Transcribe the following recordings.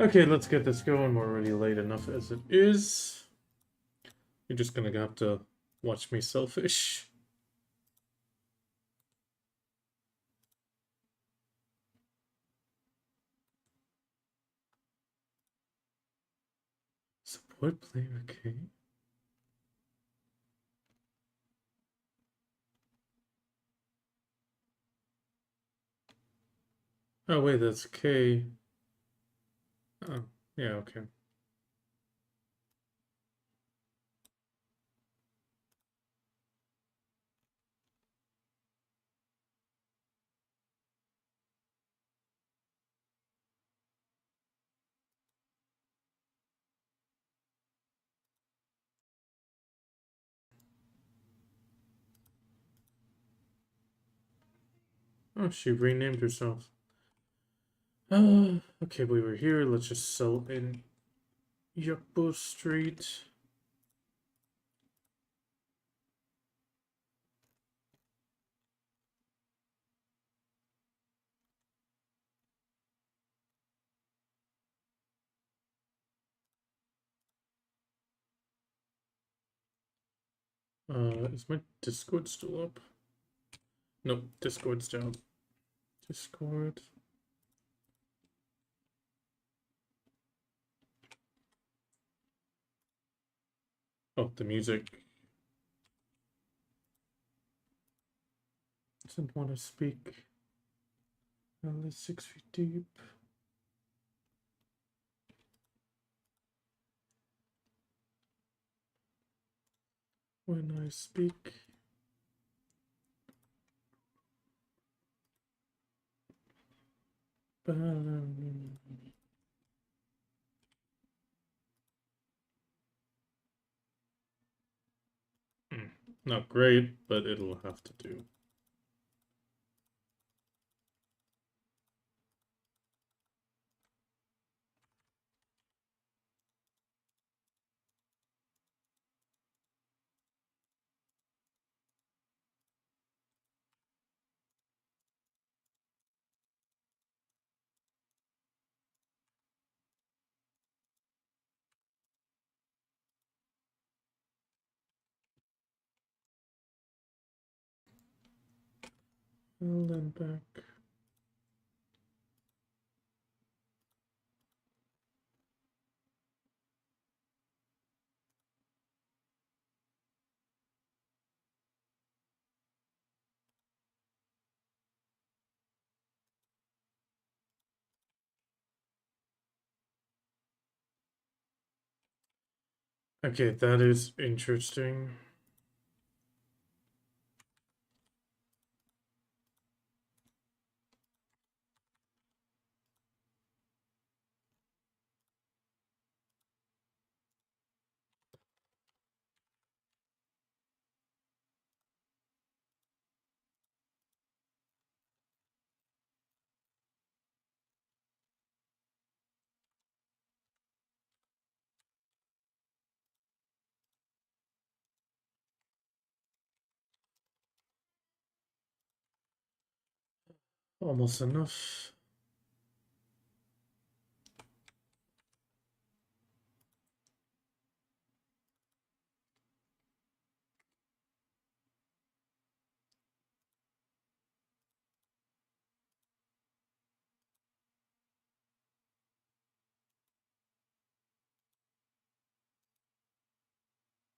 Okay, let's get this going. We're already late enough as it is. You're just gonna have to watch me selfish. Support play, okay. Oh wait, that's K. Oh, yeah, okay. Oh, she renamed herself. Okay, we were here. Let's just sell in Yukbo Street. Is my Discord still up? Nope, Discord's down. Discord. Oh, the music. Doesn't want to speak. Only 6 feet deep. When I speak. Not great, but it'll have to do. Well, then back. Okay, that is interesting. Almost enough.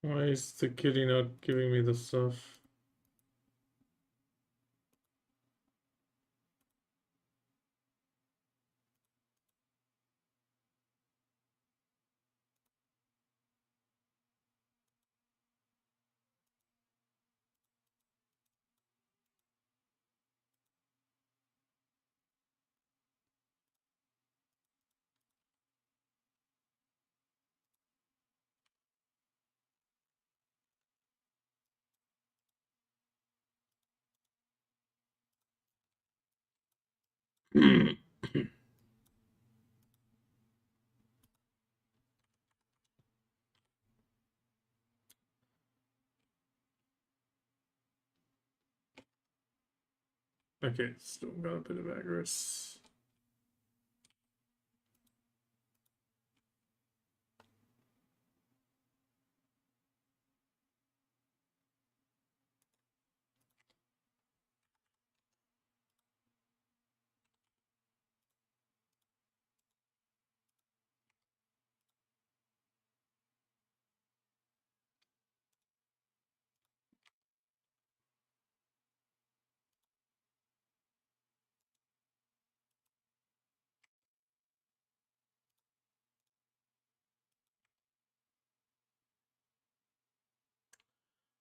Why is the kitty not giving me the stuff? Okay, still got a bit of aggress.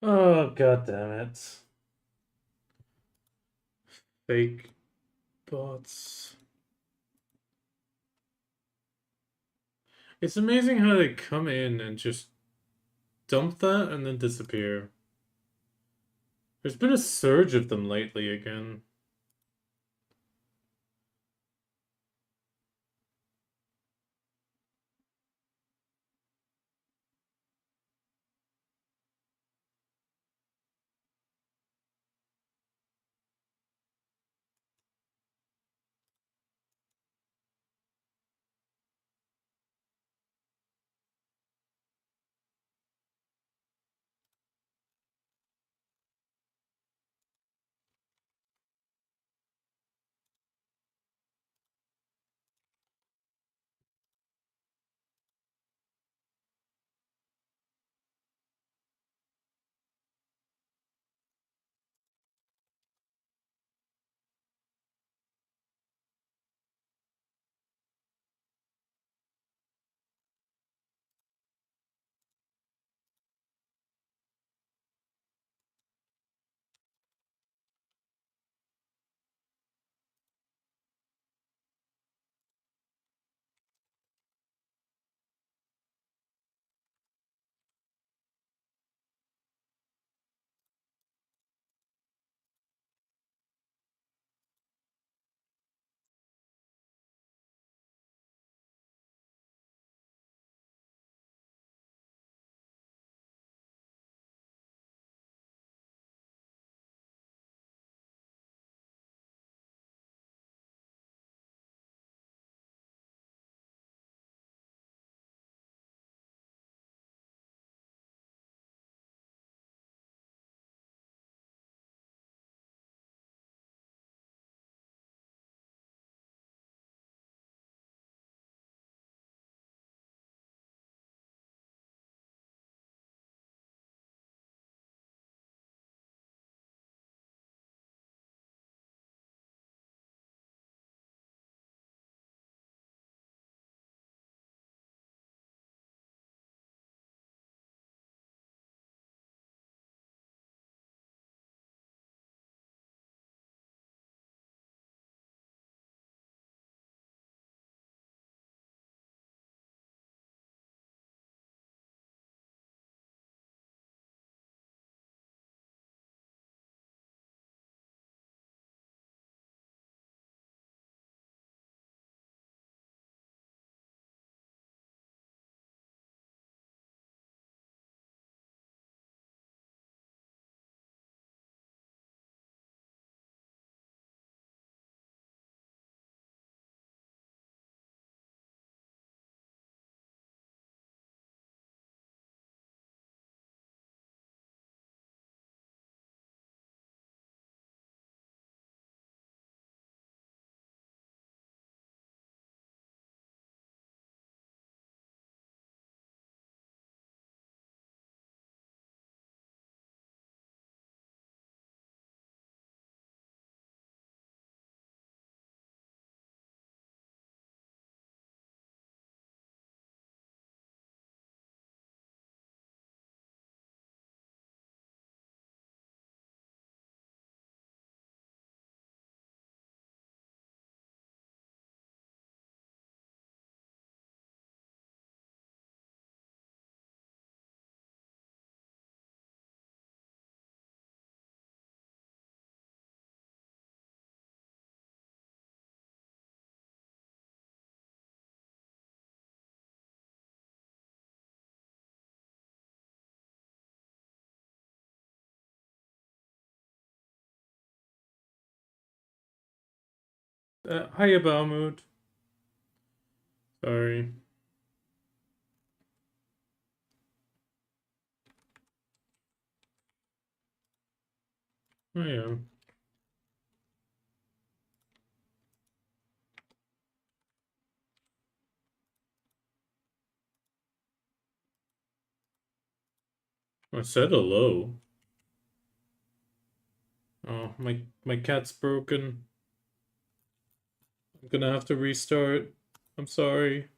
Oh, god damn it. Fake bots. It's amazing how they come in and just dump that and then disappear. There's been a surge of them lately again. Hiya, Balmood. Sorry. Oh, yeah. I said hello. Oh, my cat's broken. I'm gonna have to restart. I'm sorry.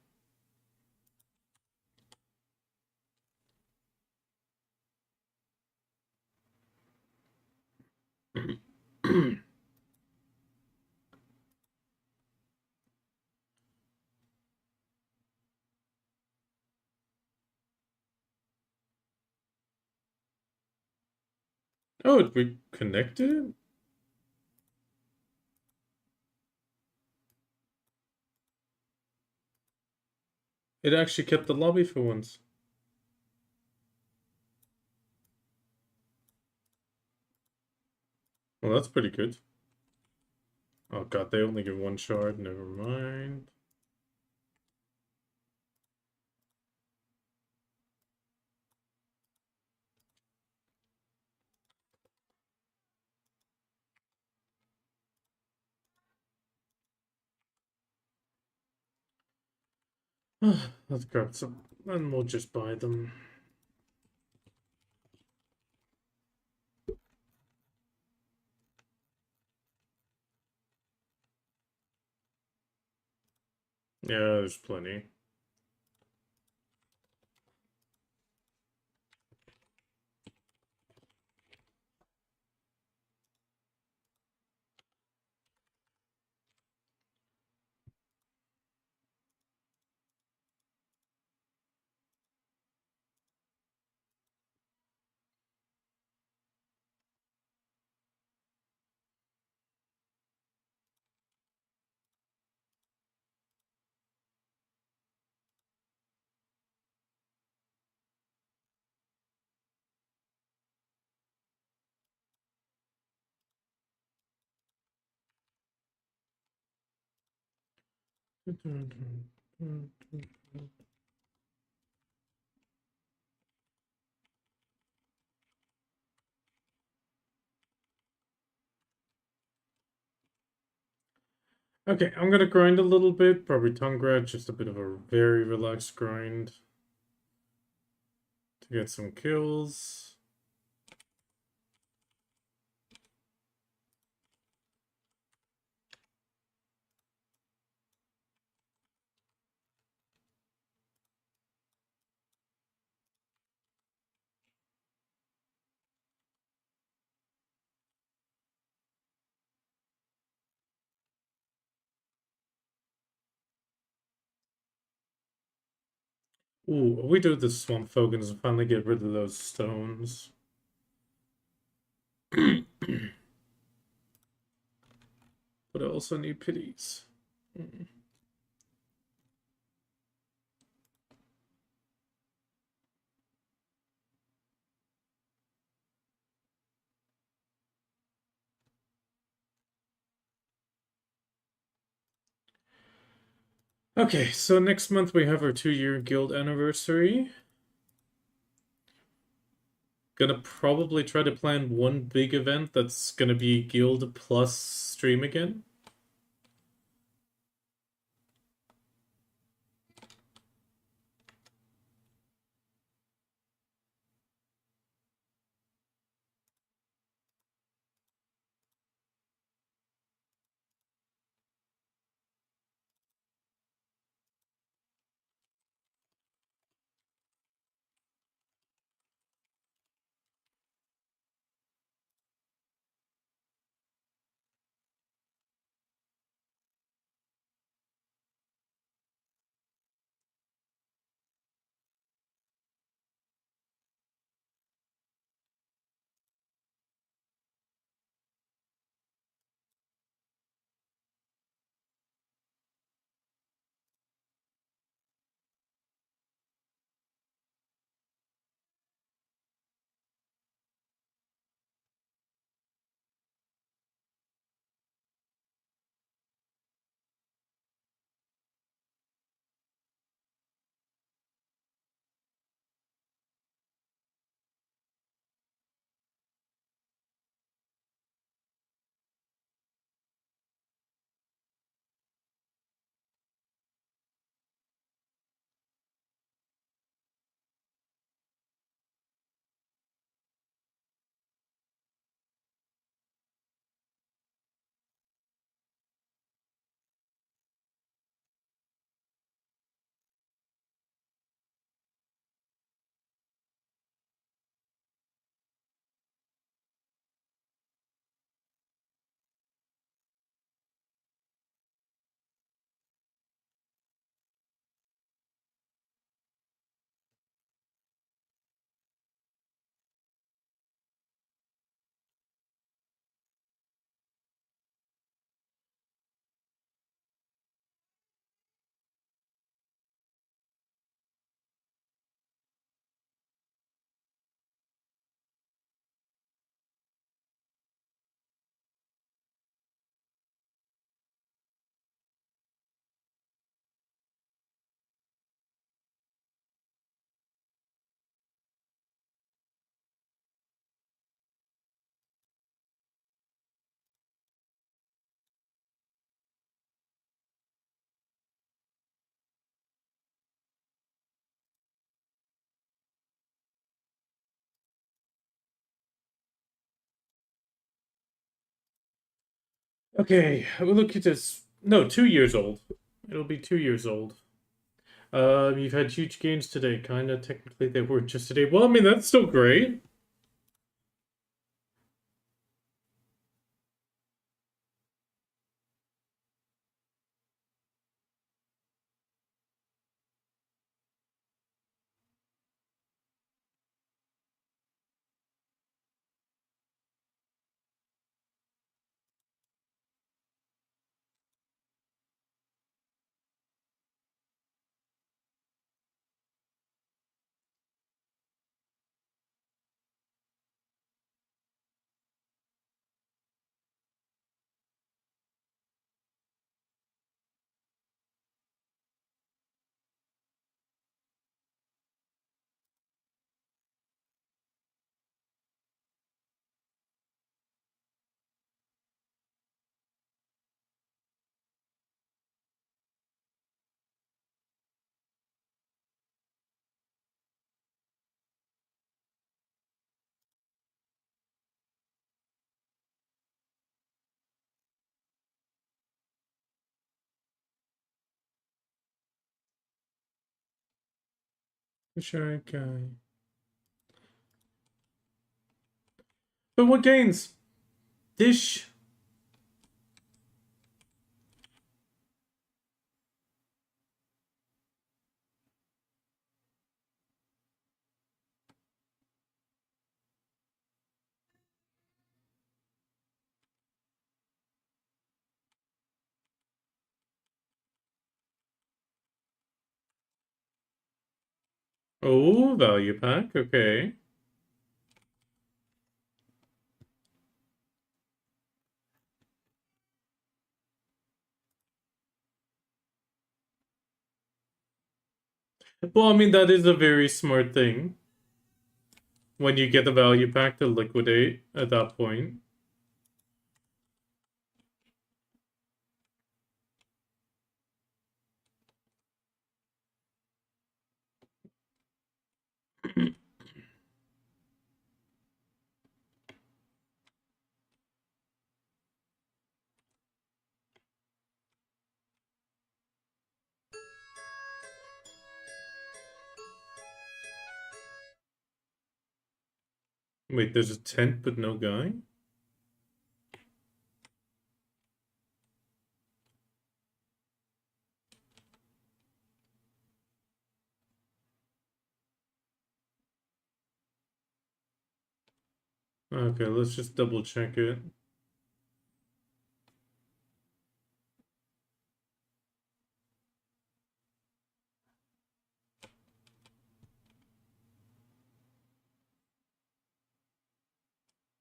Oh, it reconnected? It actually kept the lobby for once. Well, that's pretty good. Oh god, they only give one shard, never mind. Let's grab some, and we'll just buy them. Yeah, there's plenty. Okay, I'm gonna grind a little bit, probably tongue grad, just a bit of a very relaxed grind to get some kills. Ooh, we do the swamp focus and finally get rid of those stones. But I also need pities. Okay, so next month we have our 2-year guild anniversary. Gonna probably try to plan one big event that's gonna be guild plus stream again. Okay, we'll look at this. No, 2 years old. It'll be 2 years old. You've had huge gains today. Kinda technically they were just today. Well, I mean that's still great. Sure, guy. But what gains? Dish. Oh, value pack. Okay. Well, I mean that is a very smart thing when you get the value pack to liquidate at that point. Wait, there's a tent but no guy? Okay, let's just double check it.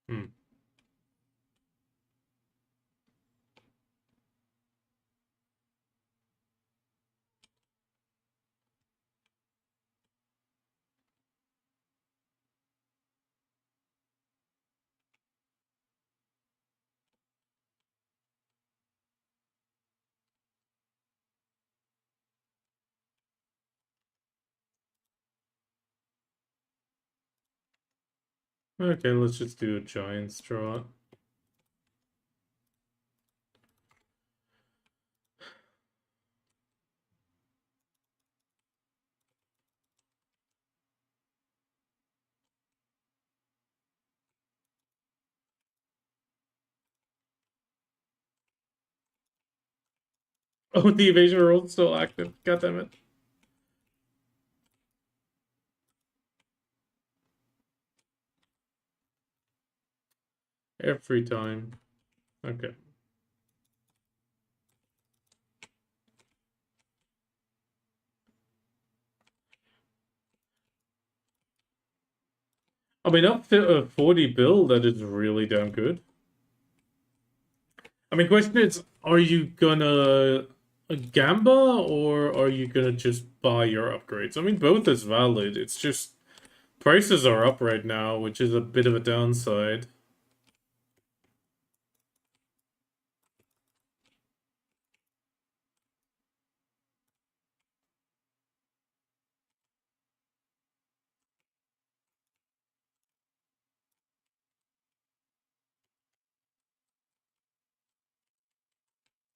Hmm. Okay, let's just do a giant straw. Oh, the evasion roll's still active. God damn it. Every time. Okay. I mean, up to a 40 bill, that is really damn good. I mean, question is, are you gonna gamba or are you gonna just buy your upgrades? I mean, both is valid. It's just prices are up right now, which is a bit of a downside.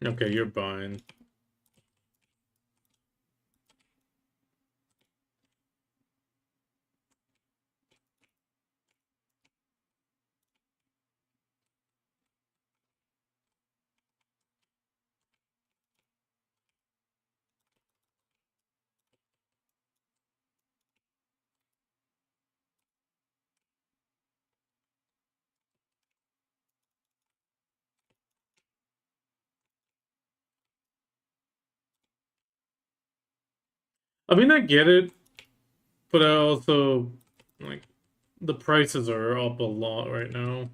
Okay, you're buying. I mean, I get it, but I also, like, the prices are up a lot right now,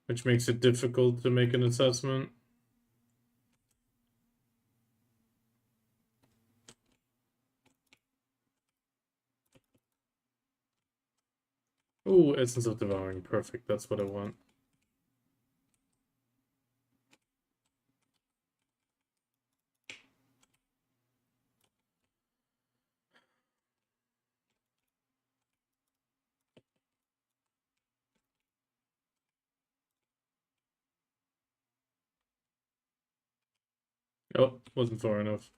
which makes it difficult to make an assessment. Oh, Essence of Devouring. Perfect. That's what I want. Oh, wasn't far enough.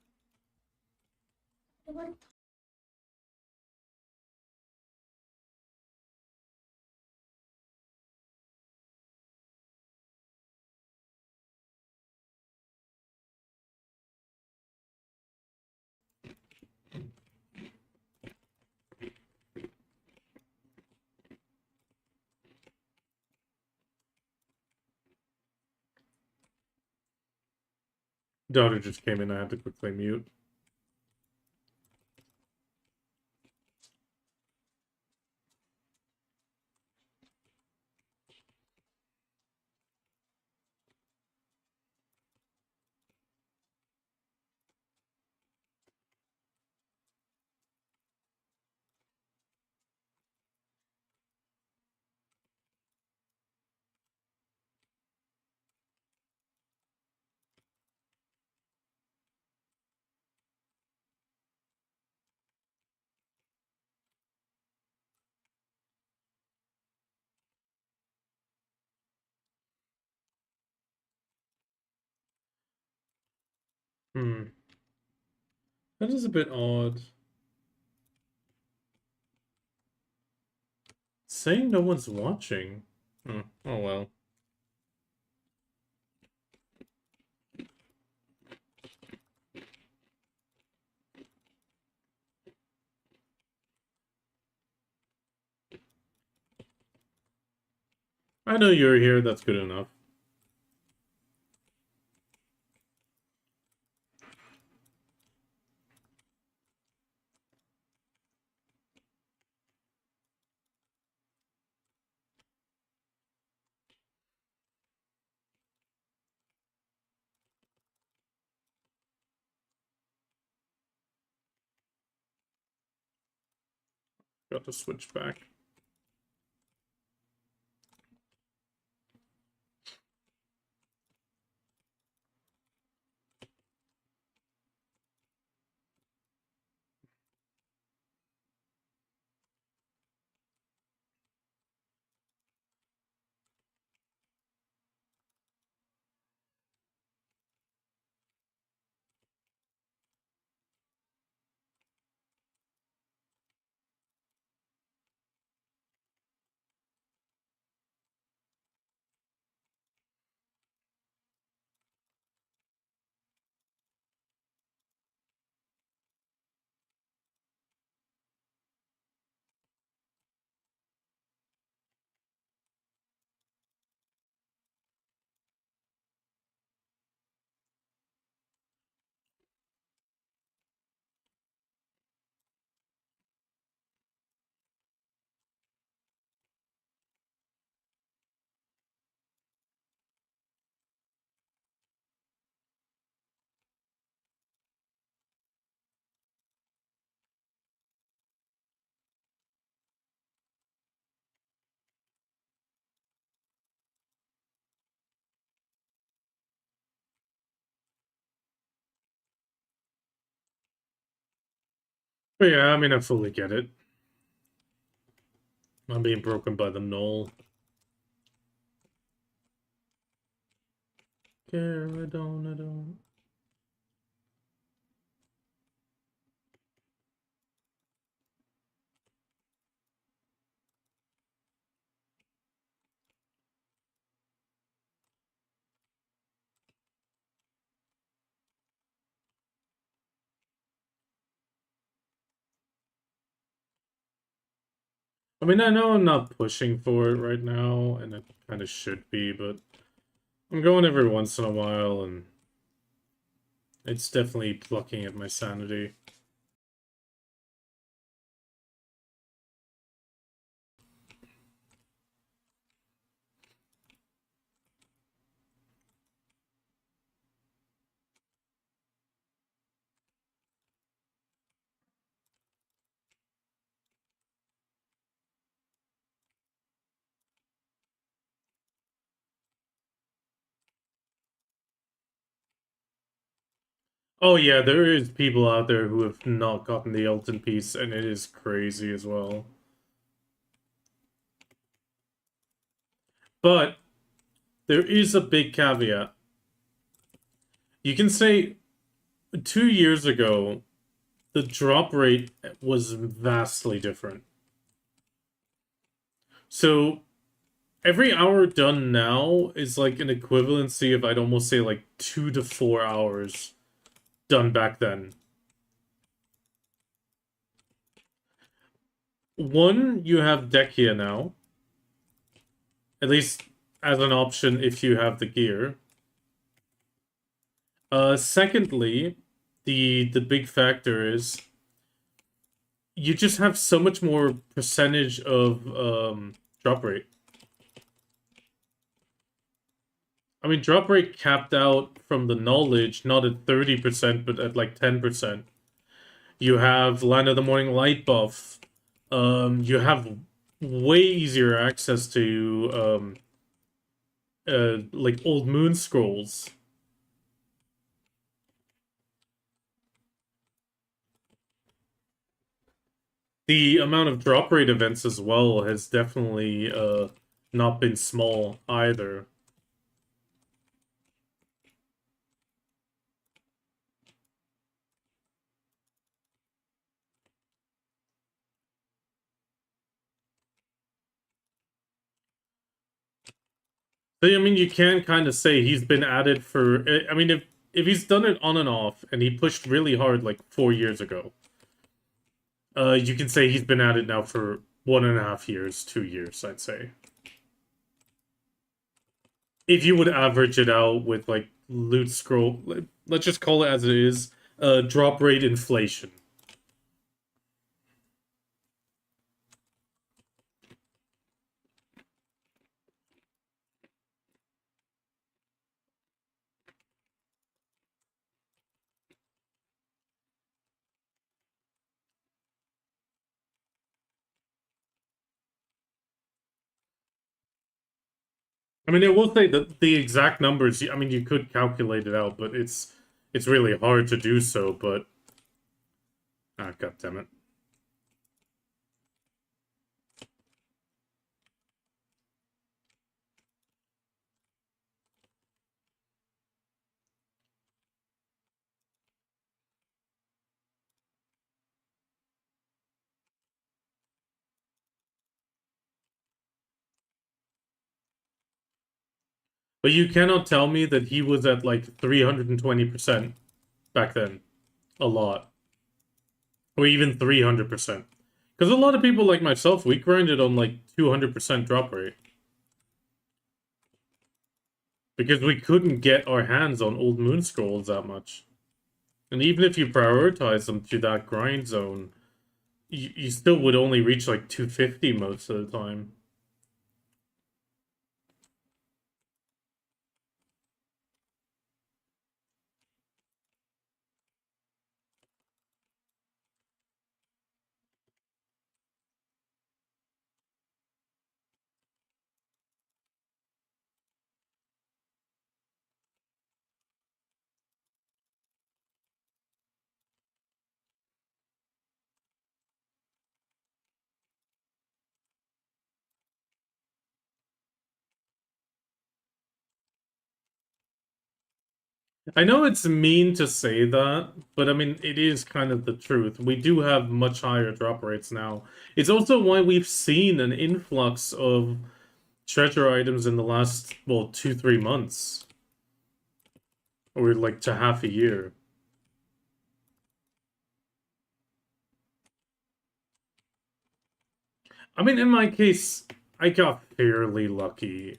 Daughter just came in. I had to quickly mute. Hmm. That is a bit odd. Saying no one's watching. Oh, oh well. I know you're here. That's good enough. Got to switch back. But yeah, I mean, I fully get it. I'm being broken by the knoll. care, I don't. I mean, I know I'm not pushing for it right now, and it kind of should be, but I'm going every once in a while, and it's definitely plucking at my sanity. Oh yeah, there is people out there who have not gotten the Elton piece, and it is crazy as well. But there is a big caveat. You can say 2 years ago, the drop rate was vastly different. So every hour done now is like an equivalency of, I'd almost say, like 2 to 4 hours done back then. One, you have Dekia now, at least as an option if you have the gear. Secondly, the big factor is you just have so much more percentage of drop rate. I mean, drop rate capped out from the knowledge, not at 30%, but at like 10%. You have Land of the Morning Light buff. You have way easier access to like old moon scrolls. The amount of drop rate events as well has definitely not been small either. So, I mean, you can kind of say he's been at it for. I mean, if he's done it on and off, and he pushed really hard like 4 years ago, you can say he's been at it now for 1.5 years, 2 years, I'd say. If you would average it out with like loot scroll, let's just call it as it is, drop rate inflation. I mean, I will say that the exact numbers. I mean, you could calculate it out, but it's really hard to do so. But god damn it. But you cannot tell me that he was at like 320% back then. A lot. Or even 300%. Because a lot of people like myself, we grinded on like 200% drop rate. Because we couldn't get our hands on old moon scrolls that much. And even if you prioritize them to that grind zone, you still would only reach like 250 most of the time. I know it's mean to say that, but I mean, it is kind of the truth. We do have much higher drop rates now. It's also why we've seen an influx of treasure items in the last, well, 2, 3 months, or like to half a year. I mean, in my case, I got fairly lucky.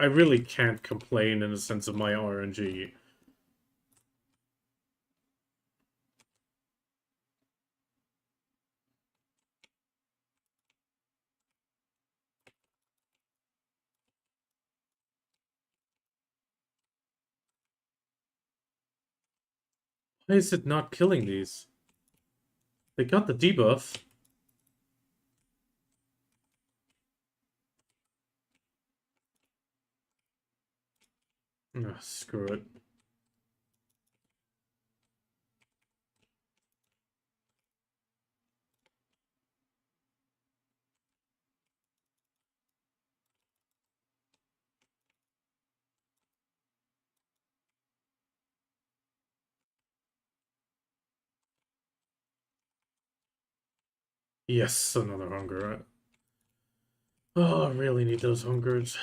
I really can't complain in the sense of my RNG. Why is it not killing these? They got the debuff. Ah, screw it. Yes, another hunger. Oh, I really need those hungers.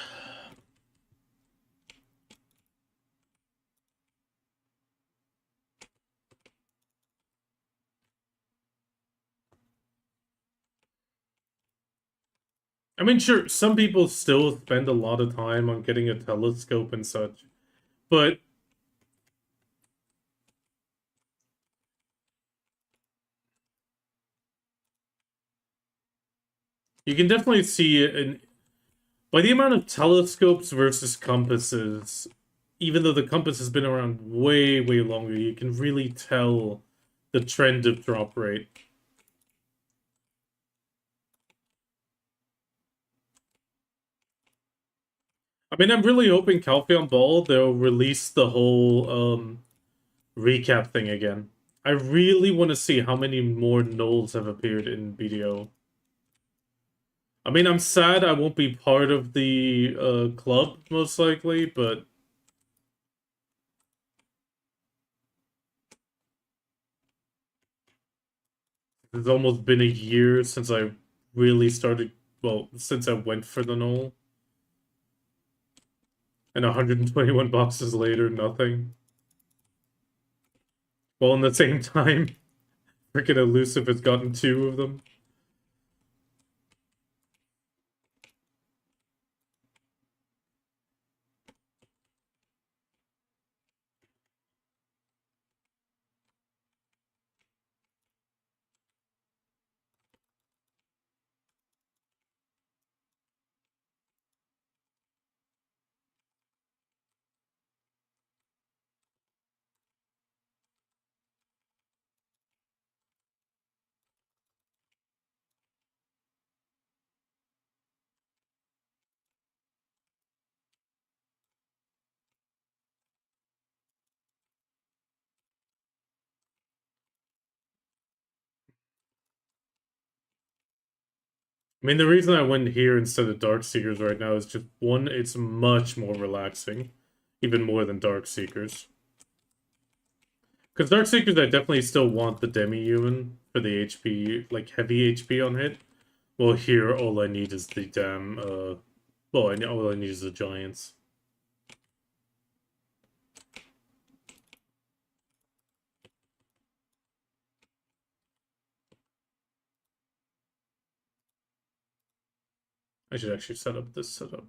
I mean, sure, some people still spend a lot of time on getting a telescope and such, but you can definitely see an by the amount of telescopes versus compasses, even though the compass has been around way, way longer, you can really tell the trend of drop rate. I mean, I'm really hoping Calpheon Ball, they'll release the whole recap thing again. I really want to see how many more nulls have appeared in BDO. I mean, I'm sad I won't be part of the club, most likely, but it's almost been a year since I really started, well, since I went for the null. And 121 boxes later, nothing. Well, in the same time, freaking Elusive has gotten 2 of them. I mean, the reason I went here instead of Dark Seekers right now is just one, it's much more relaxing, even more than Dark Seekers. Because Dark Seekers, I definitely still want the demi-human for the HP, like heavy HP on hit. Well, here all I need is the damn, well, all I need is the Giants. I should actually set up this setup.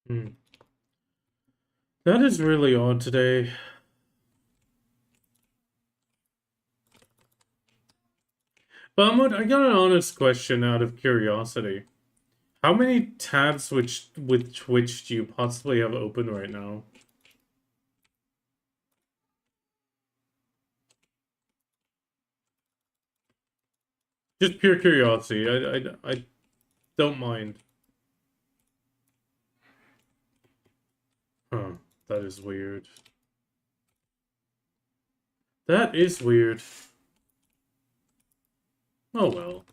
Hmm. That is really odd today. But I got an honest question out of curiosity. How many tabs with Twitch do you possibly have open right now? Just pure curiosity. I don't mind. Huh. That is weird. That is weird. Oh well.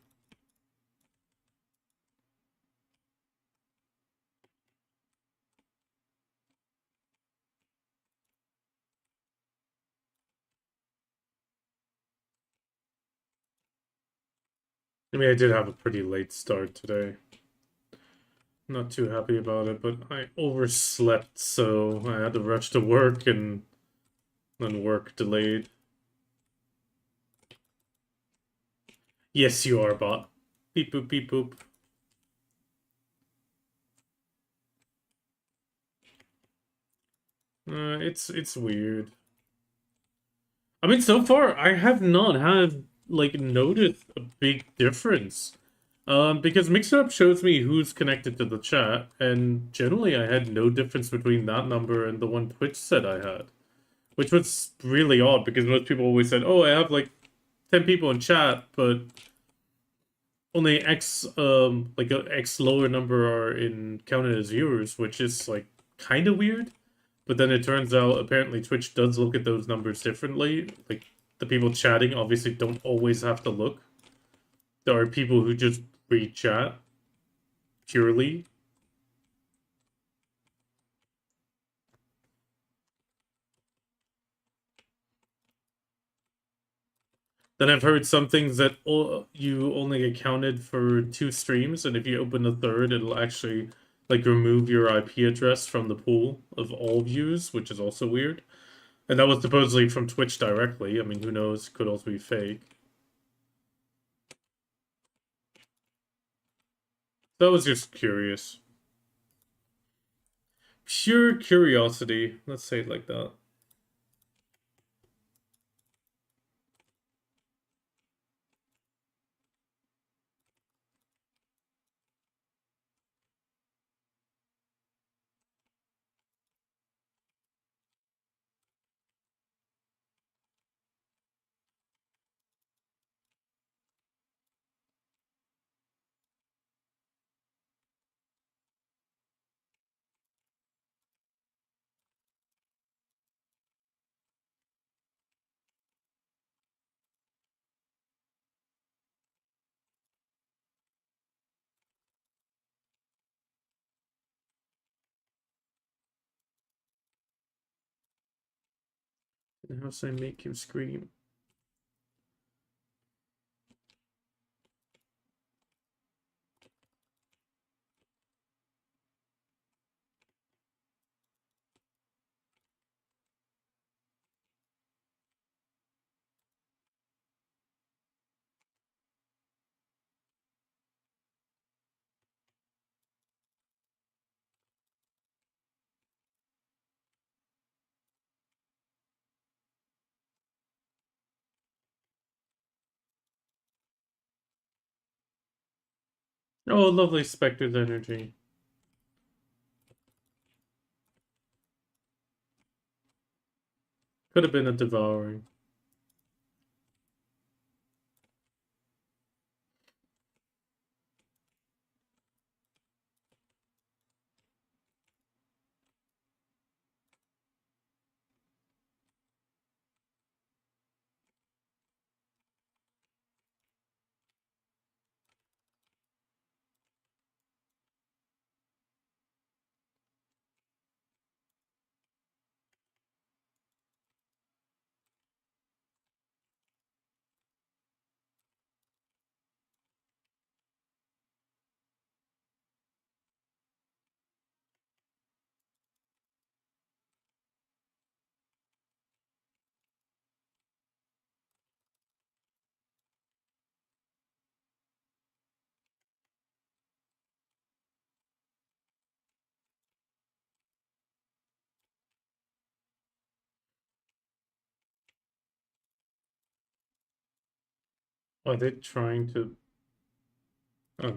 I mean, I did have a pretty late start today. Not too happy about it, but I overslept, so I had to rush to work and then work delayed. Yes, you are, bot. Beep boop beep boop. It's weird. I mean, so far I have not had like noticed a big difference. Because Mixup shows me who's connected to the chat, and generally I had no difference between that number and the one Twitch said I had, which was really odd because most people always said, "Oh, I have like 10 people in chat, but only X like a X lower number are in counted as viewers," which is like kind of weird. But then it turns out apparently Twitch does look at those numbers differently. Like the people chatting obviously don't always have to look. There are people who just read chat purely. Then I've heard some things that you only accounted for 2 streams, and if you open a third, it'll actually like remove your IP address from the pool of all views, which is also weird. And that was supposedly from Twitch directly. I mean, who knows? Could also be fake. That was just curious. Pure curiosity. Let's say it like that. And how should I make him scream? Oh, lovely Spectre's energy. Could have been a devouring. Are they trying to... Oh.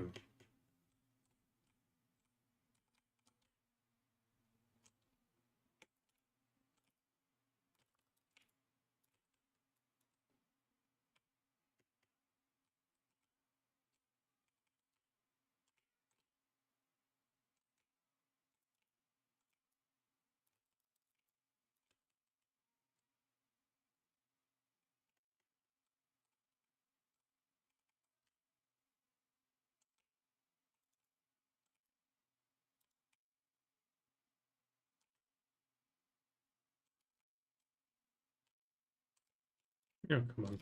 Yeah, come on.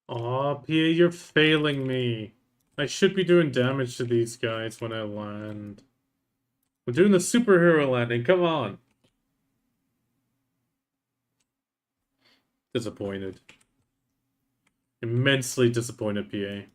Aw, PA, you're failing me. I should be doing damage to these guys when I land. I'm doing the superhero landing, come on. Disappointed. Immensely disappointed, PA.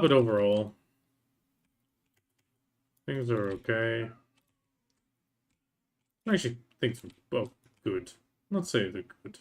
But overall, things are okay. Actually, things are, well, good. Let's say they're good.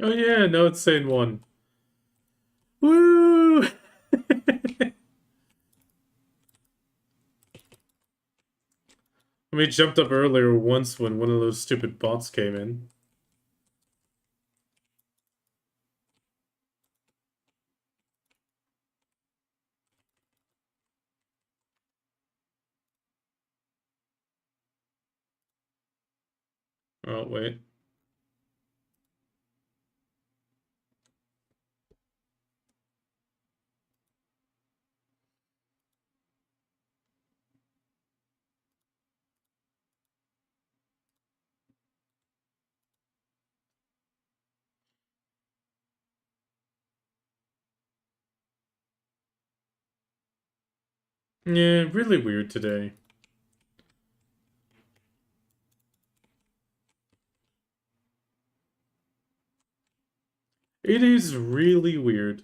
Oh yeah, no, it's sane one. Woo! We jumped up earlier once when one of those stupid bots came in. Oh, wait. Yeah, really weird today. It is really weird.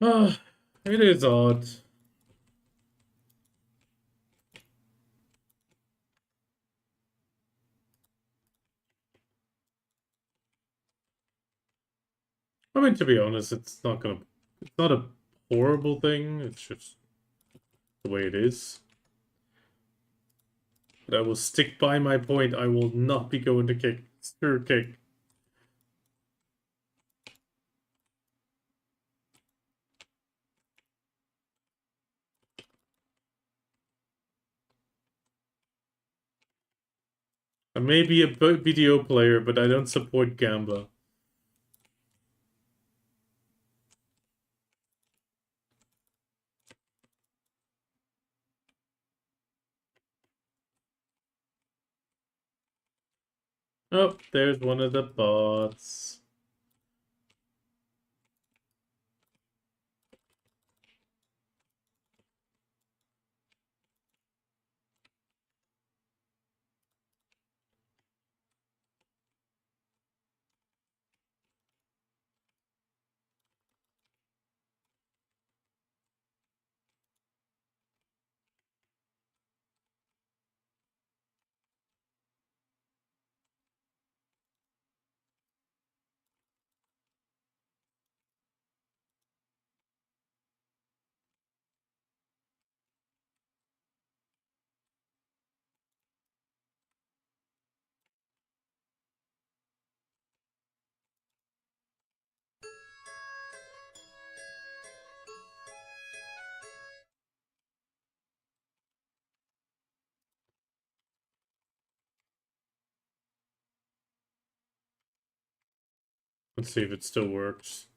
Ah, it is odd. I mean, to be honest, it's not a horrible thing. It's just the way it is. But I will stick by my point. I will not be going to kick. Stir kick. I may be a video player, but I don't support Gamba. Oh, there's one of the bots. Let's see if it still works.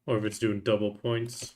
Or if it's doing double points.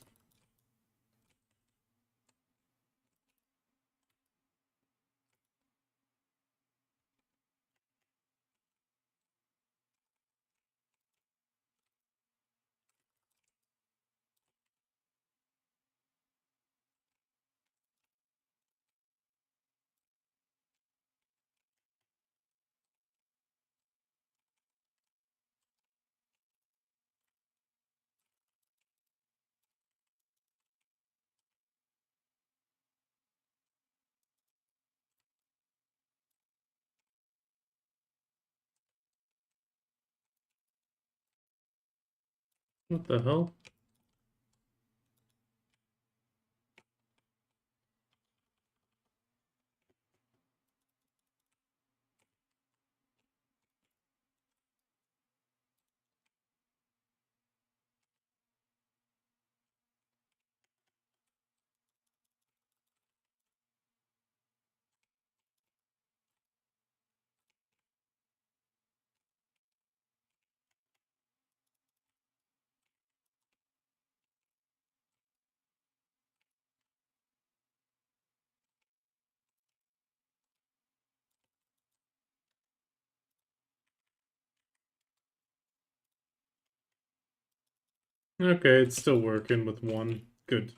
What the hell? Okay, it's still working with one. Good.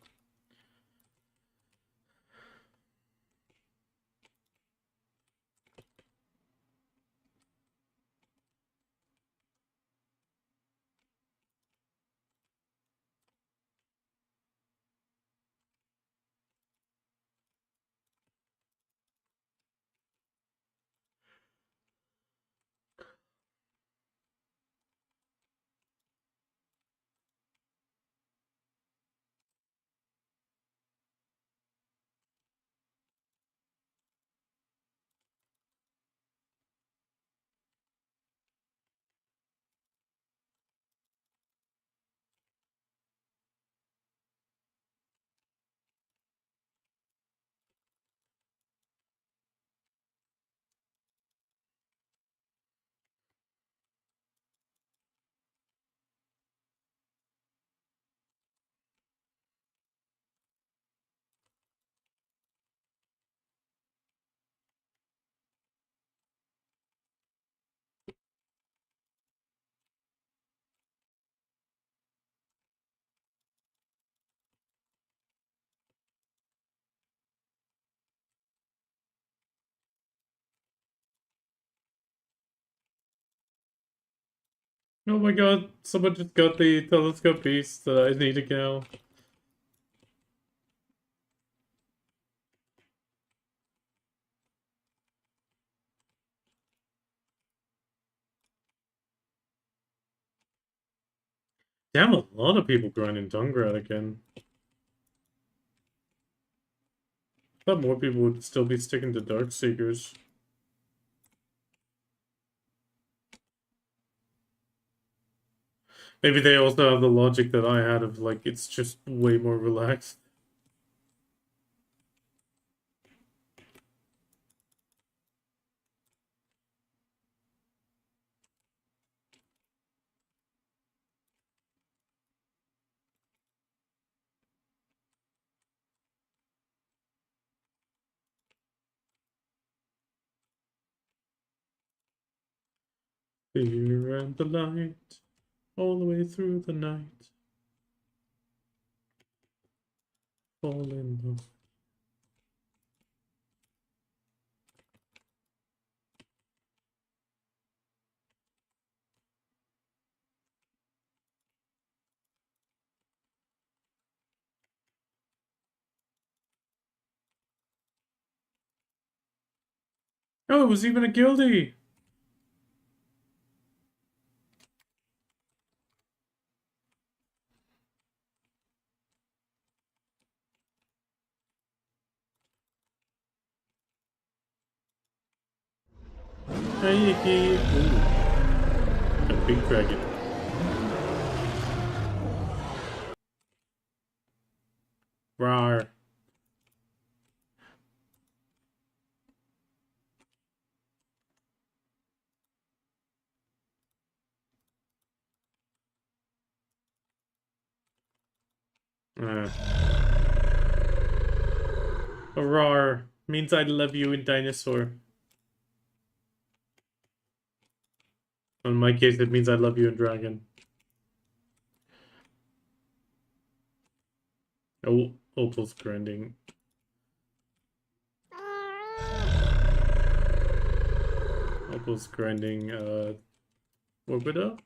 Oh my god, someone just got the telescope piece that I need to go. Damn, a lot of people grinding Dungrad again. I thought more people would still be sticking to Darkseekers. Maybe they also have the logic that I had of like it's just way more relaxed. Fear and the light, all the way through the night. Fall in love. Oh, it was even a guildie! Hey, ooh, a big dragon. Rawr. Uh, rawr means I love you in dinosaur. In my case, it means I love you in dragon. Oh, Opal's grinding. Opal's grinding, Orbiter?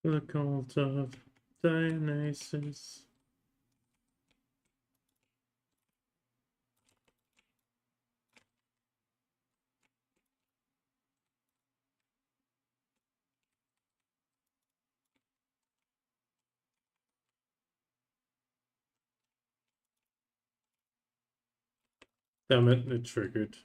The cult of Dionysus. Damn it, it triggered.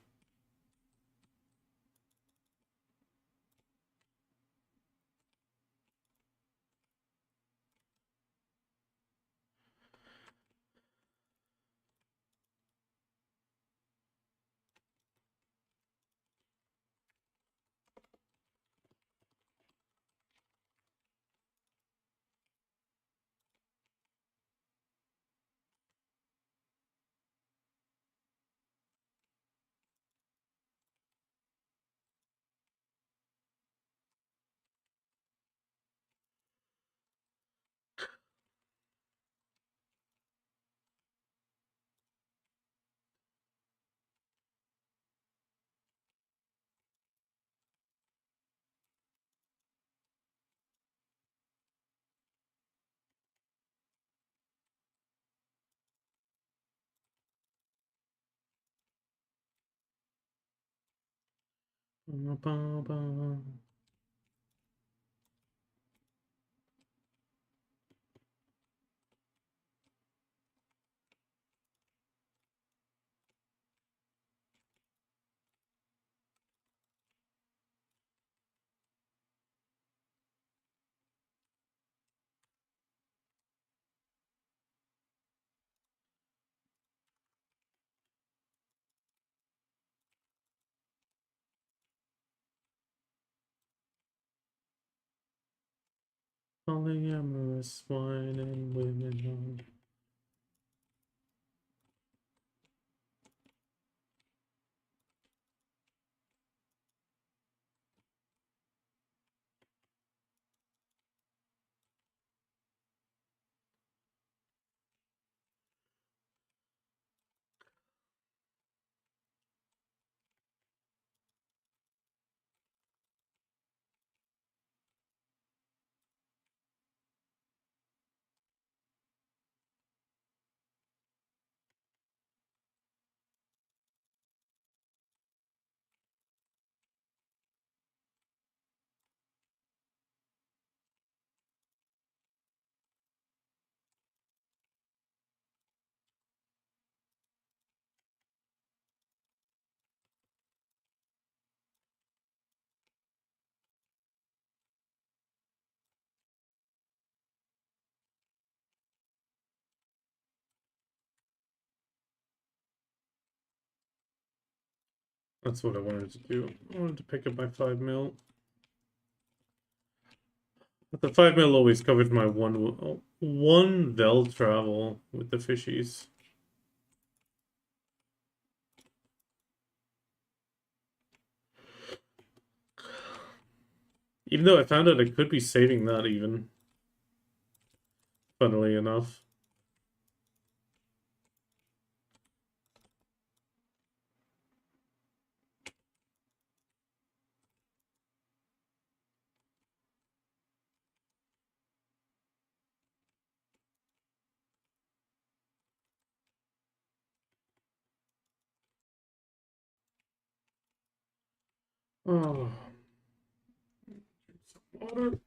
Polyamorous wine and women. That's what I wanted to do. I wanted to pick up my 5 mil. But the 5 mil always covered my one Vel travel with the fishies. Even though I found out I could be saving that even. Funnily enough. Oh. Some water.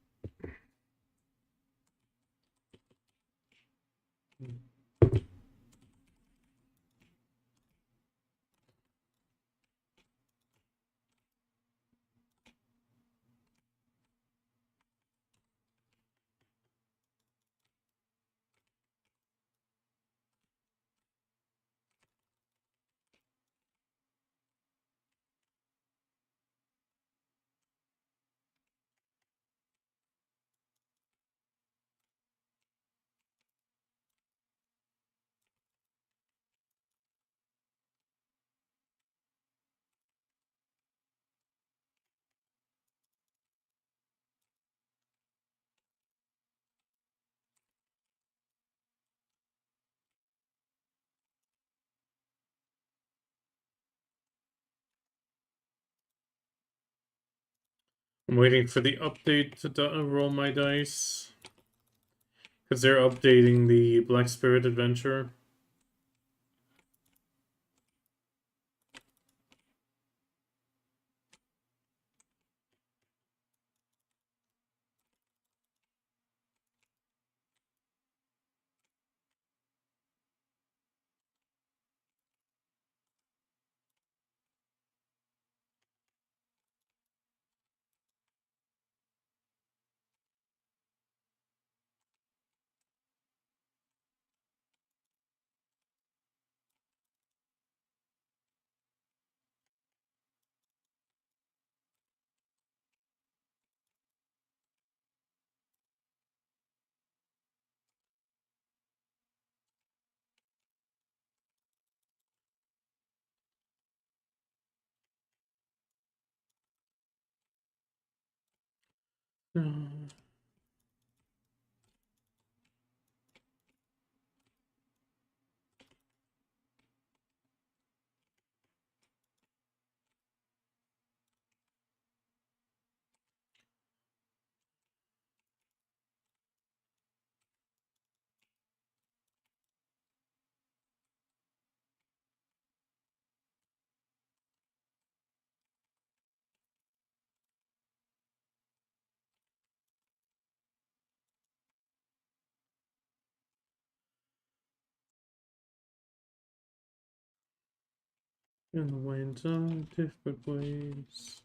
I'm waiting for the update to roll my dice. Because they're updating the Black Spirit adventure. In the winds of different ways.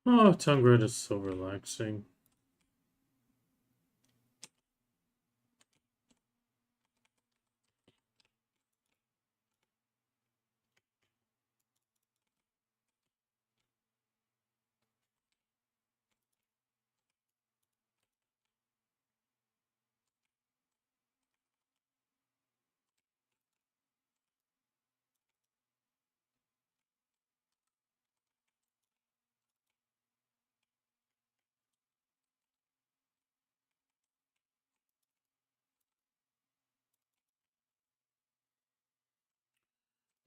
Oh, tongue grid is so relaxing.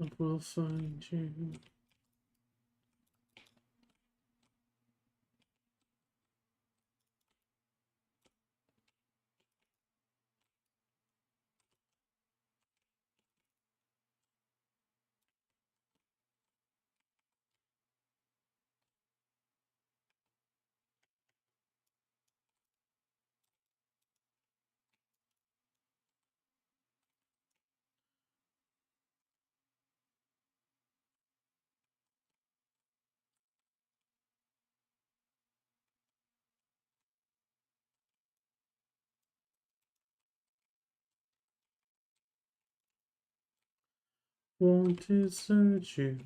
I will find you. Want to search you.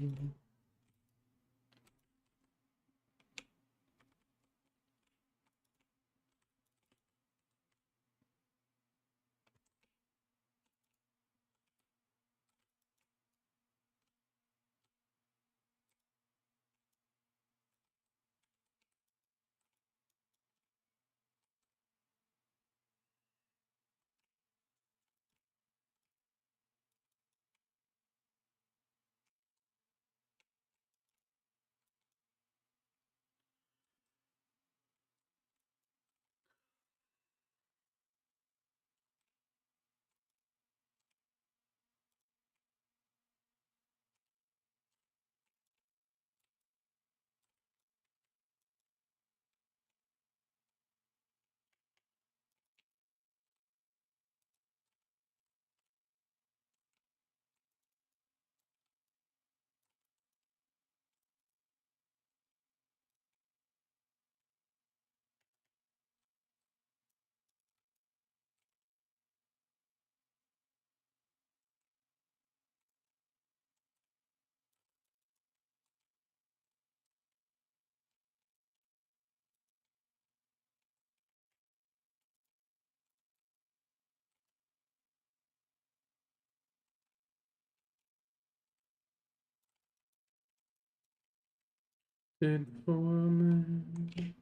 Did for a man.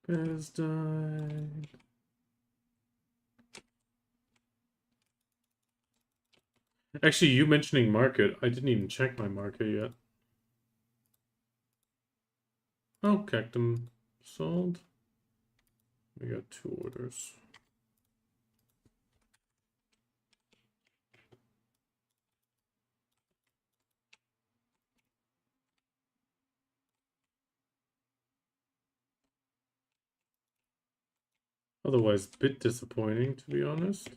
Has died. Actually, you mentioning market, I didn't even check my market yet. Oh, cactum sold. We got 2 orders. Otherwise, a bit disappointing, to be honest.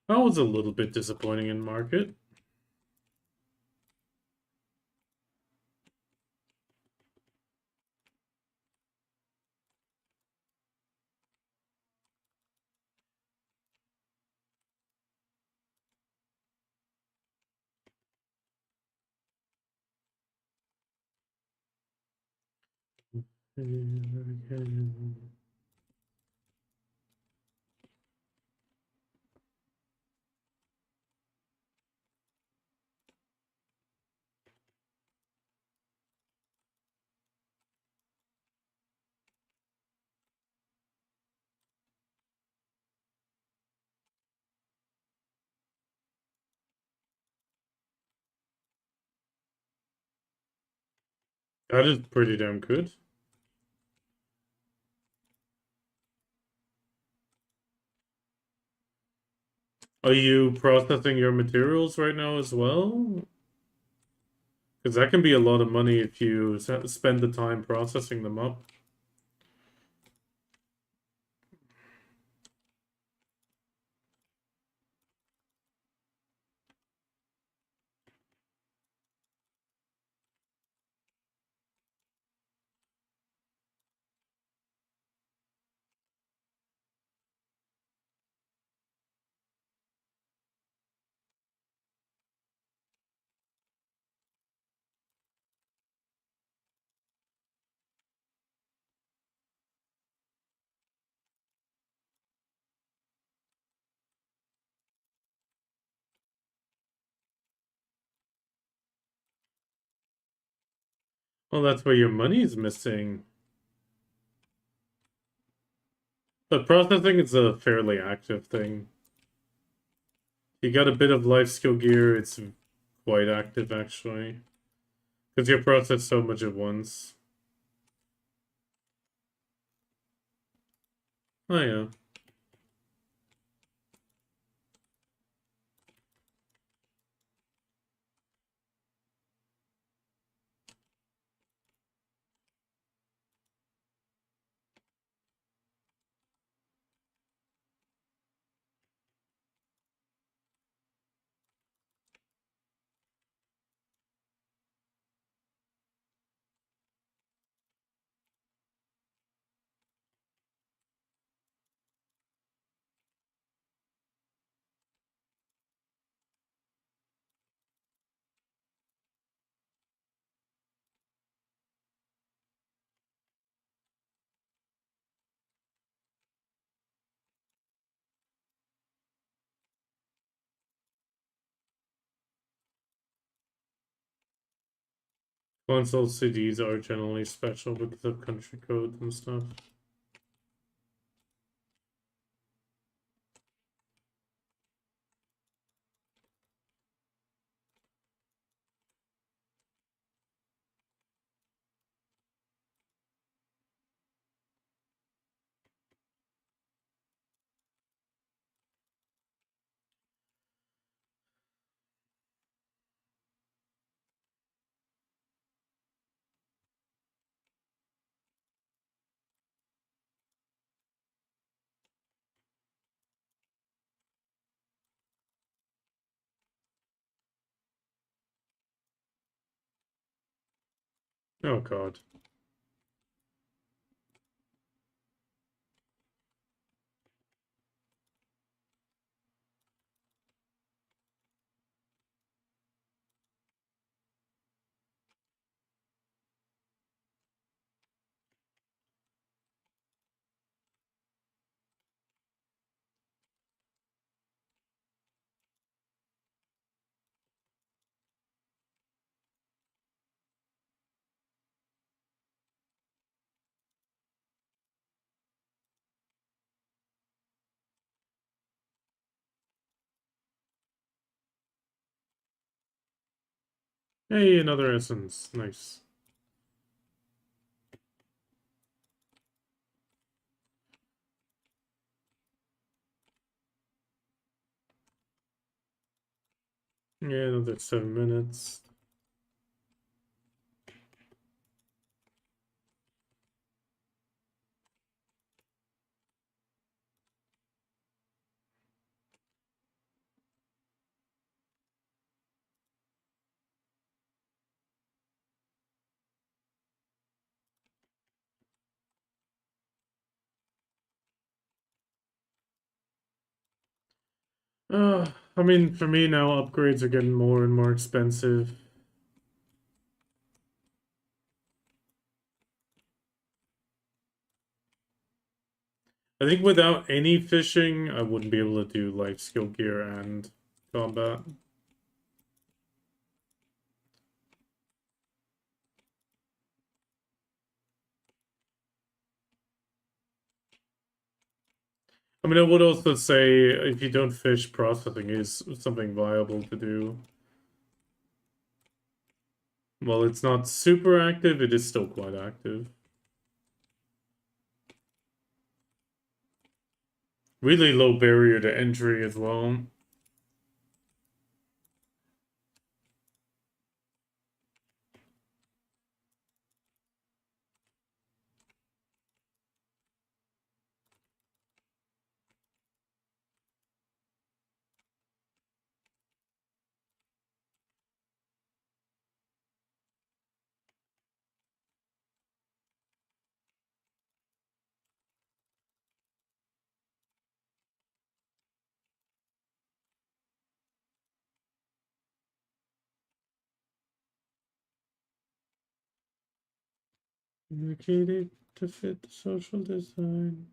I was a little bit disappointing in market. That is pretty damn good. Are you processing your materials right now as well? Because that can be a lot of money if you spend the time processing them up. Well, that's where your money is missing. But processing is a fairly active thing. You got a bit of life skill gear, it's quite active actually. Because you process so much at once. Oh yeah. Console CDs are generally special because of country codes and stuff. Oh god. Hey, another essence. Nice. Yeah, another 7 minutes. I mean, for me now, upgrades are getting more and more expensive. I think without any fishing, I wouldn't be able to do like skill gear and combat. I mean, I would also say if you don't fish, processing is something viable to do. While it's not super active, it is still quite active. Really low barrier to entry as well. Communicated to fit the social design.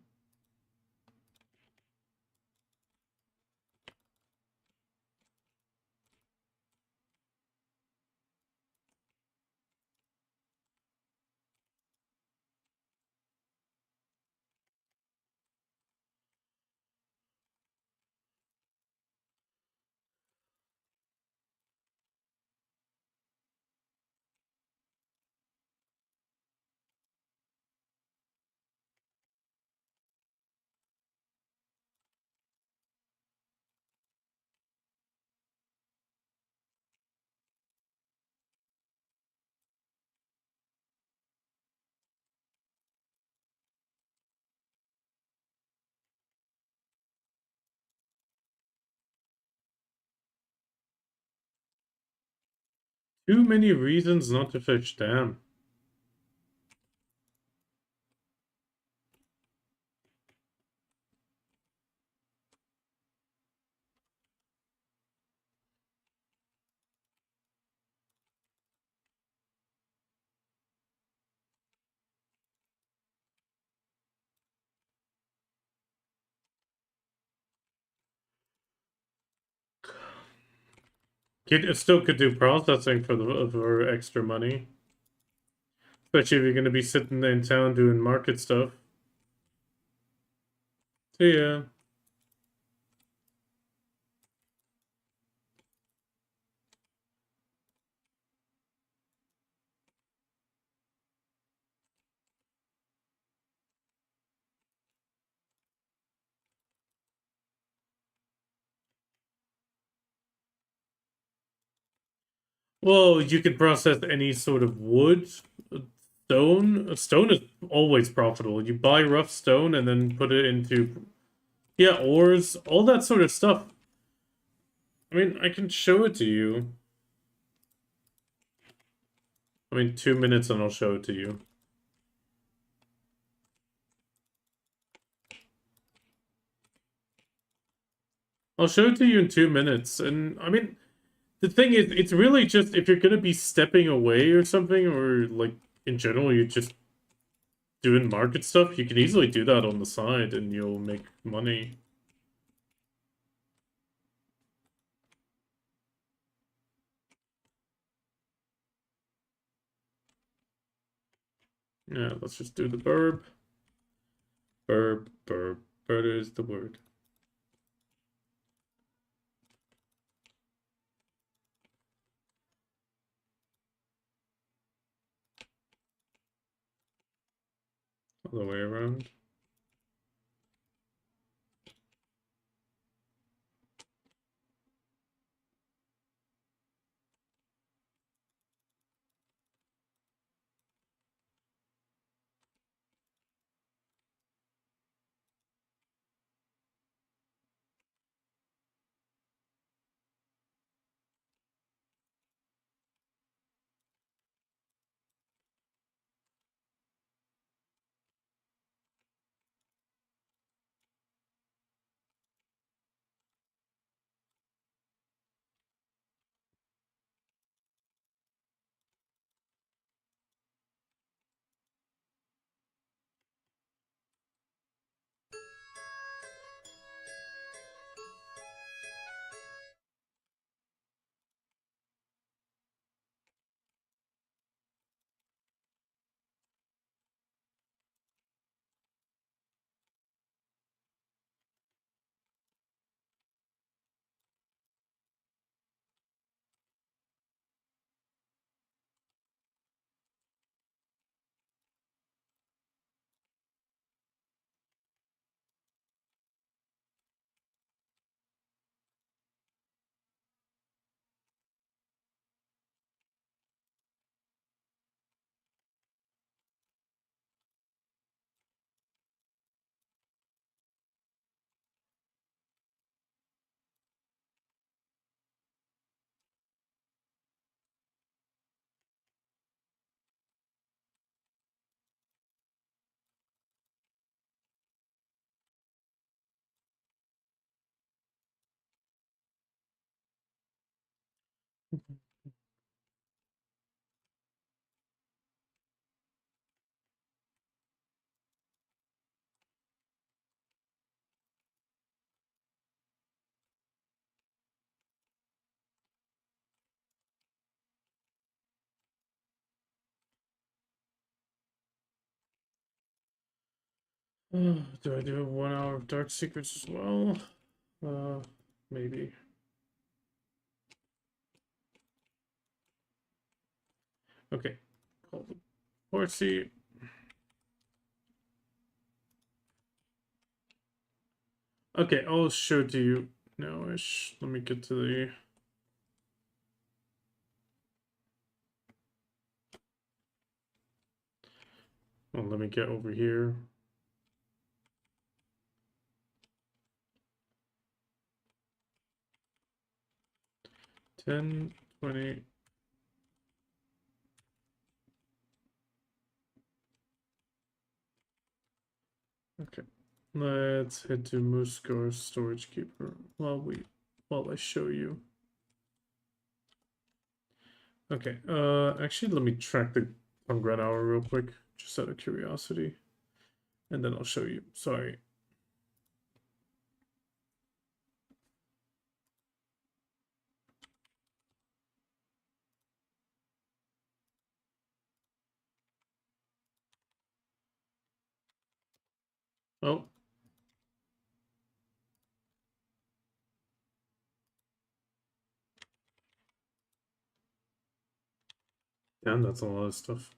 Too many reasons not to fish, damn. It still could do processing for extra money. Especially if you're gonna be sitting in town doing market stuff. So yeah. Well, you could process any sort of wood, stone. Stone is always profitable. You buy rough stone and then put it into, yeah, ores, all that sort of stuff. I mean, I can show it to you. I mean, 2 minutes and I'll show it to you. I'll show it to you in 2 minutes. And I mean, the thing is, it's really just if you're gonna be stepping away or something, or like in general, you're just doing market stuff, you can easily do that on the side and you'll make money. Yeah, let's just do the burb. Burb, burb. Bird is the word. other way around. Do I do 1 hour of Dark Secrets as well? Maybe. Okay. Call the horsey. Okay, I'll show to you now-ish. Let me get to the... Well, let me get over here. 10, 20. Okay. Let's head to Muscar Storage Keeper while I show you. Okay, actually let me track the Ungrat Hour real quick, just out of curiosity. And then I'll show you. Sorry. Oh. Damn, that's a lot of stuff.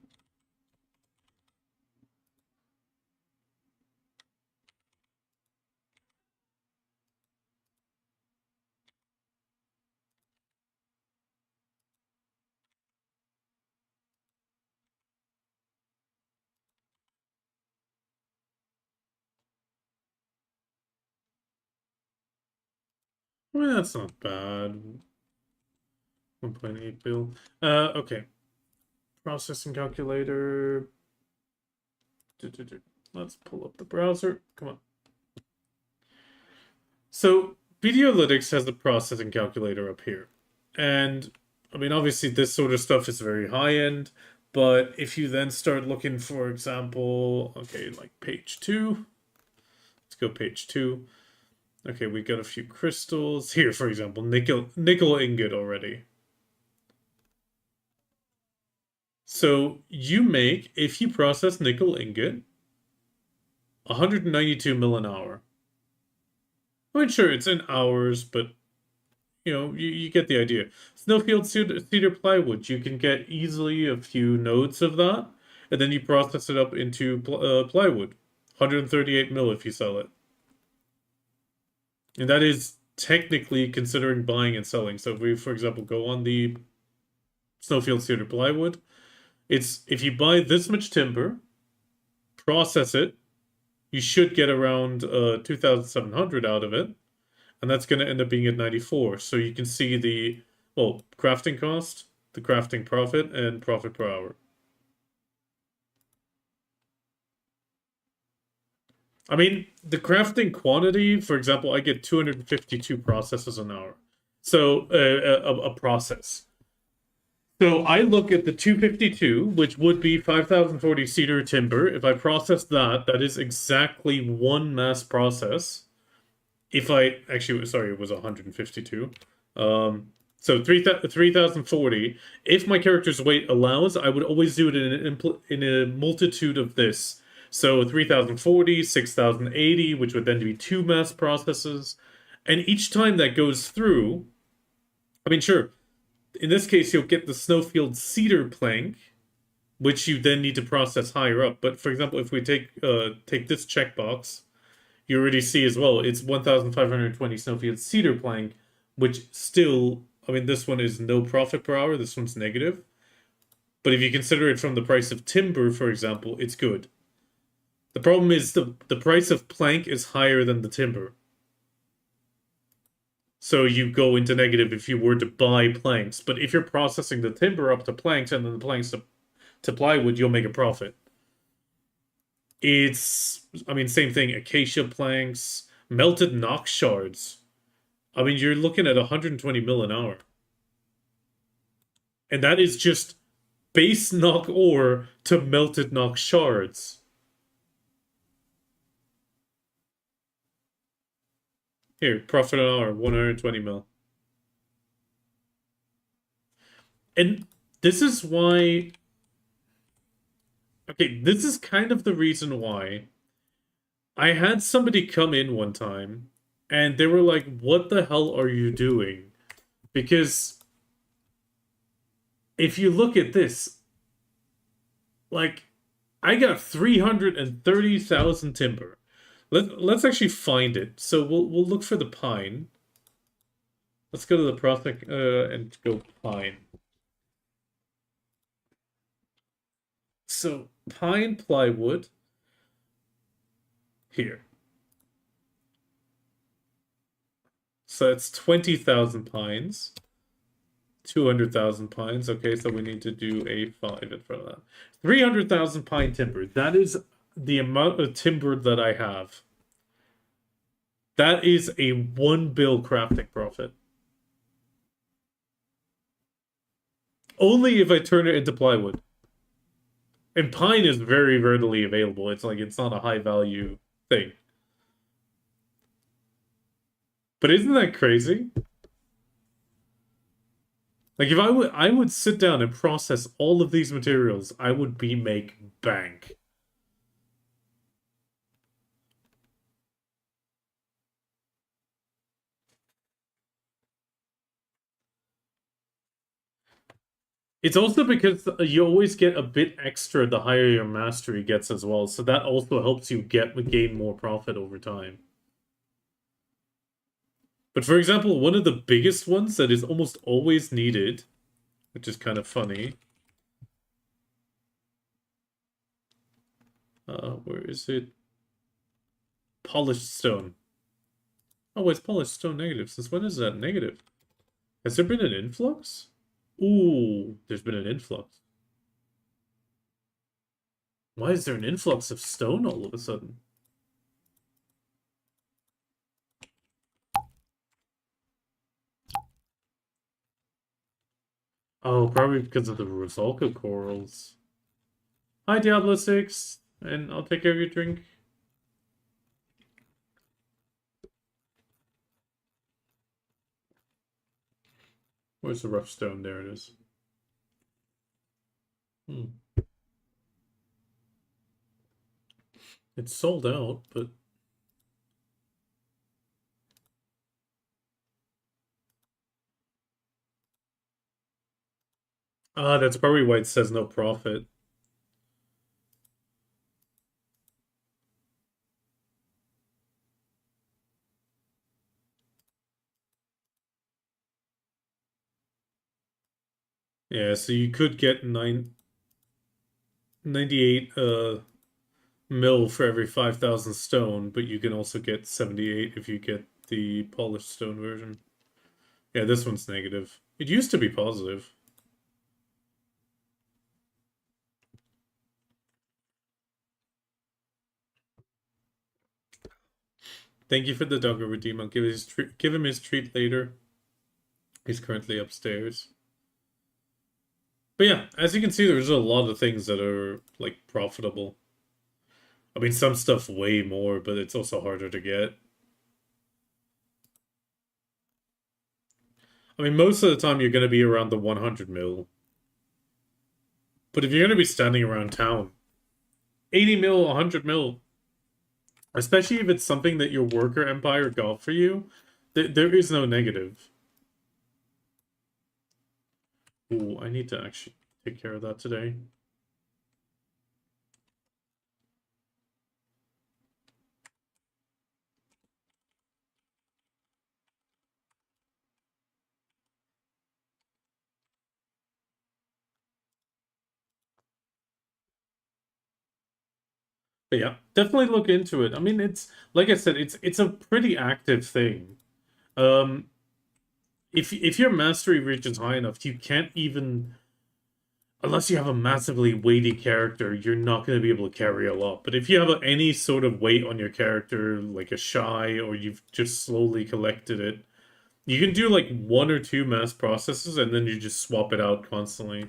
I mean, that's not bad. 1.8 bill. Okay. Processing calculator. Let's pull up the browser. Come on. So, Videolytics has the processing calculator up here. And, I mean, obviously this sort of stuff is very high-end, but if you then start looking, for example, okay, like page 2. Let's go page 2. Okay, we got a few crystals. Here, for example, nickel ingot already. So you make, if you process nickel ingot, 192 mil an hour. I mean, sure, it's in hours, but you know, you get the idea. Snowfield cedar plywood, you can get easily a few nodes of that, and then you process it up into plywood. 138 mil if you sell it. And that is technically considering buying and selling. So if we, for example, go on the Snowfield Cedar plywood, it's if you buy this much timber, process it, you should get around 2,700 out of it, and that's going to end up being at 94. So you can see the, well, crafting cost, the crafting profit, and profit per hour. I mean, the crafting quantity, for example, I get 252 processes an hour. So a process. So I look at the 252, which would be 5,040 cedar timber. If I process that, that is exactly one mass process. If I actually, sorry, it was 152. So 3,040. If my character's weight allows, I would always do it in a multitude of this. So 3,040, 6,080, which would then be two mass processes. And each time that goes through, I mean, sure, in this case, you'll get the Snowfield cedar plank, which you then need to process higher up. But for example, if we take this checkbox, you already see as well, it's 1,520 Snowfield cedar plank, which still, I mean, this one is no profit per hour. This one's negative. But if you consider it from the price of timber, for example, it's good. The problem is the price of plank is higher than the timber. So you go into negative if you were to buy planks. But if you're processing the timber up to planks and then the planks to plywood, you'll make a profit. It's, I mean, same thing, acacia planks, melted Nox shards. I mean, you're looking at 120 mil an hour. And that is just base Nox ore to melted Nox shards. Here, profit an hour, 120 mil. And this is why. Okay, this is kind of the reason why I had somebody come in one time and they were like, what the hell are you doing? Because if you look at this, like, I got 330,000 timber. Let's actually find it. So we'll look for the pine. Let's go to the prospect and go pine. So pine plywood here. So it's 20,000 pines. 200,000 pines. Okay, so we need to do a 5 in front of that. 300,000 pine timber. That is the amount of timber that I have. That is a 1 bill crafting profit. Only if I turn it into plywood. And pine is very readily available. It's like, it's not a high value thing. But isn't that crazy? Like, if I would sit down and process all of these materials, I would make bank. It's also because you always get a bit extra the higher your mastery gets as well, so that also helps you gain more profit over time. But for example, one of the biggest ones that is almost always needed, which is kind of funny. Where is it? Polished stone. Oh, it's polished stone negative. Since when is that negative? Has there been an influx? Ooh, there's been an influx. Why is there an influx of stone all of a sudden? Oh, probably because of the Rosalka corals. Hi, Diablo 6, and I'll take care of your drink. Where's the rough stone? There it is. It's sold out, but... Ah, that's probably why it says no profit. Yeah, so you could get 98 mil for every 5,000 stone, but you can also get 78 if you get the polished stone version. Yeah, this one's negative. It used to be positive. Thank you for the doggo redeem. I'll give him his treat later. He's currently upstairs. But yeah, as you can see, there's a lot of things that are like profitable. I mean, some stuff way more, but it's also harder to get. I mean, most of the time you're going to be around the 100 mil. But if you're going to be standing around town, 80 mil, 100 mil, especially if it's something that your worker empire got for you, there is no negative. Ooh, I need to actually take care of that today. But yeah, definitely look into it. I mean, it's like I said, it's a pretty active thing. Um, if your mastery reaches high enough, you can't even unless you have a massively weighty character, you're not going to be able to carry a lot. But if you have any sort of weight on your character, like a shy, or you've just slowly collected it, you can do like one or two mass processes, and then you just swap it out constantly.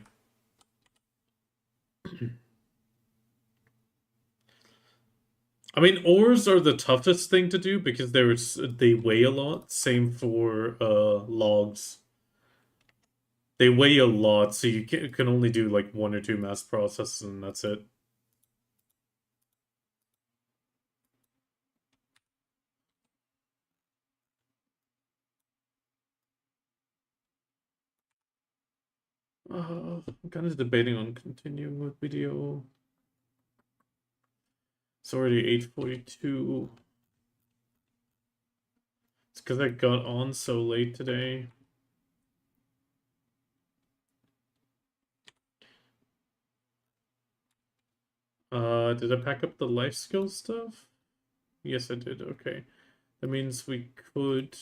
I mean, ores are the toughest thing to do because they weigh a lot. Same for logs. They weigh a lot, so you can only do like one or two mass processes, and that's it. I'm kind of debating on continuing with video. It's already 8:42. It's because I got on so late today. Did I pack up the life skill stuff? Yes, I did. Okay. That means we could...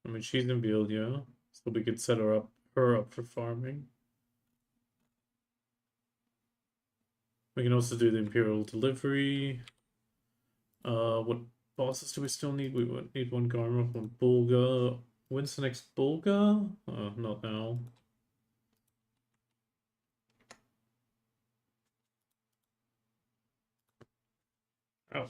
I mean, she's in Velia, so we could set her up for farming. We can also do the Imperial Delivery. What bosses do we still need? We would need one Garma, one Bulga. When's the next Bulga? Not now. Oh.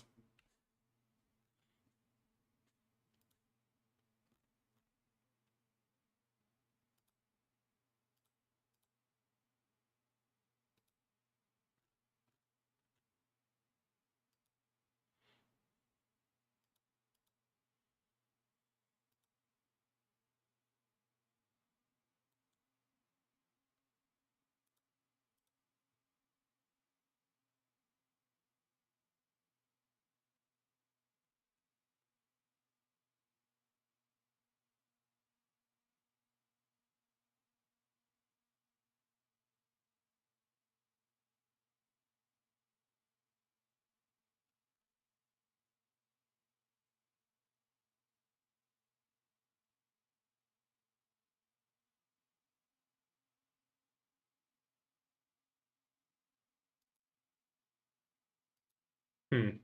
Hmm.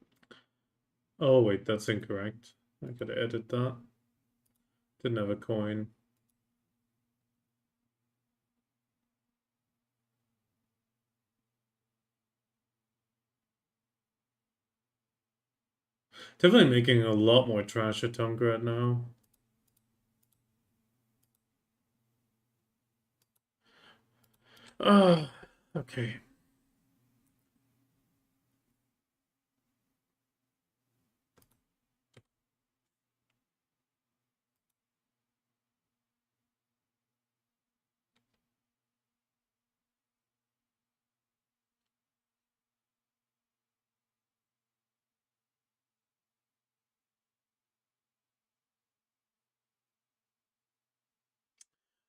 Oh, wait, that's incorrect. I gotta edit that. Didn't have a coin. Definitely making a lot more trash at Tomgrad now. Ah, okay.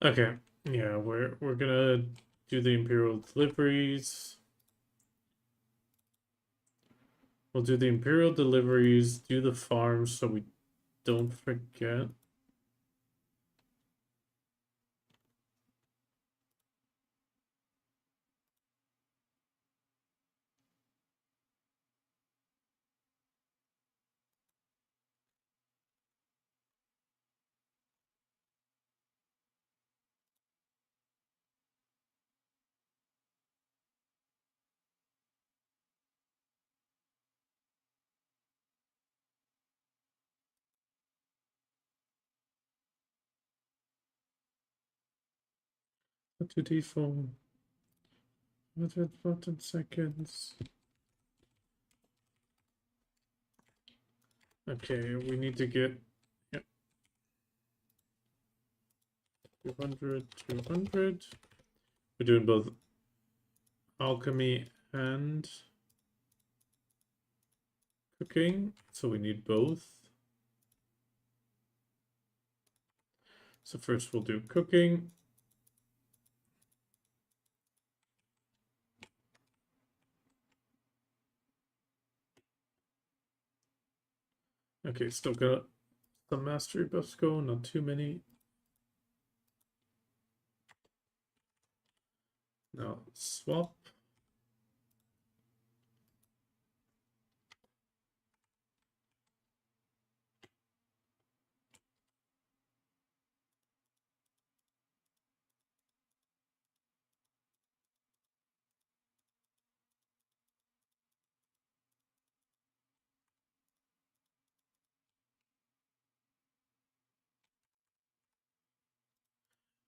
Okay. Yeah, we're gonna do the Imperial deliveries. We'll do the Imperial deliveries, do the farms so we don't forget. What to default? 114 seconds. Okay, we need to get, yeah, 200, 200. We're doing both alchemy and cooking, so we need both. So first we'll do cooking. Okay, still got the mastery buffs going, not too many. Now swap.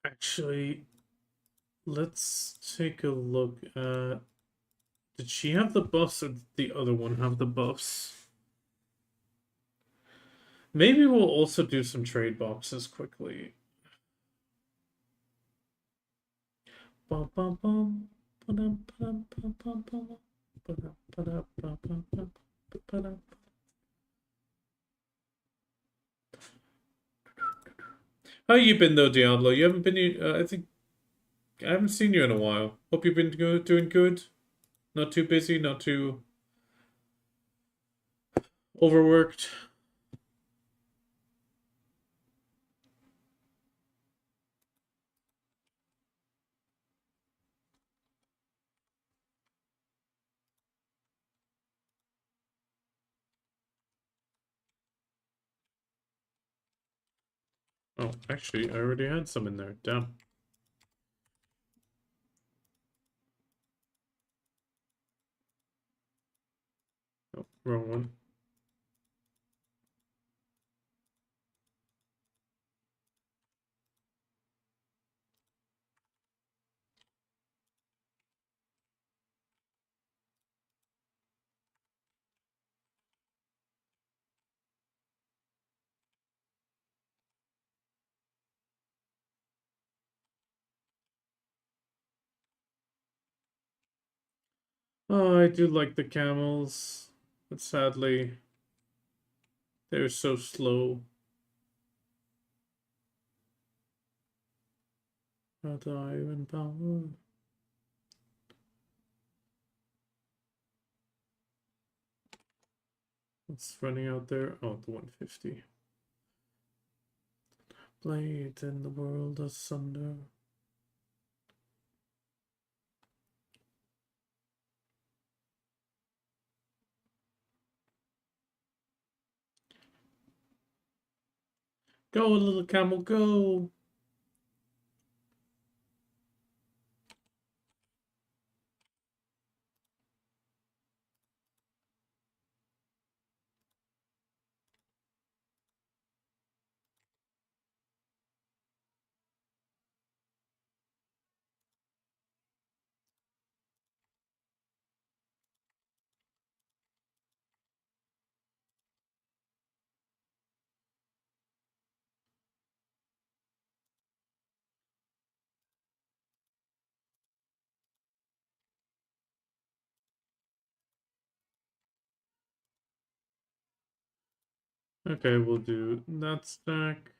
Actually, let's take a look at... Did she have the buffs or did the other one have the buffs? Maybe we'll also do some trade boxes quickly. Bum, bum, bum. Ba-dum, ba-dum, bum, bum, bum. Ba-dum, ba-dum, bum, bum, bum. Ba-dum. How you been though, Diablo? You haven't been. I think I haven't seen you in a while. Hope you've been doing good. Not too busy. Not too overworked. Oh, actually, I already had some in there. Damn. Oh, wrong one. Oh, I do like the camels, but sadly, they're so slow. Not iron power. What's running out there? Oh, the 150. Blade in the world asunder. Go, little camel, go! Okay, we'll do that stack.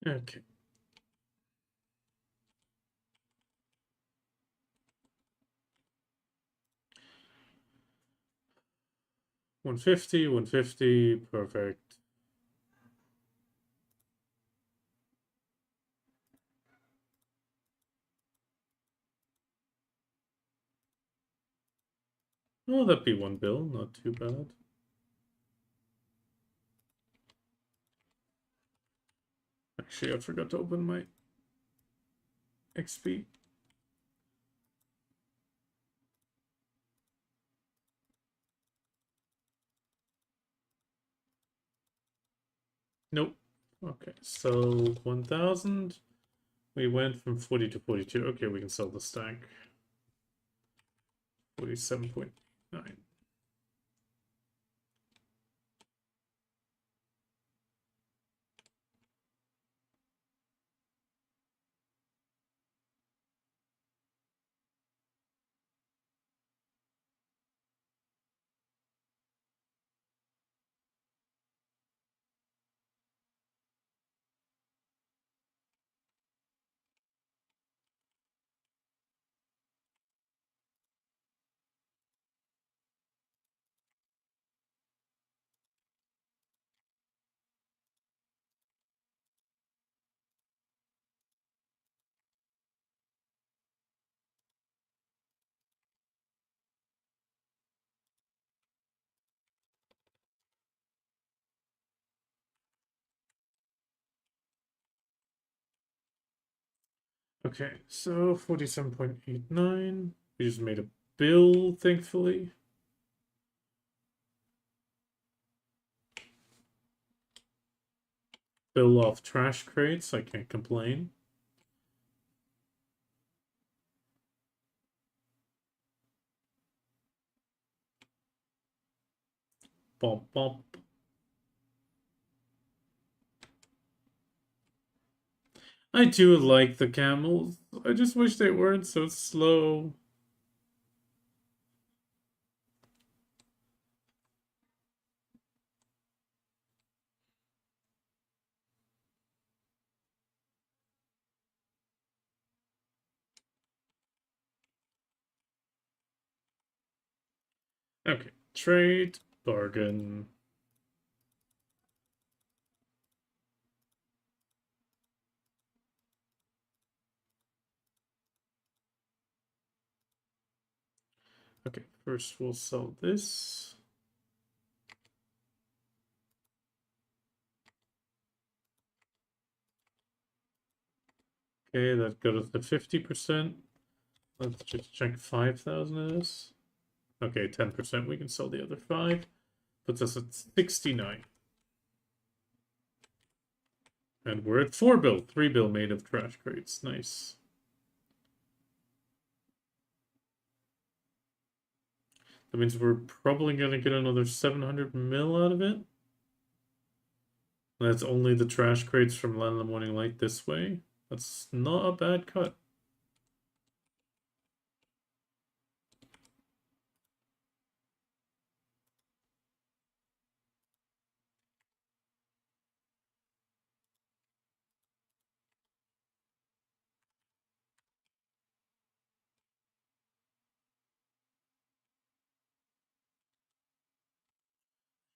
Okay. $150, perfect. Oh, that'd be 1 bill, not too bad. Actually, I forgot to open my XP. Nope. Okay, so 1,000. We went from 40 to 42. Okay, we can sell the stack. 47.9. Okay, so 47.89. We just made a bill, thankfully. Bill off trash crates, I can't complain. Bump, bump. I do like the camels. I just wish they weren't so slow. Okay, trade, bargain. Okay, first we'll sell this. Okay, that got us to 50%. Let's just check 5,000 of this. Okay, 10%. We can sell the other 5. Puts us at 69. And we're at 4 bill. 3 bill made of trash crates. Nice. That means we're probably going to get another 700 mil out of it. That's only the trash crates from Land of the Morning Light this way. That's not a bad cut.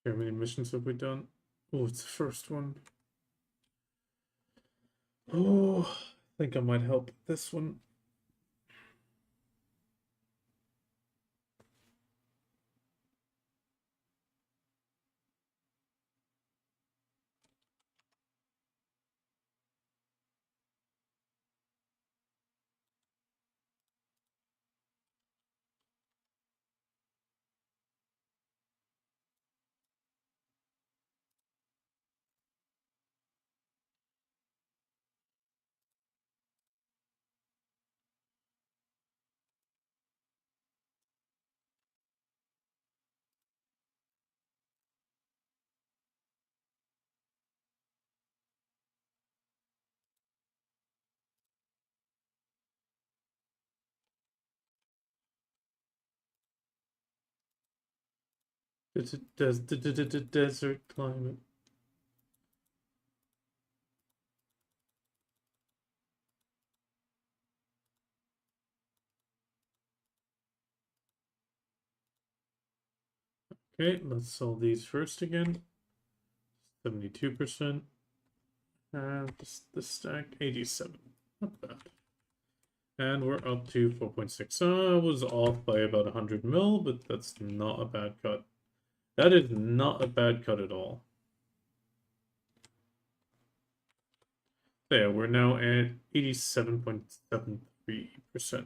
How many missions have we done? Oh, it's the first one. Oh, I think I might help this one. Desert climate. Okay, let's sell these first again. 72%. And this stack, 87. Not bad. And we're up to 4.6. I was off by about 100 mil, but that's not a bad cut. That is not a bad cut at all. There, we're now at 87.73%.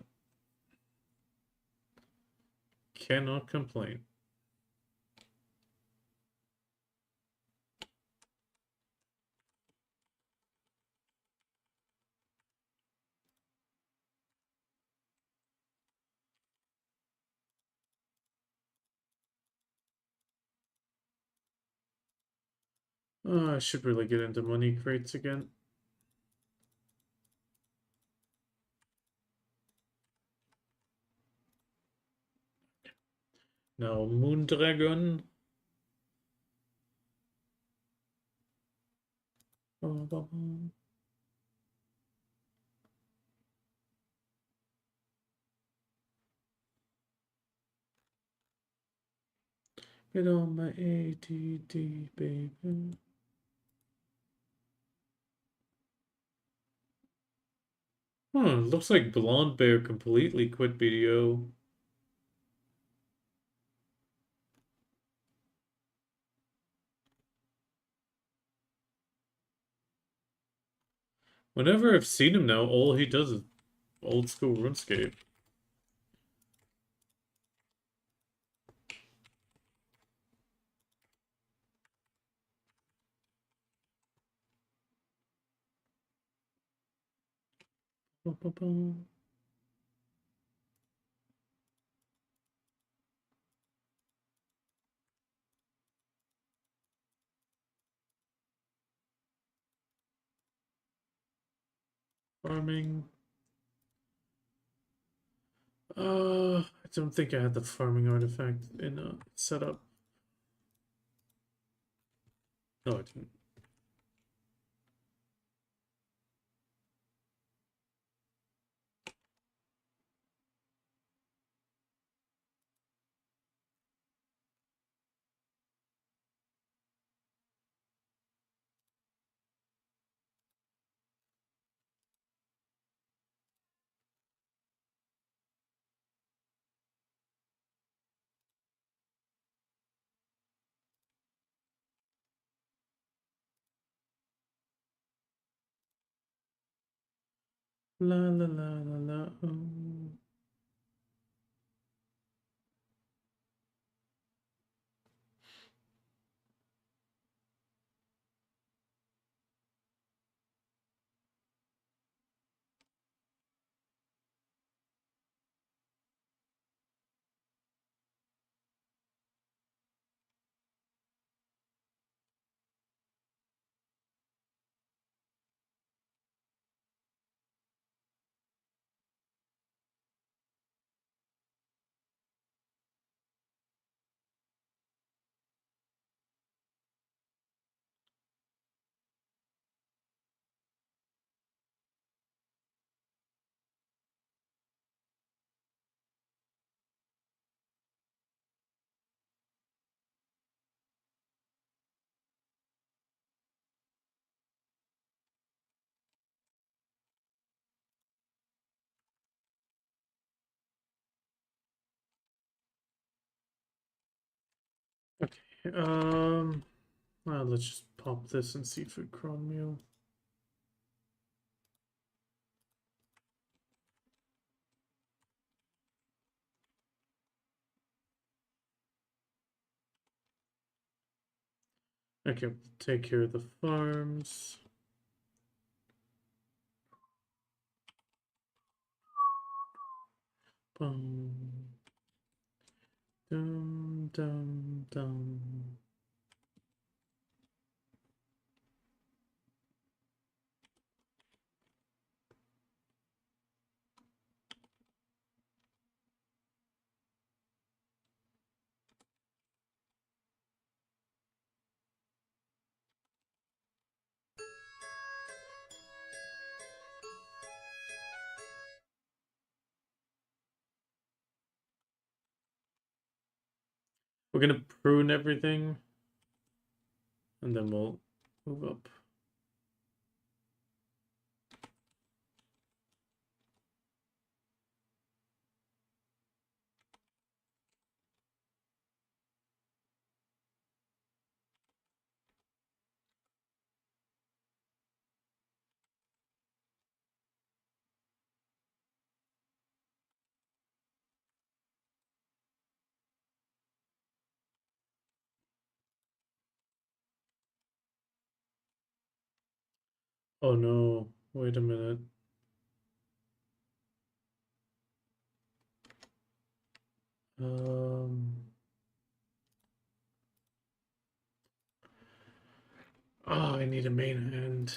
Cannot complain. I should really get into money crates again. Now, Moondragon. Get on my ADD, baby. Huh, looks like Blonde Bear completely quit BDO. Whenever I've seen him now, all he does is old school RuneScape. Farming. I don't think I had the farming artifact in a setup. No, I didn't. La la la la la. Oh. Okay. Let's just pop this and see for chrome meal. Okay, take care of the farms. Boom. Dum dum dum. We're gonna prune everything, and then we'll move up. Oh no, wait a minute. Um, oh, I need a main hand.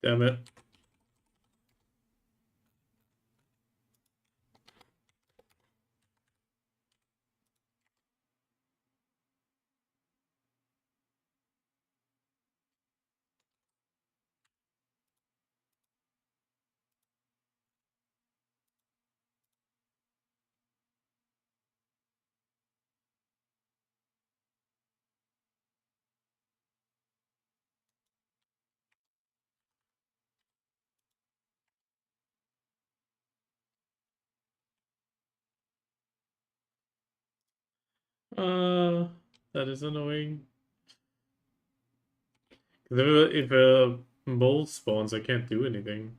Damn it. Uh, that is annoying. 'Cause if a mole spawns, I can't do anything.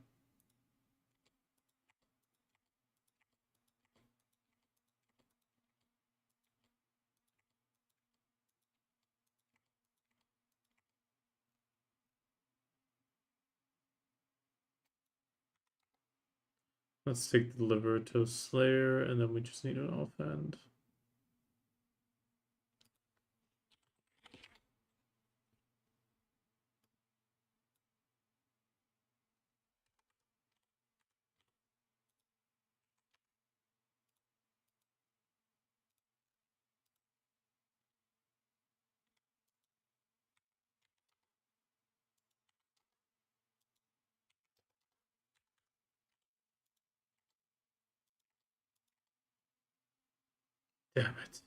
Let's take the Liberato Slayer, and then we just need an offhand. Damn it.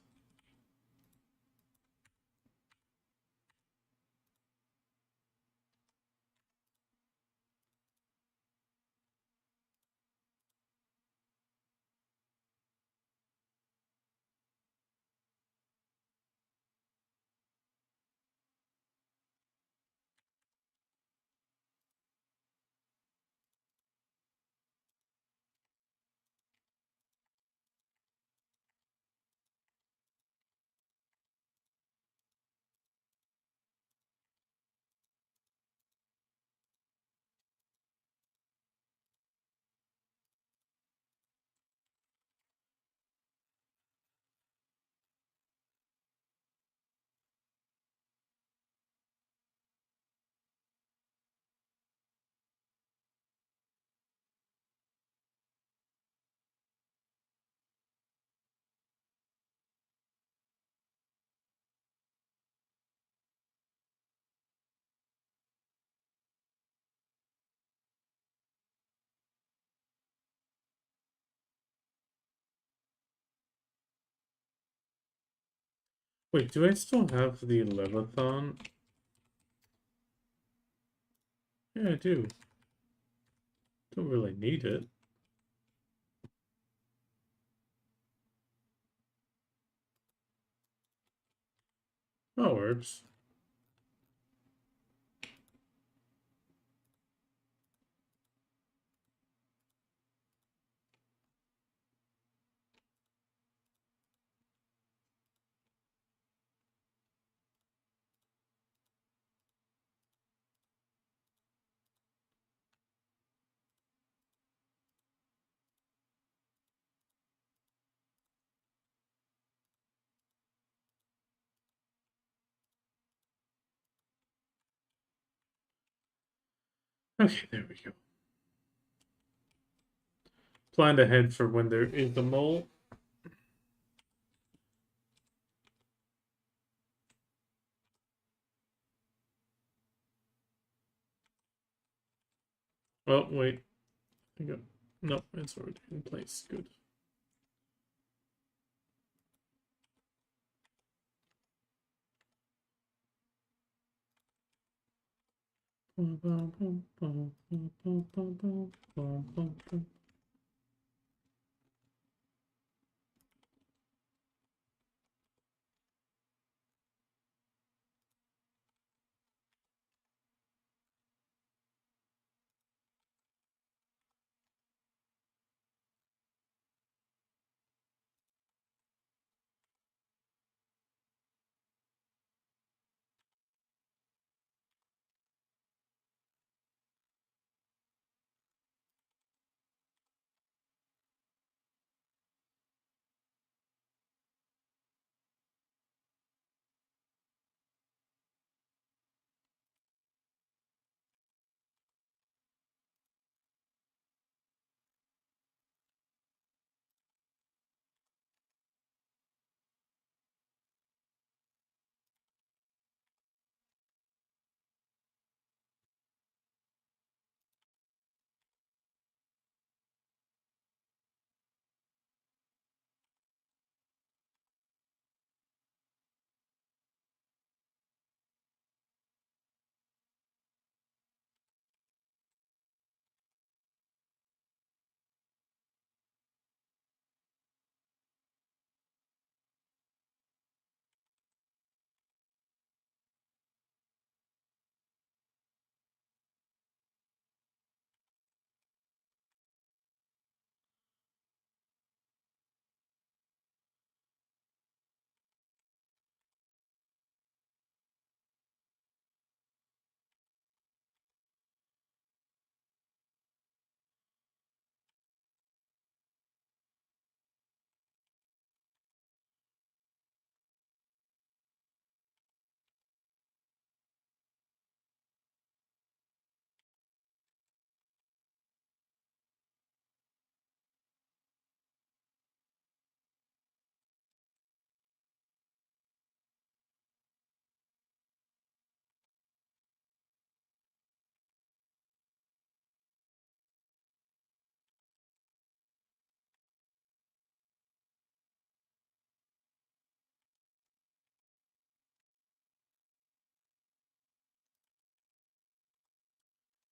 Wait, do I still have the Leviathan? Yeah, I do. Don't really need it. That works. Okay, there we go. Planned ahead for when there is the mole. Oh, wait. I got... No, it's already in place. Good.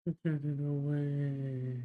Get it away.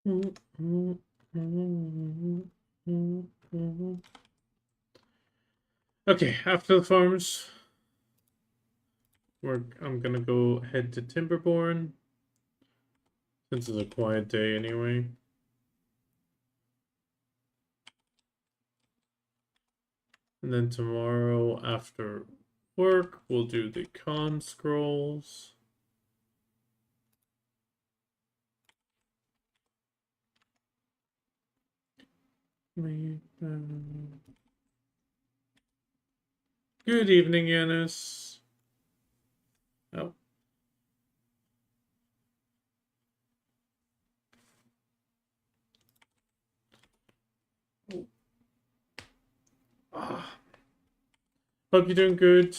Okay, after the farms, I'm gonna go head to Timberborn, since it's a quiet day anyway. And then tomorrow after work, we'll do the con scrolls. Good evening, Yanis. Oh. Ah. Hope you're doing good.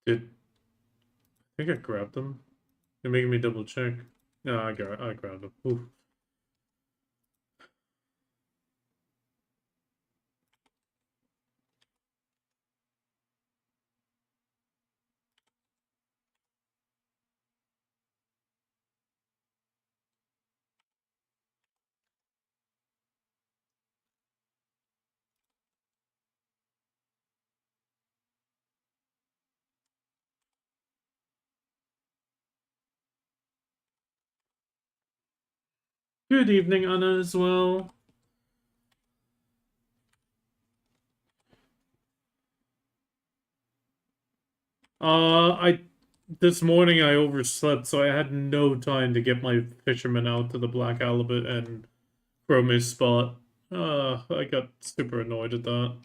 I think I grabbed them. You're making me double check. No, I grabbed them. Oof. Good evening, Anna, as well. I this morning I overslept, so I had no time to get my fisherman out to the black halibut and from his spot. I got super annoyed at that.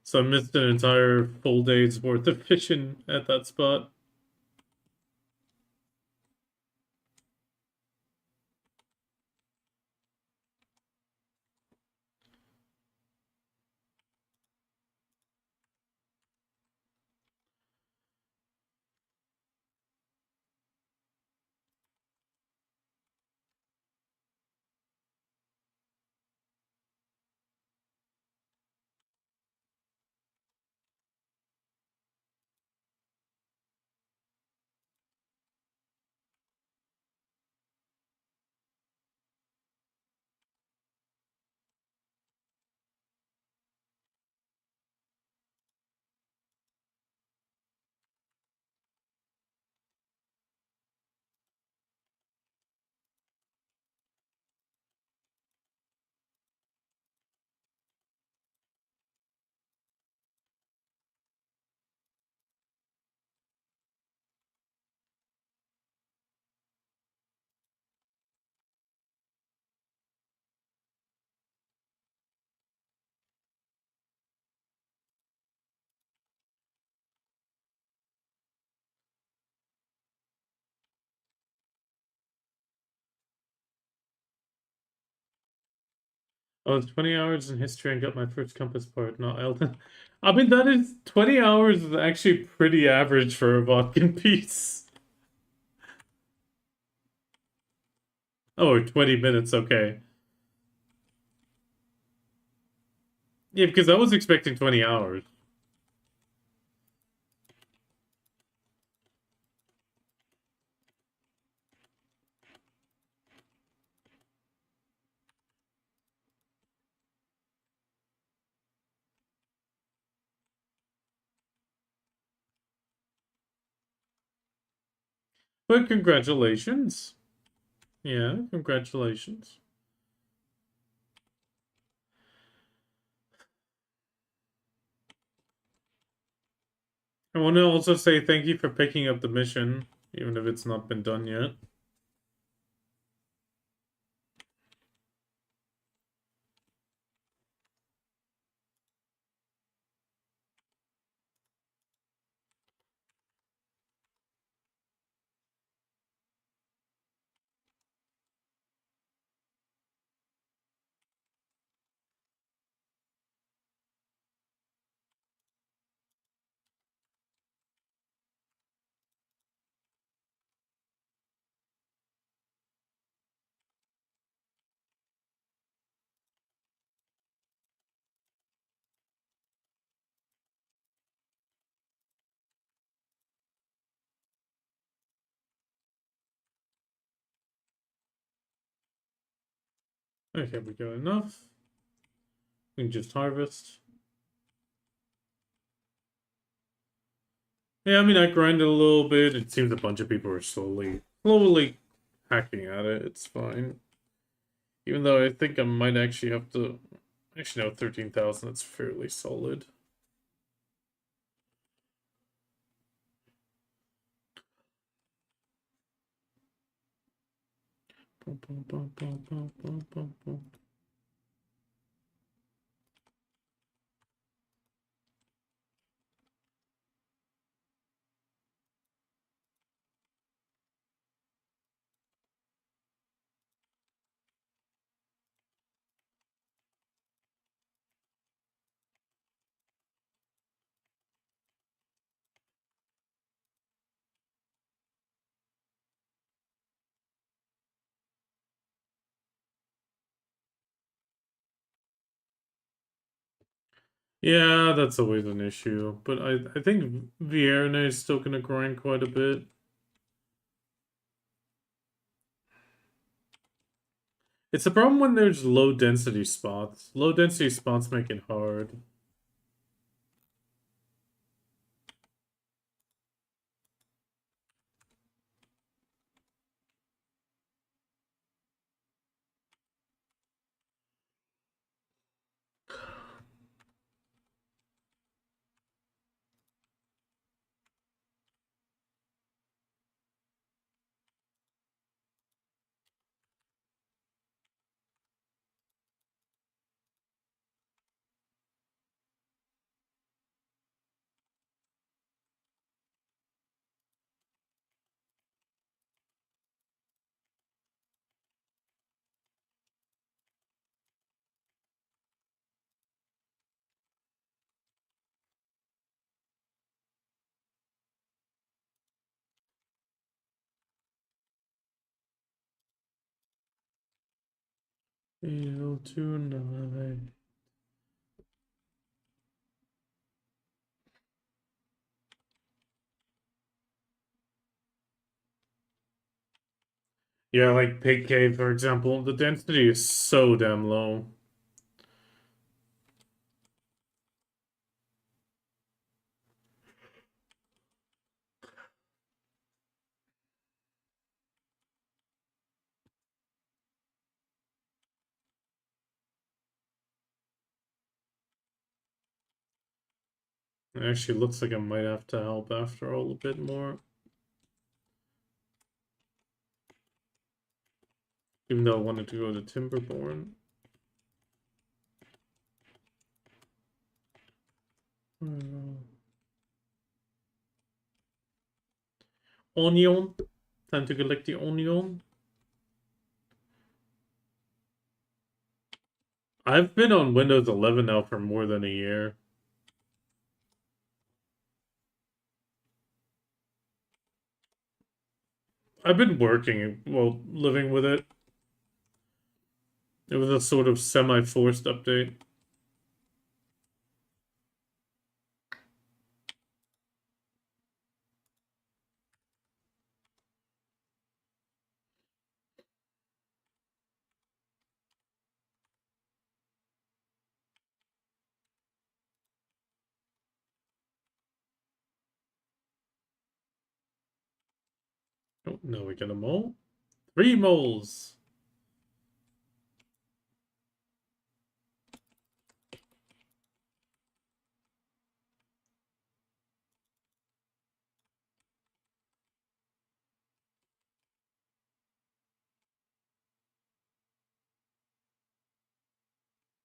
So I missed an entire full day's worth of fishing at that spot. Oh, it's 20 hours in history and got my first compass part, not Elton. I mean, that is 20 hours is actually pretty average for a vodka piece. Oh, 20 minutes, okay. Yeah, because I was expecting 20 hours. But congratulations. Yeah, congratulations. I want to also say thank you for picking up the mission, even if it's not been done yet. Okay, we got enough. We can just harvest. Yeah, I mean, I grinded a little bit. It seems a bunch of people are slowly hacking at it. It's fine. Even though I think I might actually have to... Actually, no, 13,000. That's fairly solid. Yeah, that's always an issue. But I think Vierna is still gonna grind quite a bit. It's a problem when there's low density spots. Low density spots make it hard. Tonight. Yeah, like Pig Cave, for example, the density is so damn low. It actually looks like I might have to help after all a bit more. Even though I wanted to go to Timberborn. Onion. Time to collect the onion. I've been on Windows 11 now for more than a year. I've been working while living with it. It was a sort of semi-forced update. Oh, no, we get a mole. 3 moles.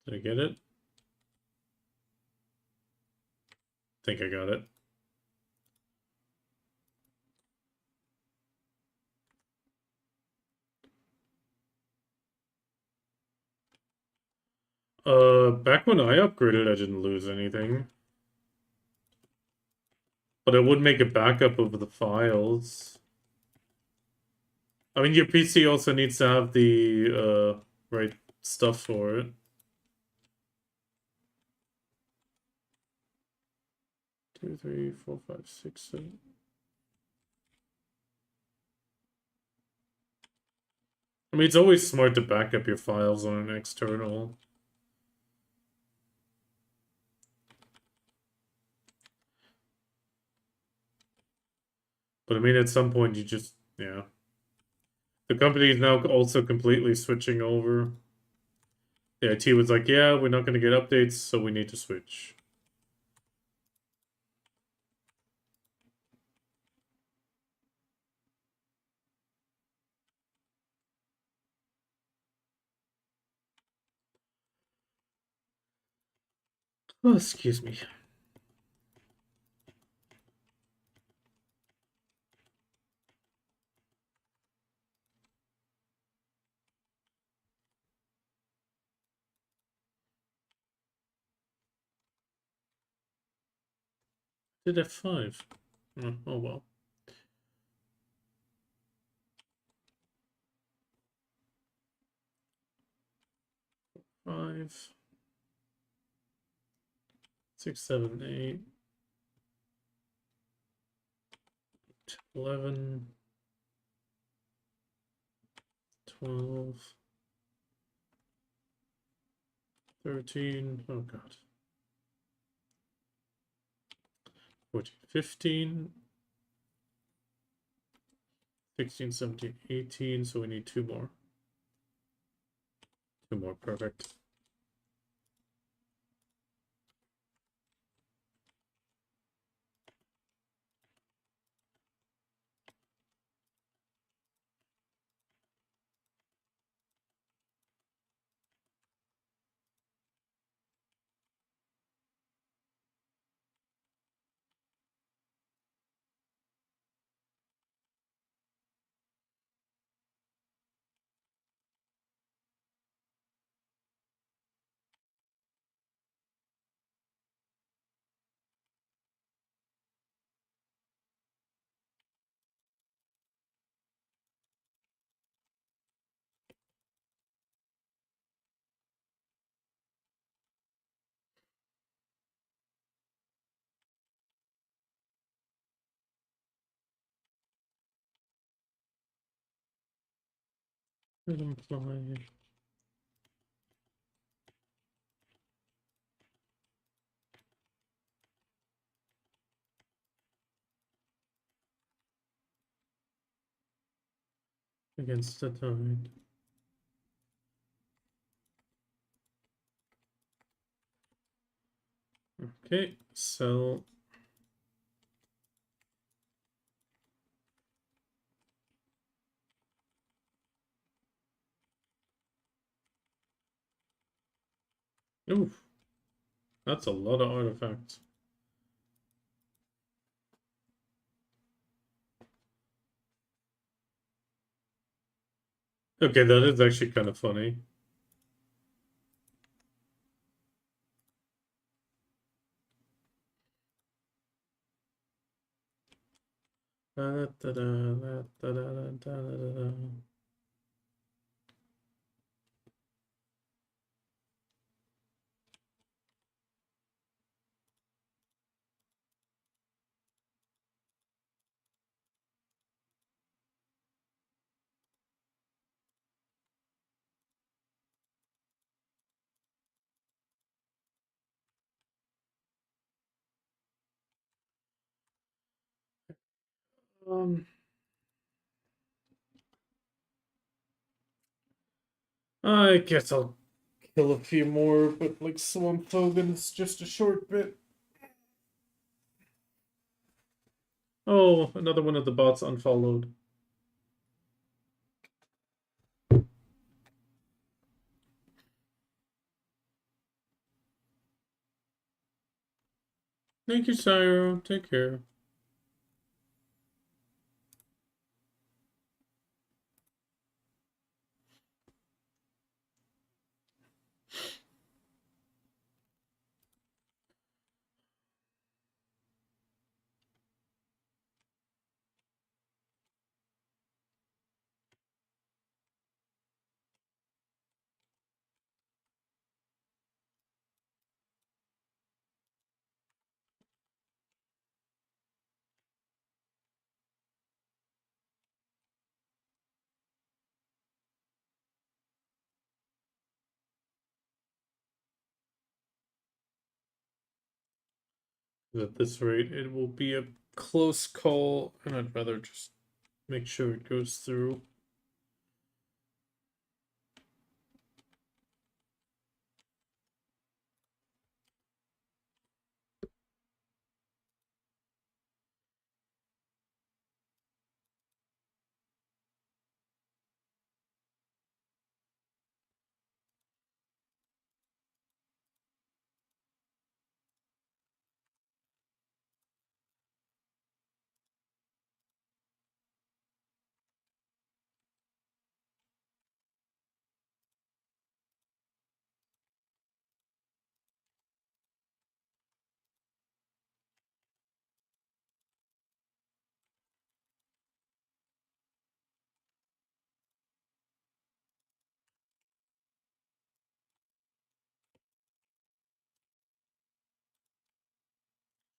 Did I get it? Think I got it. Back when I upgraded, I didn't lose anything. But I would make a backup of the files. I mean, your PC also needs to have the right stuff for it. 2, 3, 4, 5, 6, 7. I mean, it's always smart to back up your files on an external. But I mean, at some point, you just, yeah. The company is now also completely switching over. The IT was like, yeah, we're not going to get updates, so we need to switch. Oh, excuse me. Did F5. Oh well. 5, 6, 7, 8, 11, 12, 13. Oh god. 14, 15, 16, 17, 18. So we need 2 more. 2 more, perfect. Imply against the tide. Okay, so oof, that's a lot of artifacts. Okay, that is actually kind of funny. Um, I guess I'll kill a few more, but like Swamp Hogan's just a short bit. Oh, another one of the bots unfollowed. Thank you, Syro. Take care. At this rate, it will be a close call, and I'd rather just make sure it goes through.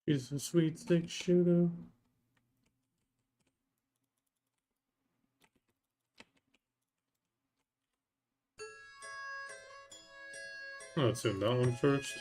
He's a sweet stick shooter. Let's do that one first.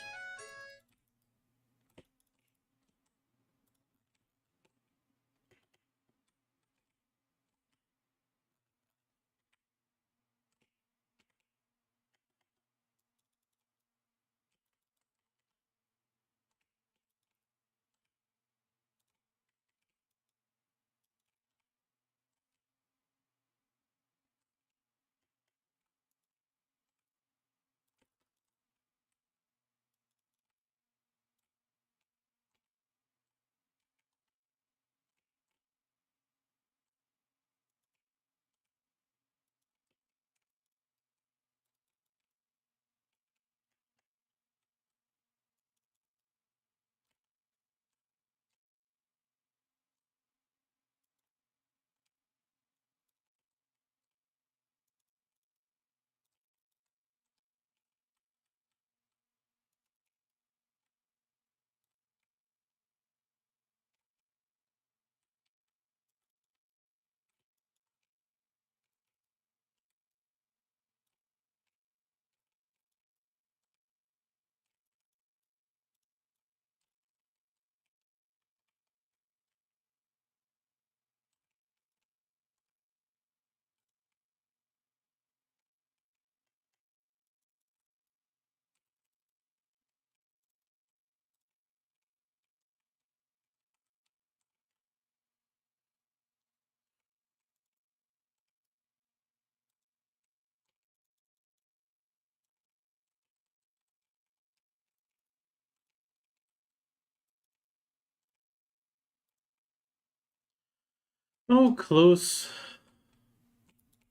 Oh, close.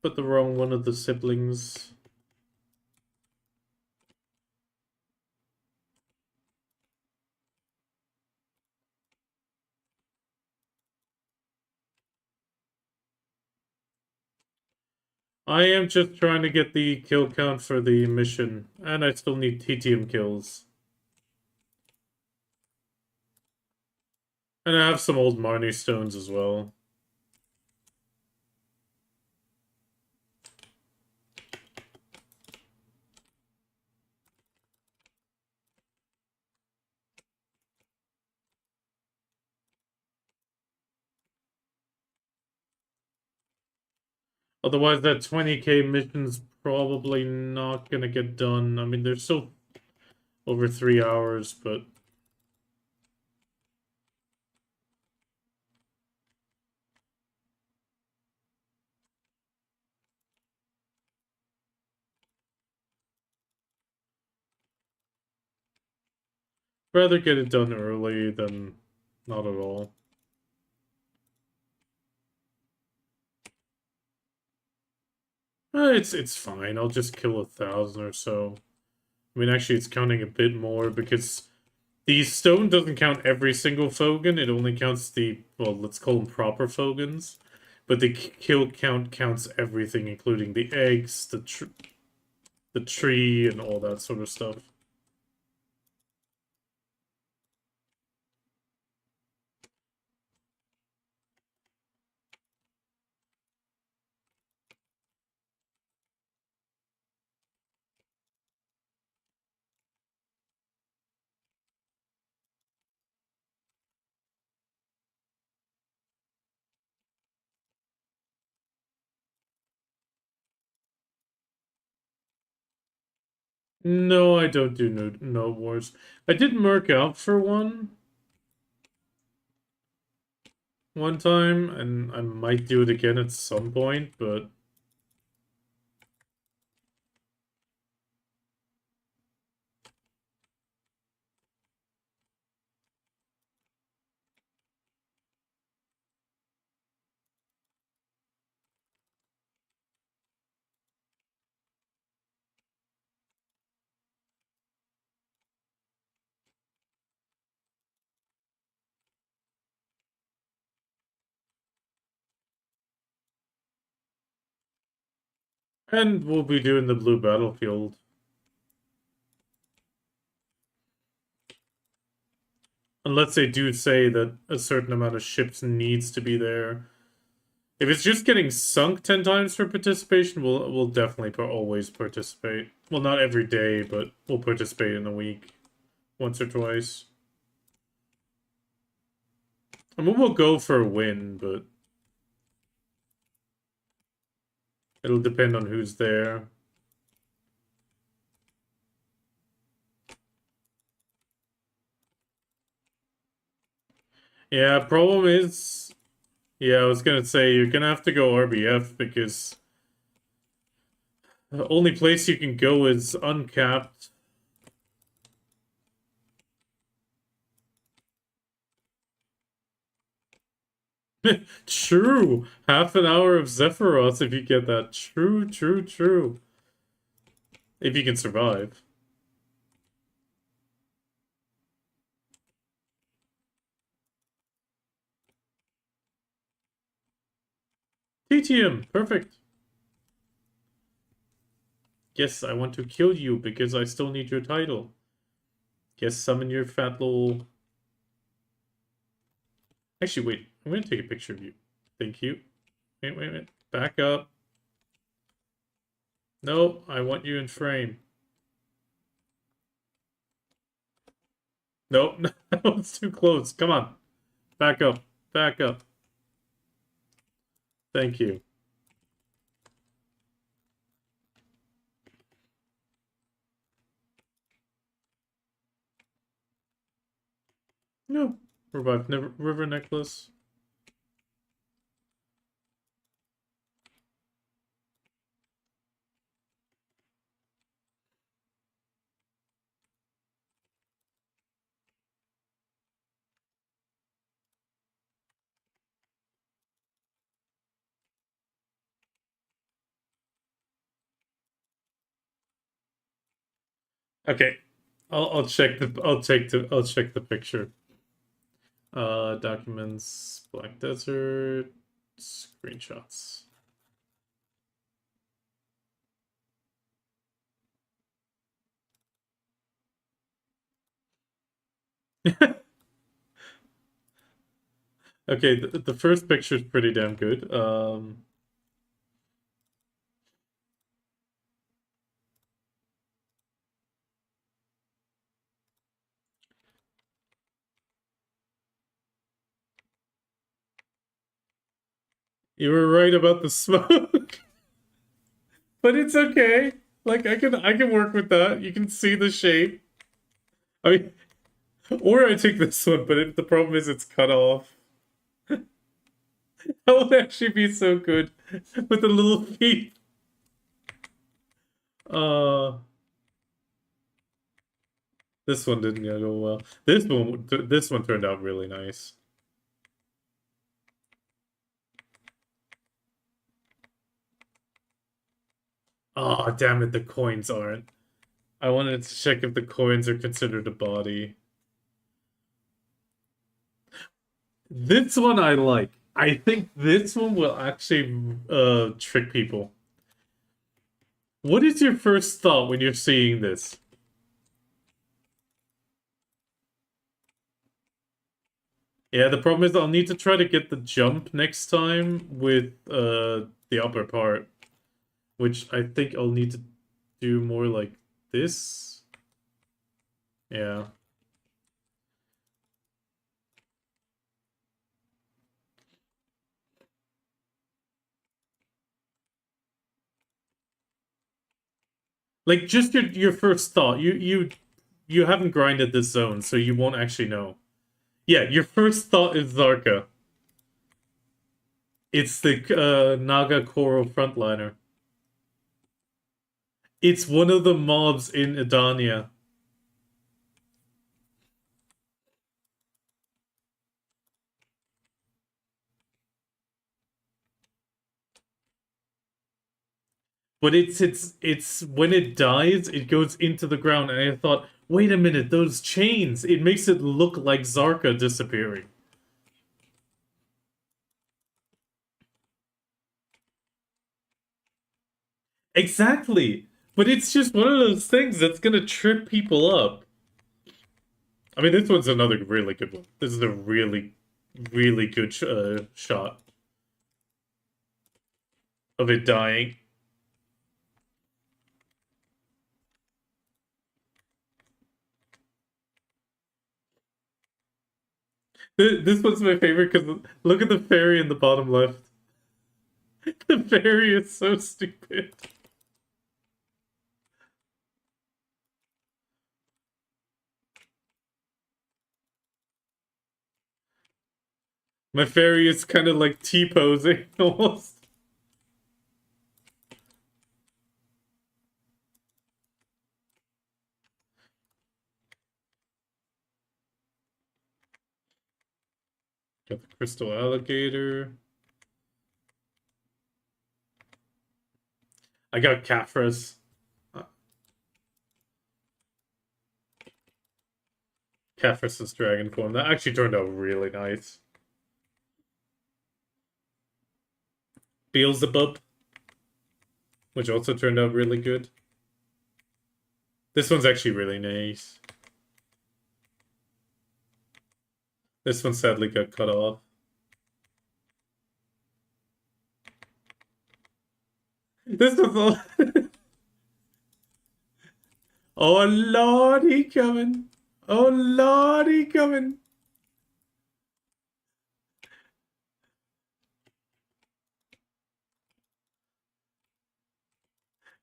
But the wrong one of the siblings. I am just trying to get the kill count for the mission, and I still need TTM kills. And I have some old Marnie stones as well. Otherwise, that 20k mission's probably not gonna get done. I mean, there's still over 3 hours, but rather get it done early than not at all. It's fine. I'll just kill 1,000 or so. I mean, actually, it's counting a bit more because the stone doesn't count every single Fogan. It only counts the, well, let's call them proper Fogans. But the kill count counts everything, including the eggs, the tree, and all that sort of stuff. No, I don't do no wars. I did merc out for one time, and I might do it again at some point, but and we'll be doing the blue battlefield. Unless they do say that a certain amount of ships needs to be there. If it's just getting sunk 10 times for participation, we'll definitely always participate. Well, not every day, but we'll participate in a week. Once or twice. I mean, we'll go for a win, but it'll depend on who's there. Yeah, problem is... Yeah, I was gonna say, you're gonna have to go RBF, because the only place you can go is uncapped. True! Half an hour of Zephyros if you get that. True, true, true. If you can survive. TTM, perfect. Yes, I want to kill you because I still need your title. Yes, summon your fat little... Actually, wait. I'm going to take a picture of you. Thank you. Wait. Back up. No, I want you in frame. Nope, no, it's too close. Come on. Back up. Back up. Thank you. No. Revive river necklace. Okay. I'll check the picture. Documents, Black Desert, screenshots. Okay, the first picture is pretty damn good. You were right about the smoke. But it's okay. Like I can work with that. You can see the shape. I mean, or I take this one, but the problem is it's cut off. That would actually be so good with the little feet. Uh, this one didn't go well. This one turned out really nice. Oh, damn it, the coins aren't. I wanted to check if the coins are considered a body. This one I like. I think this one will actually trick people. What is your first thought when you're seeing this? Yeah, the problem is I'll need to try to get the jump next time with the upper part, which I think I'll need to do more like this. Yeah. Like just your first thought. You haven't grinded this zone, so you won't actually know. Yeah, your first thought is Zarka. It's the Naga Koro frontliner. It's one of the mobs in Edania. But it's when it dies, it goes into the ground, and I thought, wait a minute, those chains, it makes it look like Zarka disappearing. Exactly. But it's just one of those things that's gonna trip people up. I mean, this one's another really good one. This is a really, really good shot of it dying. This one's my favorite because look at the fairy in the bottom left. The fairy is so stupid. My fairy is kind of like T-posing almost. Got the crystal alligator. I got Caphras. Caphras' dragon form. That actually turned out really nice. Beelzebub, which also turned out really good. This one's actually really nice. This one sadly got cut off. This was all... Oh Lord, he coming. Oh Lord, he coming.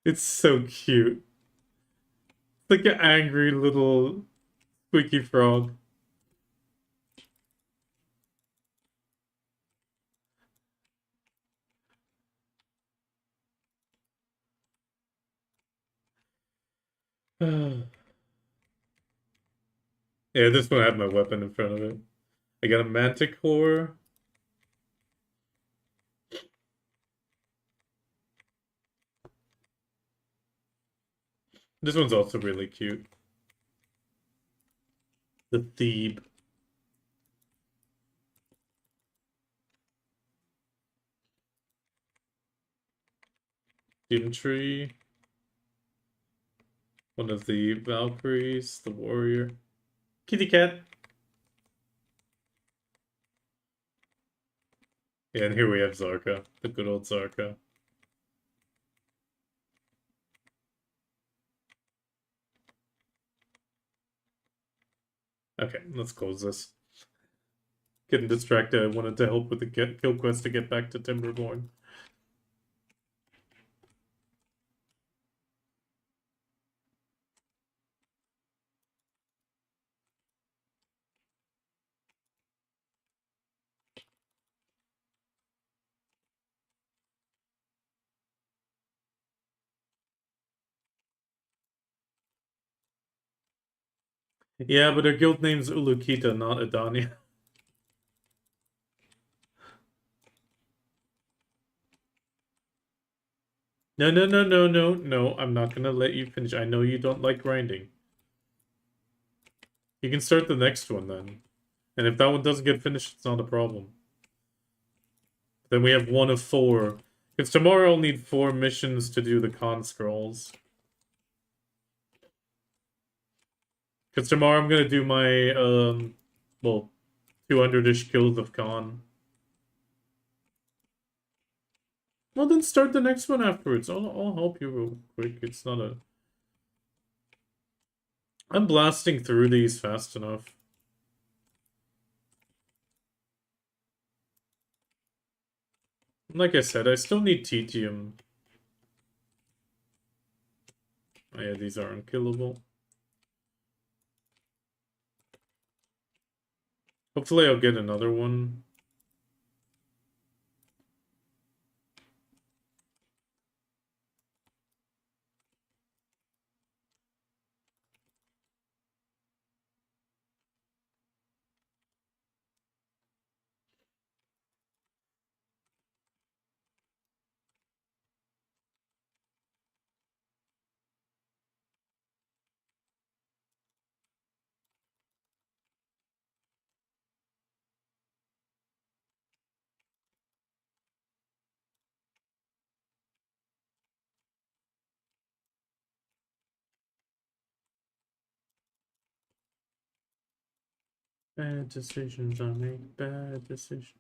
It's so cute. Like an angry little squeaky frog. Yeah, this one had my weapon in front of it. I got a manticore. This one's also really cute. The Thebe. Demon Tree. One of the Valkyries. The Warrior. Kitty Cat. Yeah, and here we have Zarka. The good old Zarka. Okay, let's close this. Getting distracted. I wanted to help with the kill quest to get back to Timberborn. Yeah, but her guild name's Ulukita, not Adania. No, no, no, no, no, no. I'm not gonna let you finish. I know you don't like grinding. You can start the next one then. And if that one doesn't get finished, it's not a problem. Then we have one of four. Because tomorrow I'll need 4 missions to do the con scrolls. Because tomorrow I'm gonna do my, well, 200-ish kills of con. Well, then start the next one afterwards. I'll help you real quick. It's not a... I'm blasting through these fast enough. Like I said, I still need titium. Oh yeah, these are unkillable. Hopefully I'll get another one. Bad decisions, I make bad decisions.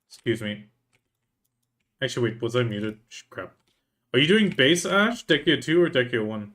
Excuse me. Actually, wait, was I muted? Crap. Are you doing base Ash, Dekia 2, or Dekia 1?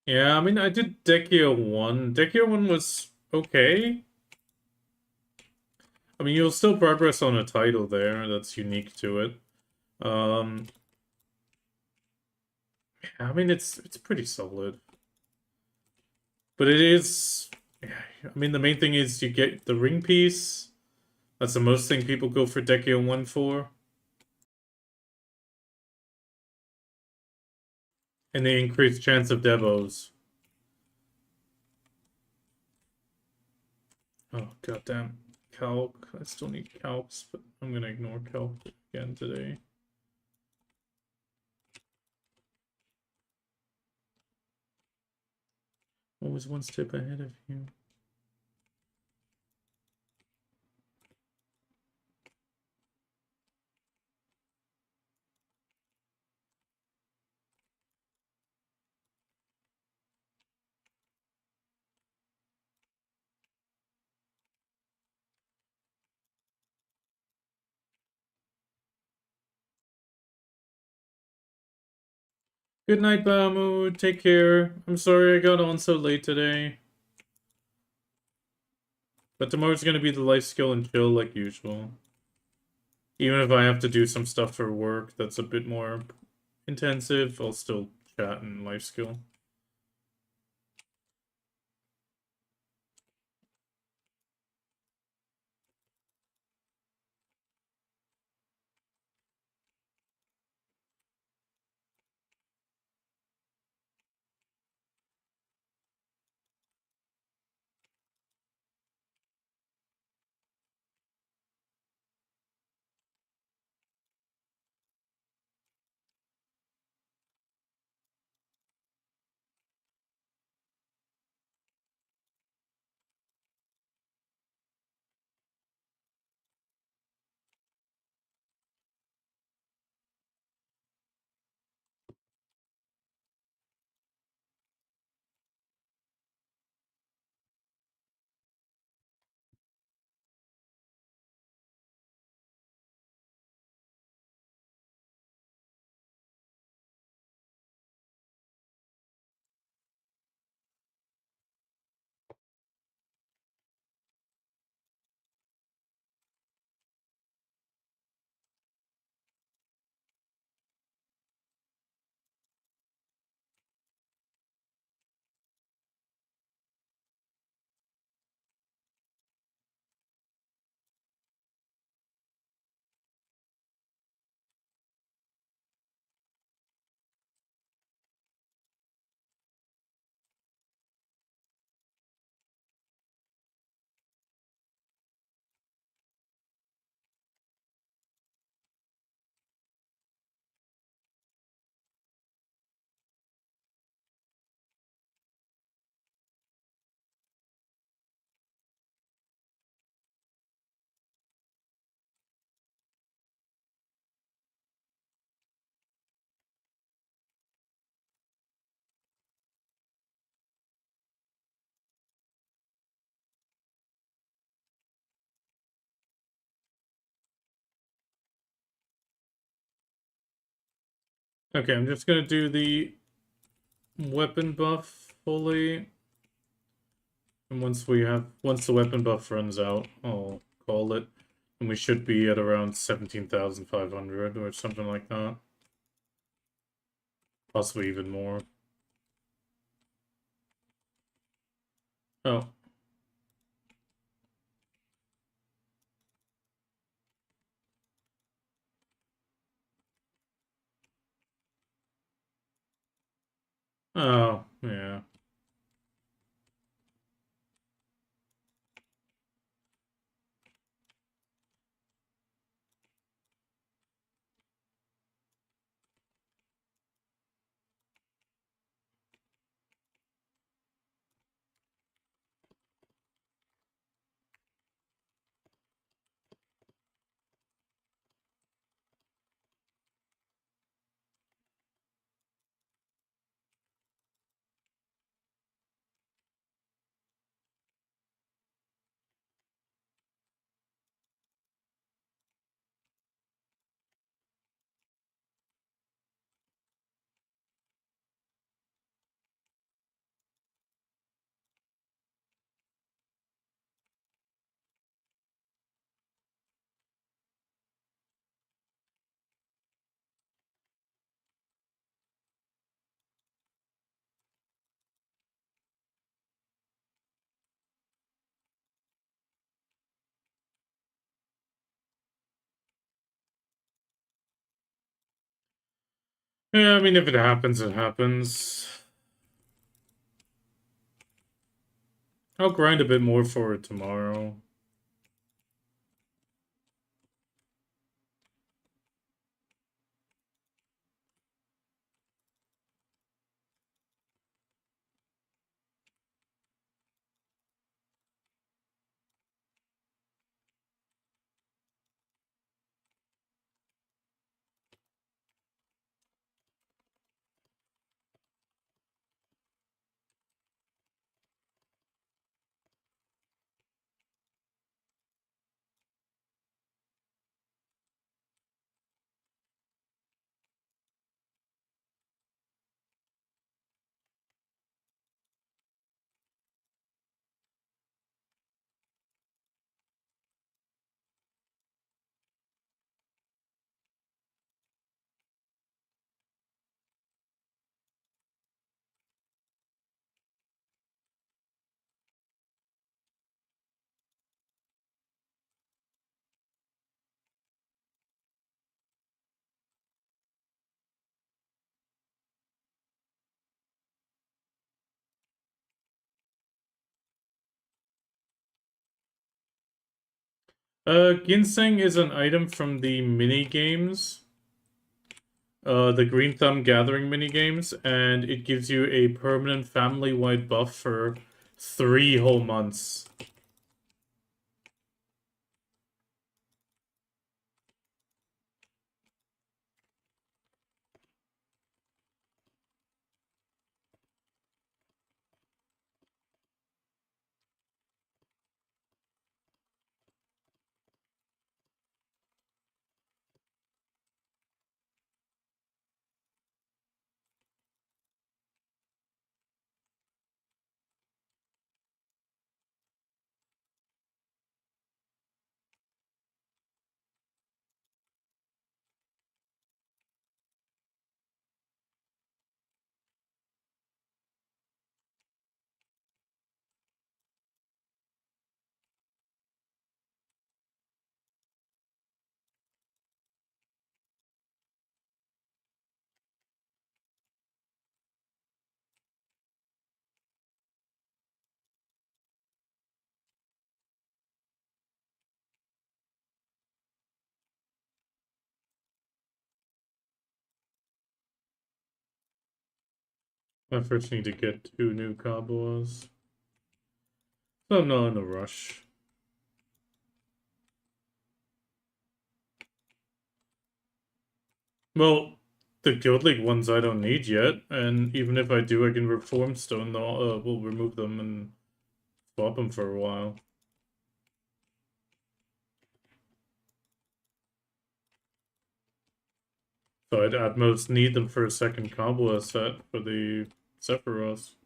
Yeah, I mean, I did Dekia 1. Dekia 1 was okay. I mean, you'll still progress on a title there that's unique to it. Um, I mean, it's pretty solid. But it is... I mean, the main thing is you get the ring piece. That's the most thing people go for Dekia 1 for. And the increased chance of devos. Oh, goddamn. Calc. I still need calcs, but I'm gonna ignore calc again today. Always one step ahead of you. Good night, Bamu. Take care. I'm sorry I got on so late today. But tomorrow's gonna be the life skill and chill like usual. Even if I have to do some stuff for work that's a bit more intensive, I'll still chat and life skill. Okay, I'm just gonna do the weapon buff fully. And once the weapon buff runs out, I'll call it. And we should be at around 17,500 or something like that. Possibly even more. Oh. Oh, yeah. Yeah, I mean, if it happens, it happens. I'll grind a bit more for it tomorrow. Ginseng is an item from the mini games, the Green Thumb Gathering mini games, and it gives you a permanent family-wide buff for 3 whole months. I first need to get 2 new combos. So I'm not in a rush. Well, the Guild League ones I don't need yet, and even if I do, I can reform stone. We'll remove them and swap them for a while. So I'd at most need them for a second combo set for the Sephiroth.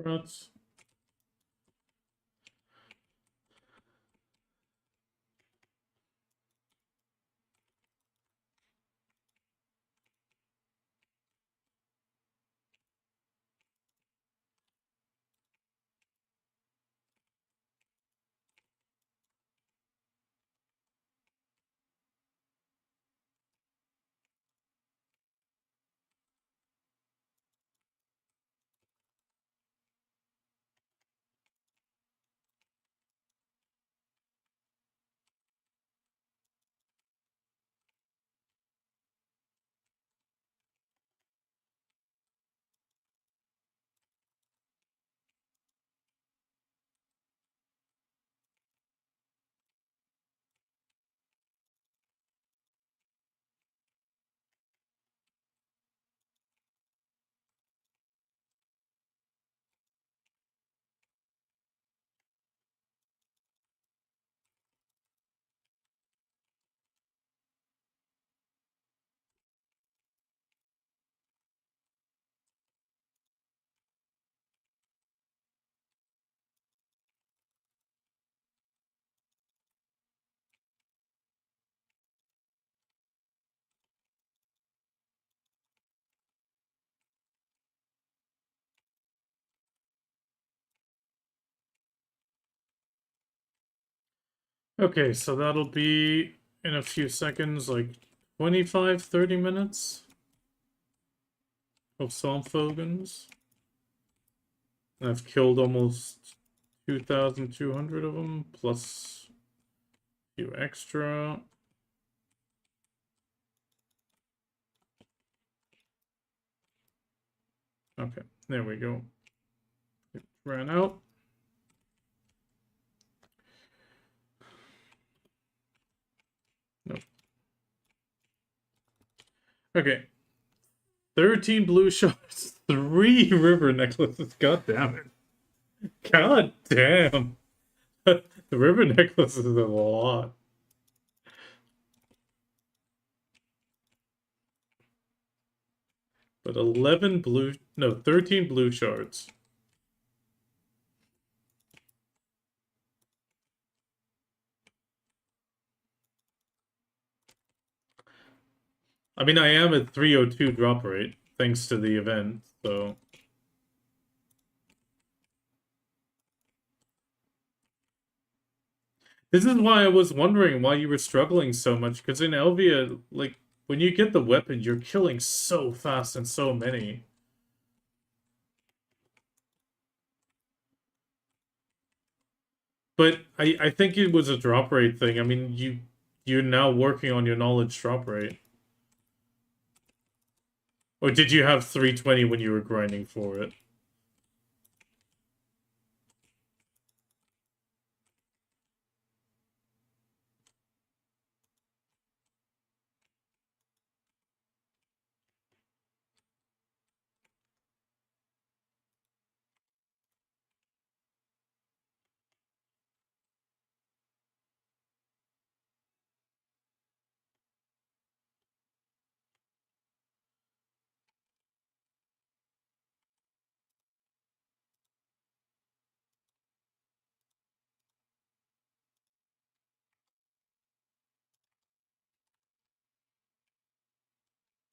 Rats. Okay, so that'll be in a few seconds, like 25, 30 minutes of Swampfogans. I've killed almost 2,200 of them, plus a few extra. Okay, there we go. It ran out. Nope. Okay. 13 blue shards, 3 river necklaces. God damn it. God damn. The river necklaces is a lot. But 11 blue, no, 13 blue shards. I mean, I am at 302 drop rate, thanks to the event, so... This is why I was wondering why you were struggling so much, because in Elvia, like, when you get the weapon, you're killing so fast and so many. But I think it was a drop rate thing. I mean, you're now working on your knowledge drop rate. Or did you have 320 when you were grinding for it?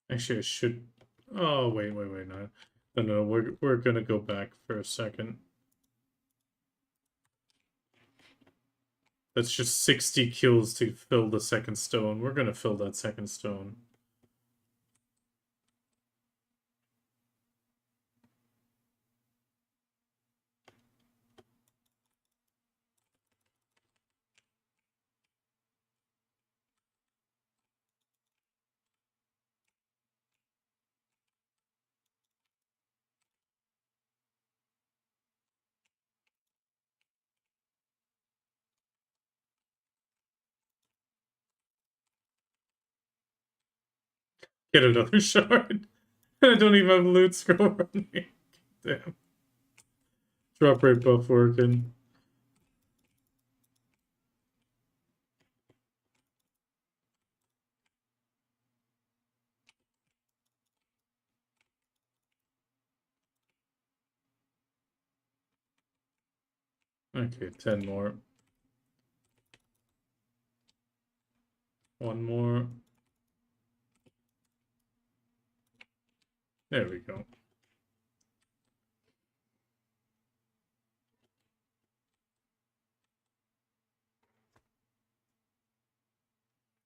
Actually, I should... Oh, wait, no. No, we're gonna go back for a second. That's just 60 kills to fill the second stone. We're gonna fill that second stone. Get another shard. I don't even have loot scroll on me. Damn. Drop rate buff working. Okay, 10 more. One more. There we go.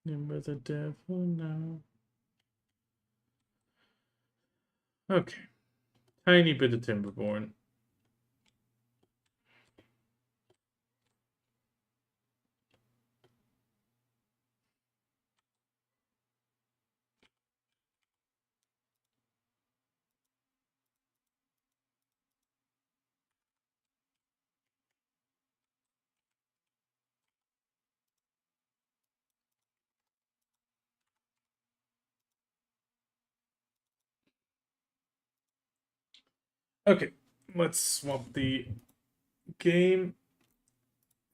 Remember the devil now. Okay. Tiny bit of Timberborn. Okay, let's swap the game.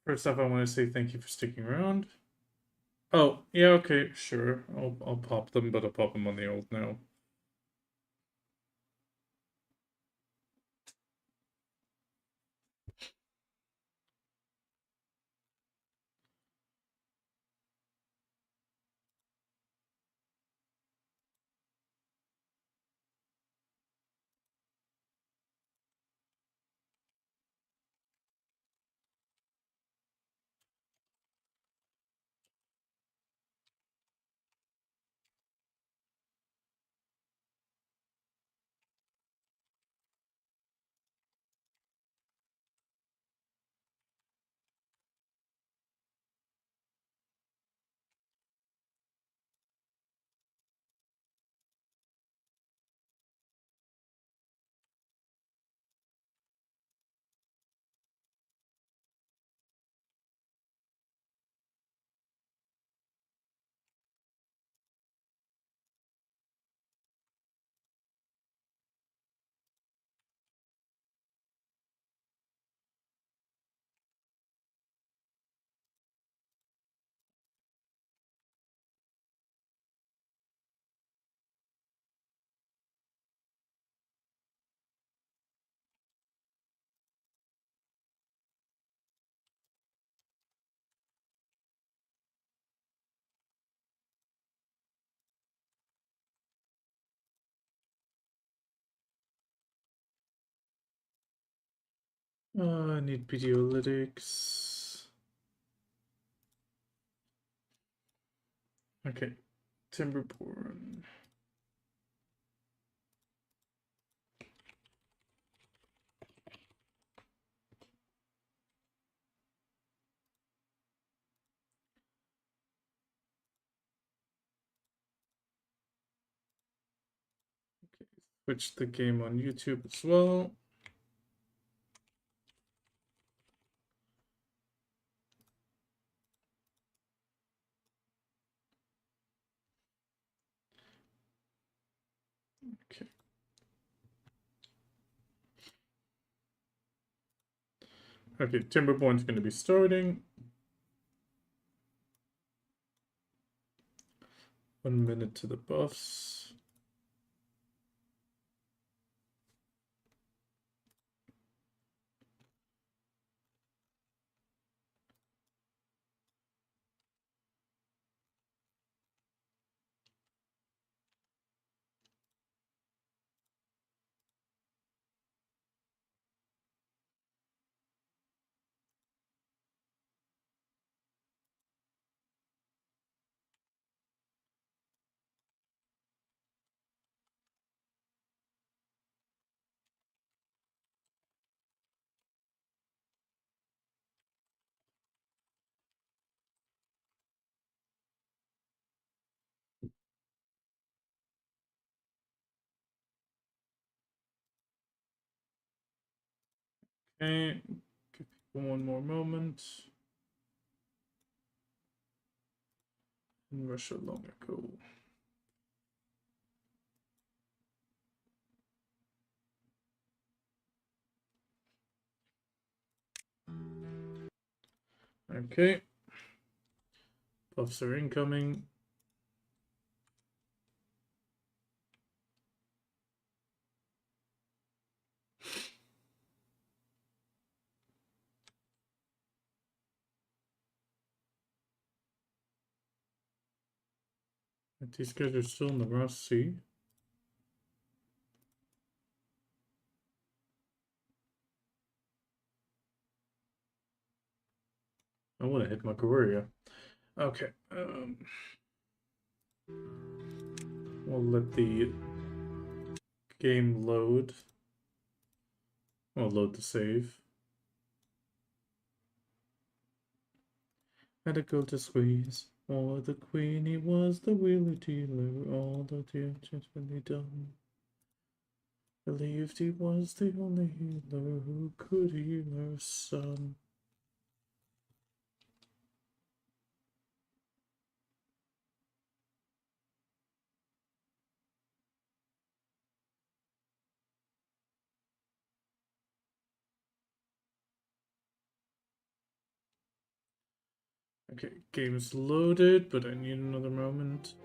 First off, I want to say thank you for sticking around. Oh, yeah, okay, sure. I'll pop them, but I'll pop them on the old now. I need Pedialytics. Okay, Timberborn. Okay, switch the game on YouTube as well. Okay. Okay, Timberborn's going to be starting. 1 minute to the buffs. Okay, give people one more moment. In Russia long ago. Okay. Buffs are incoming. But these guys are still in the Ross Sea. I want to hit my Korea. Okay. We'll let the game load. I'll load the save. Had a go to squeeze. Oh, the queenie was the wheeler dealer. All the teachers really done. Believed he was the only healer who could heal her son. Okay, game's loaded, but I need another moment.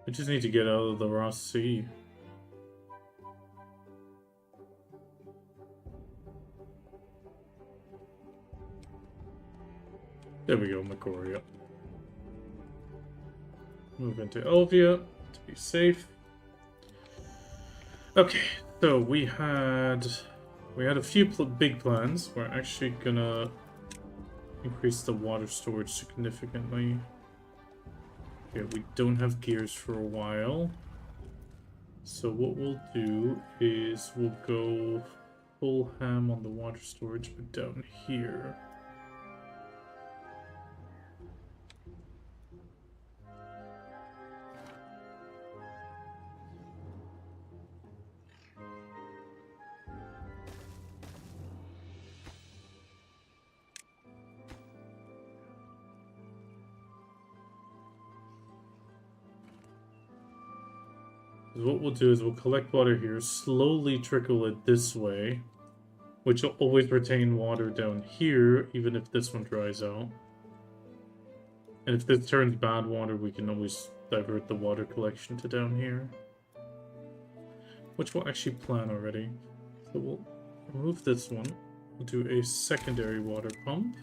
I just need to get out of the Ross Sea. There we go, Macoria. Move into Elvia to be safe. Okay, so we had a few big plans. We're actually gonna increase the water storage significantly. Okay, we don't have gears for a while. So what we'll do is we'll go full ham on the water storage, but down here. What we'll do is we'll collect water here, slowly trickle it this way, which will always retain water down here, even if this one dries out. And if this turns bad water, we can always divert the water collection to down here. Which we'll actually plan already. So we'll remove this one. We'll do a secondary water pump.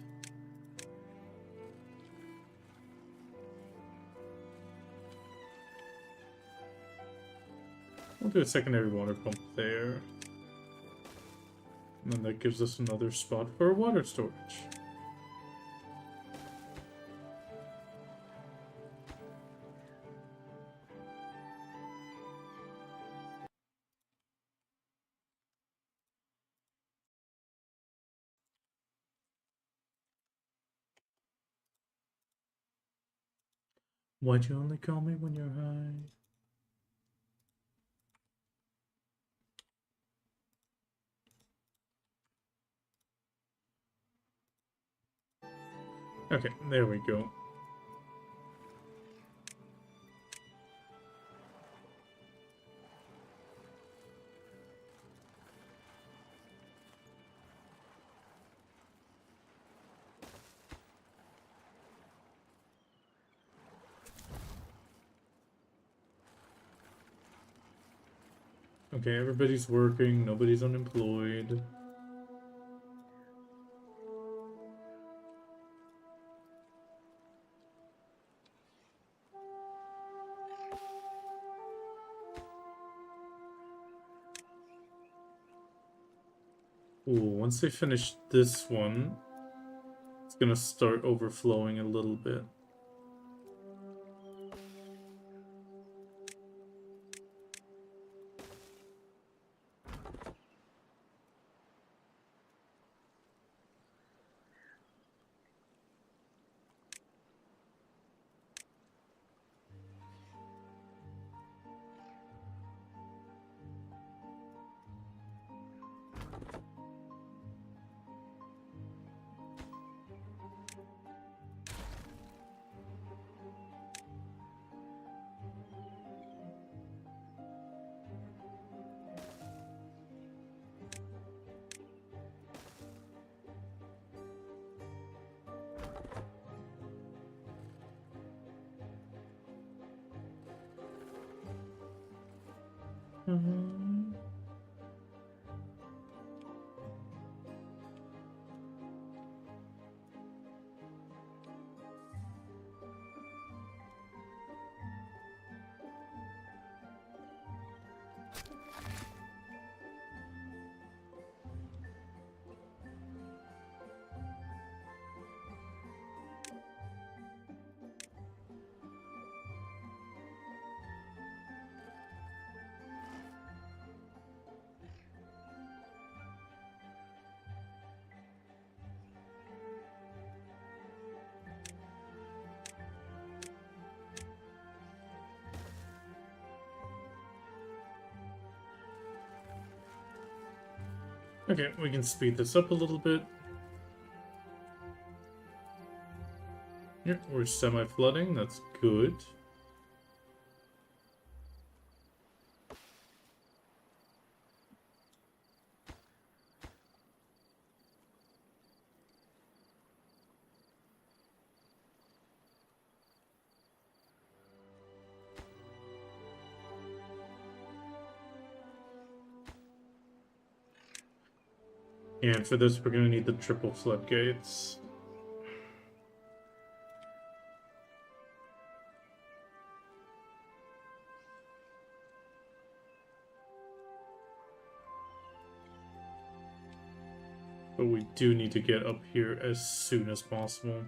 We'll do a secondary water pump there. And then that gives us another spot for water storage. Why'd you only call me when you're high? Okay, there we go. Okay, everybody's working, nobody's unemployed. Ooh, once they finish this one, it's gonna start overflowing a little bit. Okay, we can speed this up a little bit. Yep, we're semi-flooding, that's good. And for this, we're gonna need the triple floodgates. But we do need to get up here as soon as possible.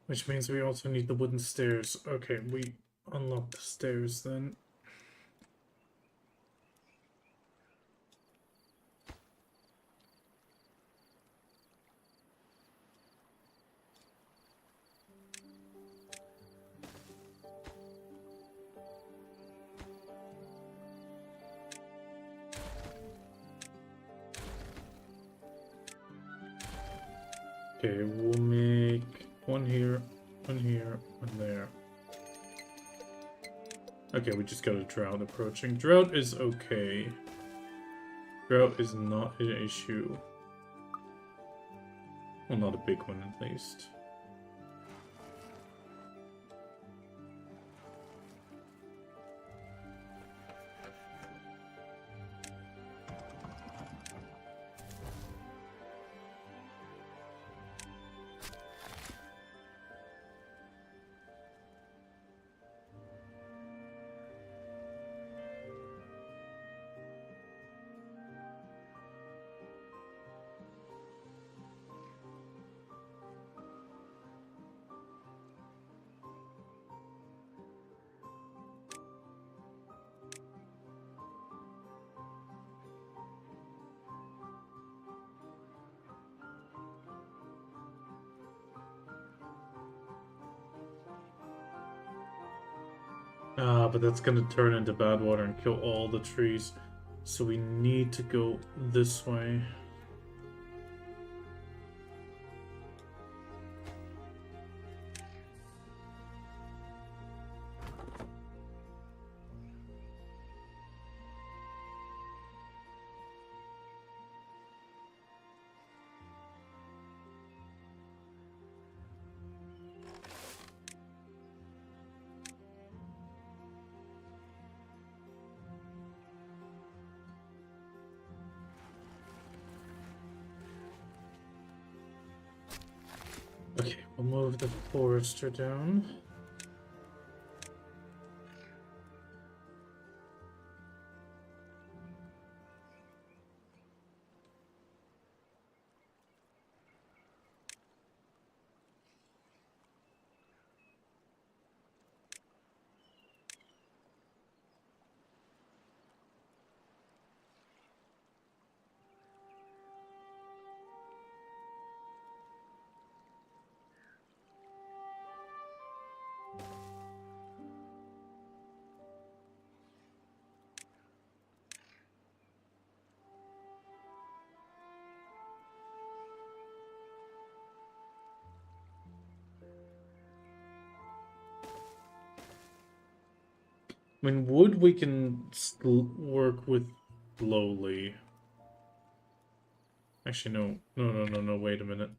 Which means we also need the wooden stairs. Okay, we unlock the stairs then. Okay, we'll make one here, one there. Okay, we just got a drought approaching. Drought is okay. Drought is not an issue. Well, not a big one at least. But that's gonna turn into bad water and kill all the trees. So we need to go this way. Okay, we'll move the forester down. I mean, wood we can work with slowly. Actually, no, wait a minute.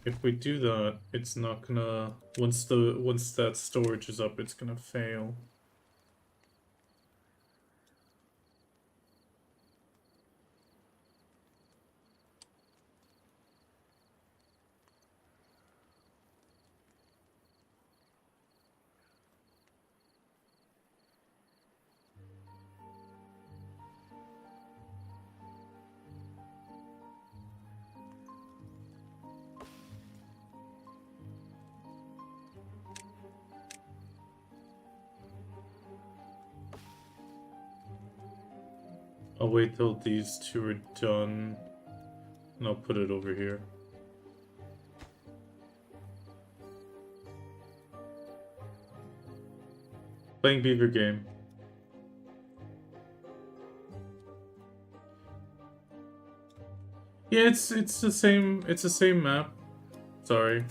If we do that, it's not gonna... Once that storage is up, it's gonna fail. I'll wait till these two are done, and I'll put it over here. Playing beaver game. Yeah, it's the same map. Sorry.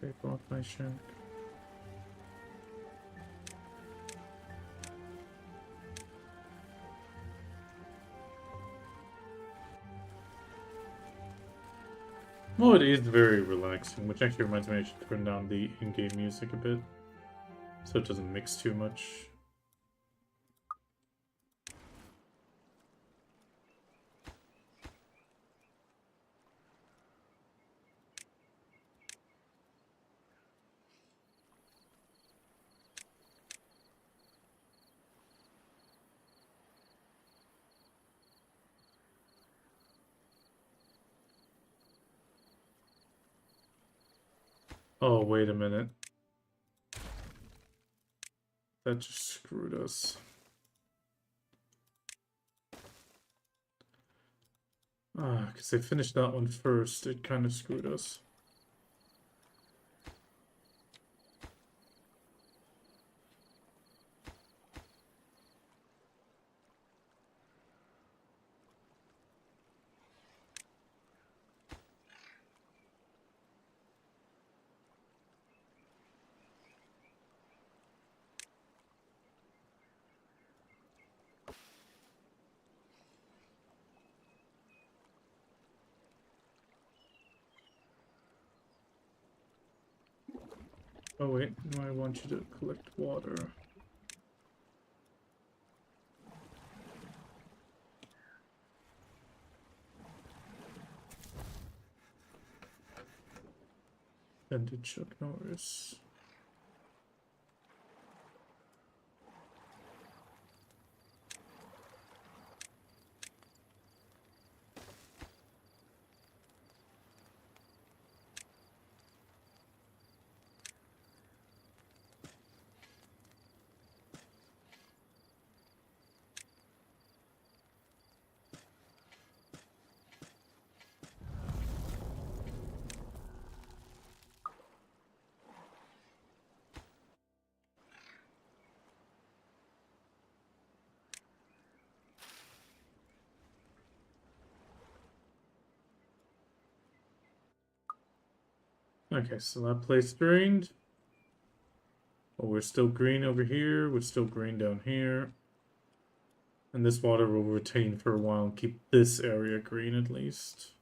Take off my shirt. Well, it is very relaxing, which actually reminds me I should turn down the in-game music a bit, so it doesn't mix too much. Oh, wait a minute. That just screwed us. Ah, because I finished that one first, it kind of screwed us. Oh wait, no, I want you to collect water. And did Chuck Norris. Okay, so that place drained. Oh, we're still green over here. We're still green down here. And this water will retain for a while and keep this area green at least.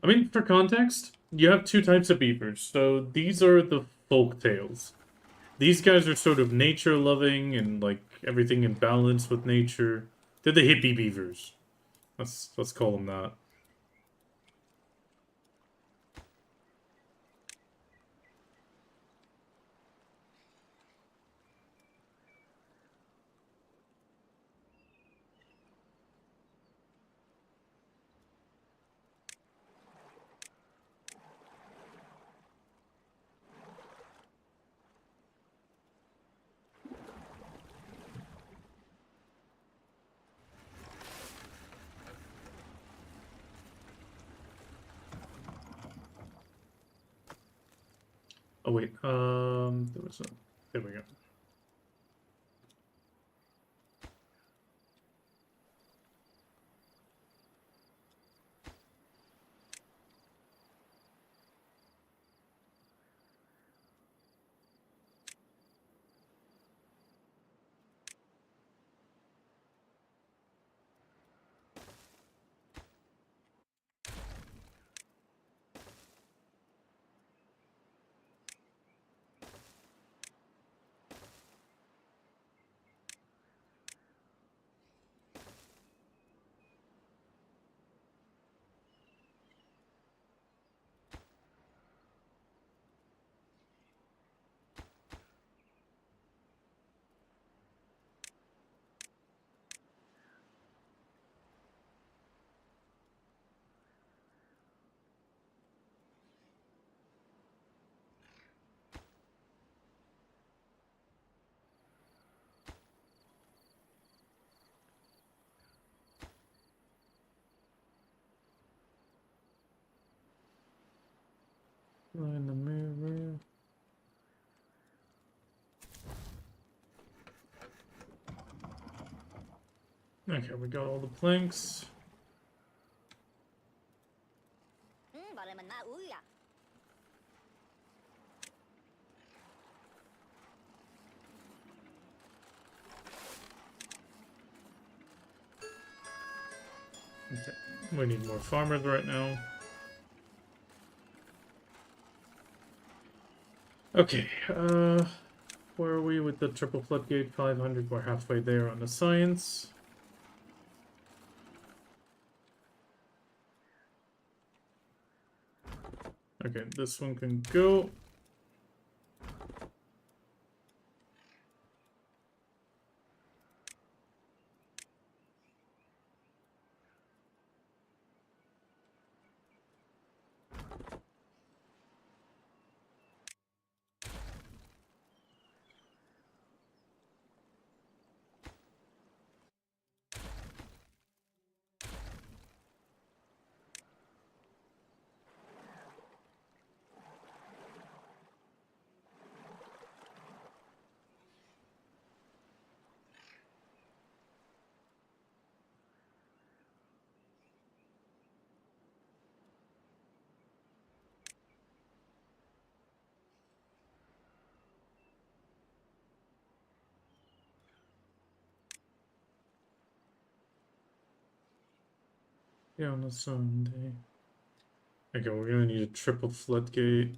I mean, for context, you have two types of beavers. So these are the folk tales. These guys are sort of nature loving and like everything in balance with nature. They're the hippie beavers. Let's call them that. Oh wait, there was a. There we go. In the mirror. Okay, we got all the planks. Okay, we need more farmers right now. Okay, where are we with the triple floodgate? 500, we're halfway there on the science. Okay, this one can go. Yeah, on the Sunday. Okay, we're gonna need a triple floodgate.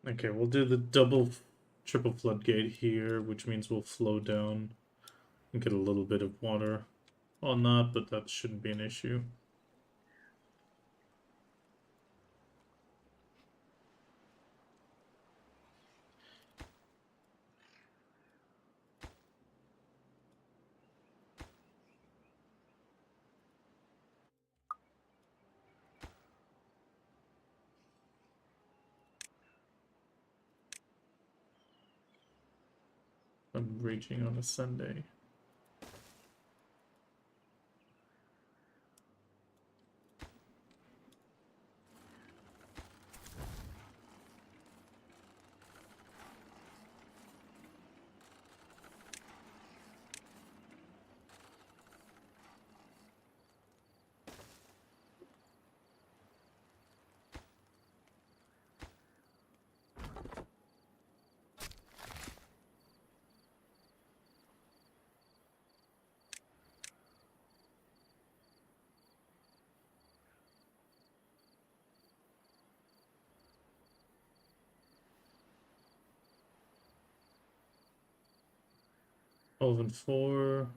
Okay, we'll do the triple floodgate here, which means we'll flow down and get a little bit of water on that, but that shouldn't be an issue. I'm reaching on a Sunday. 12 and 4.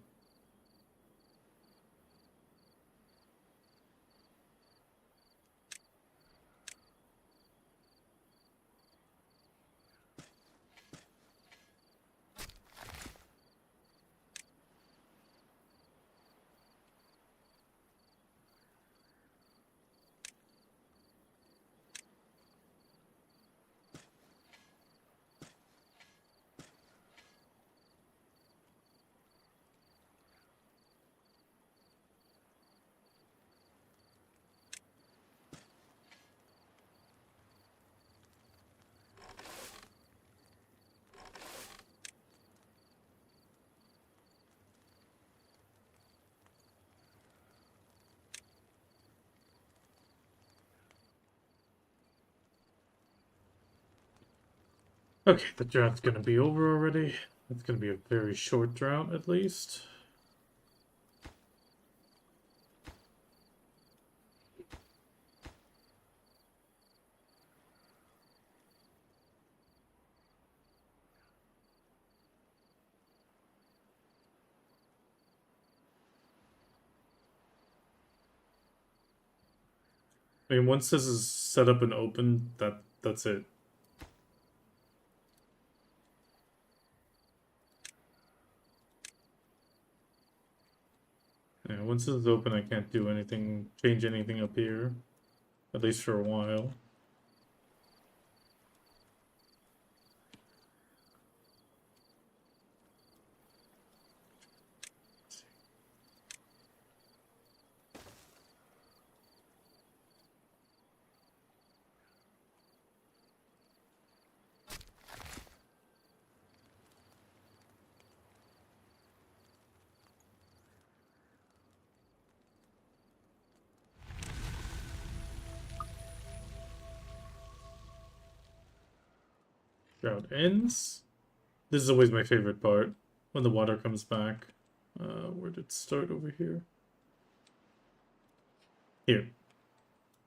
Okay, the drought's gonna be over already. It's gonna be a very short drought, at least. I mean, once this is set up and open, that's it. Yeah, once this is open, I can't do anything, change anything up here. At least for a while. Drought ends. This is always my favorite part, when the water comes back. Where did it start over here? Here.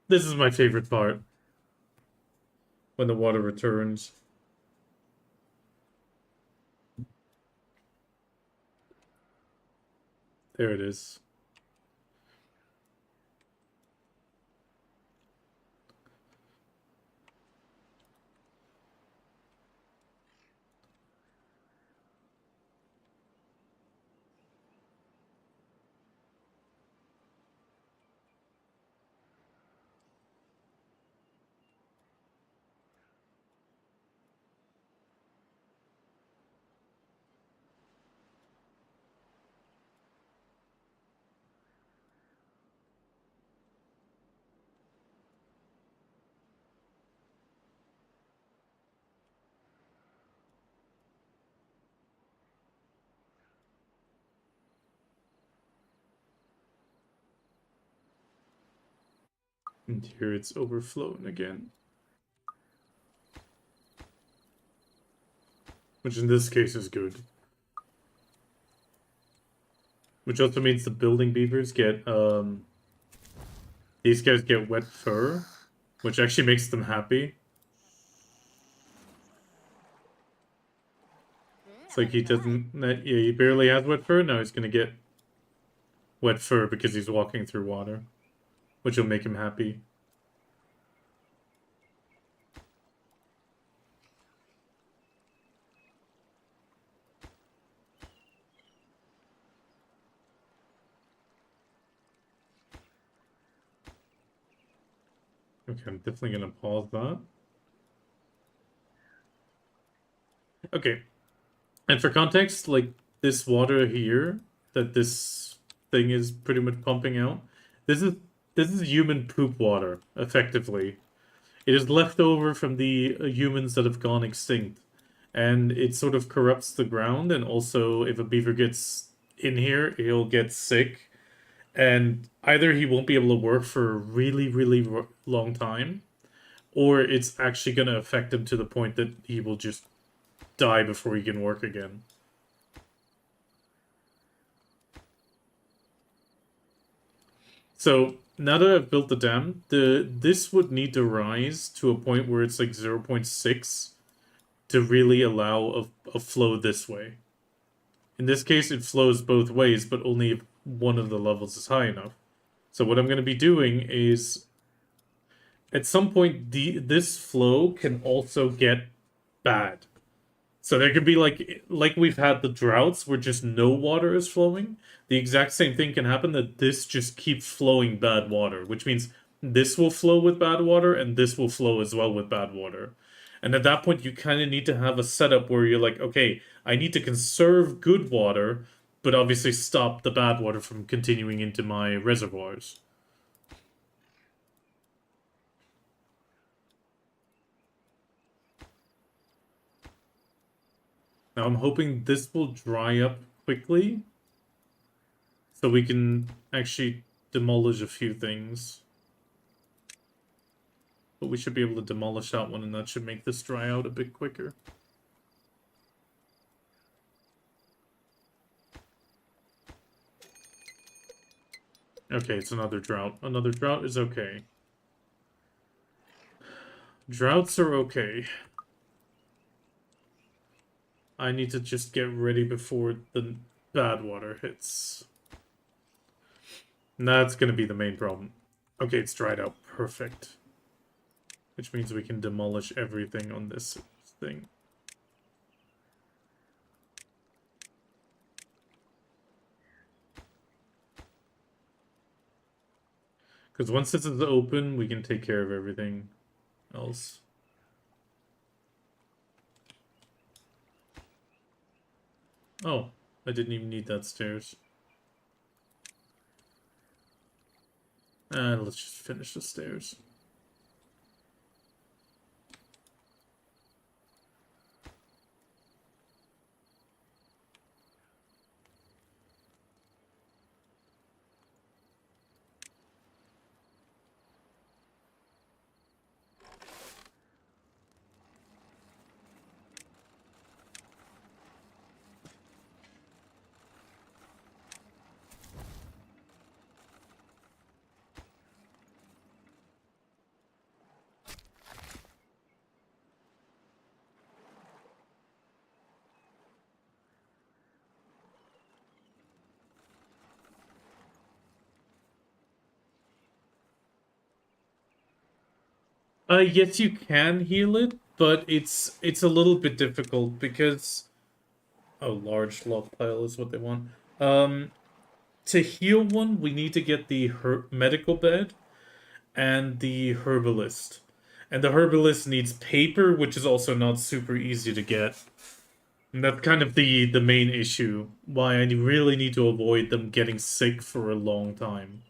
This is my favorite part. When the water returns. There it is. And here it's overflowing again. Which in this case is good. Which also means the building beavers get, these guys get wet fur, which actually makes them happy. It's like he doesn't, yeah, he barely has wet fur, now he's gonna get wet fur because he's walking through water. Which will make him happy. Okay, I'm definitely gonna pause that. Okay. And for context, like, this water here that this thing is pretty much pumping out, this is human poop water, effectively. It is left over from the humans that have gone extinct. And it sort of corrupts the ground, and also if a beaver gets in here, he'll get sick. And either he won't be able to work for a really, really long time, or it's actually going to affect him to the point that he will just die before he can work again. So now that I've built the dam, this would need to rise to a point where it's like 0.6 to really allow a flow this way. In this case, it flows both ways, but only if one of the levels is high enough. So what I'm going to be doing is, at some point, this flow can also get bad. So there could be like we've had the droughts where just no water is flowing. The exact same thing can happen that this just keeps flowing bad water, which means this will flow with bad water and this will flow as well with bad water. And at that point you kind of need to have a setup where you're like, okay, I need to conserve good water, but obviously stop the bad water from continuing into my reservoirs. Now I'm hoping this will dry up quickly so we can actually demolish a few things. But we should be able to demolish that one, and that should make this dry out a bit quicker. Okay, it's another drought. Another drought is okay. Droughts are okay. I need to just get ready before the bad water hits. And that's gonna be the main problem. Okay, it's dried out. Perfect. Which means we can demolish everything on this thing. Because once this is open, we can take care of everything else. Oh, I didn't even need that stairs. Let's just finish the stairs. Yes, you can heal it, but it's a little bit difficult because large log pile is what they want. To heal one, we need to get the medical bed and the herbalist, and the herbalist needs paper, which is also not super easy to get. And that's kind of the main issue why I really need to avoid them getting sick for a long time.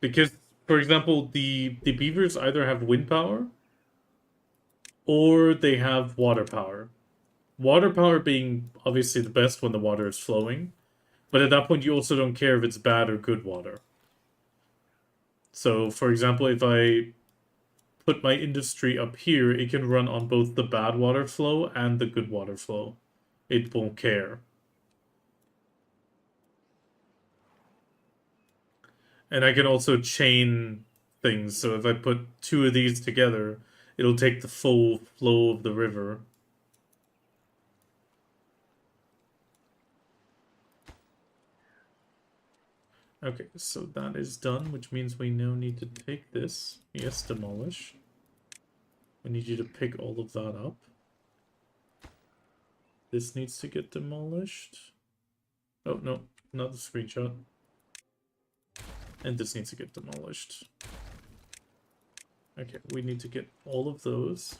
Because, for example, the beavers either have wind power or they have water power. Water power being obviously the best when the water is flowing, but at that point you also don't care if it's bad or good water. So, for example, if I put my industry up here, it can run on both the bad water flow and the good water flow. It won't care. And I can also chain things, so if I put two of these together, it'll take the full flow of the river. Okay, so that is done, which means we now need to take this. Yes, demolish. We need you to pick all of that up. This needs to get demolished. Oh, no, not the screenshot. And this needs to get demolished. Okay, we need to get all of those.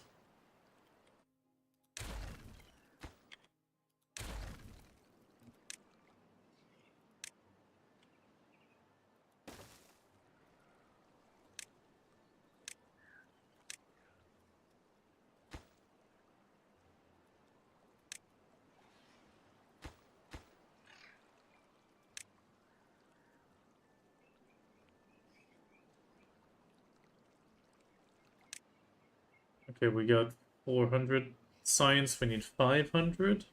Okay, we got 400 science, we need 500.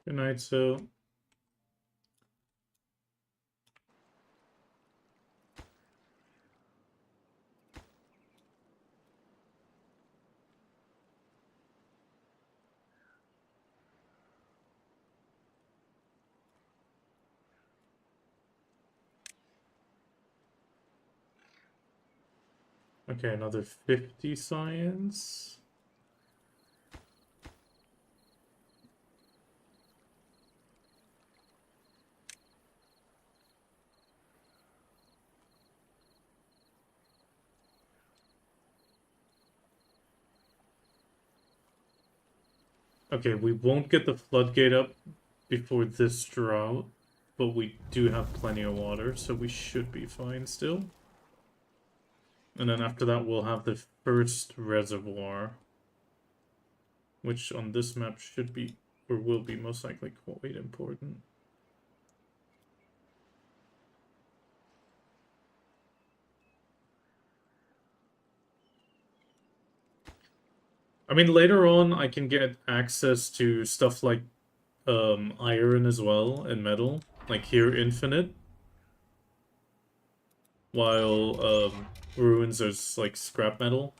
Good night, so. Okay, another 50 science. Okay, we won't get the floodgate up before this drought, but we do have plenty of water, so we should be fine still. And then after that, we'll have the first reservoir, which on this map should be, or will be most likely quite important. I mean, later on, I can get access to stuff like iron as well and metal, like here infinite, while ruins is like scrap metal.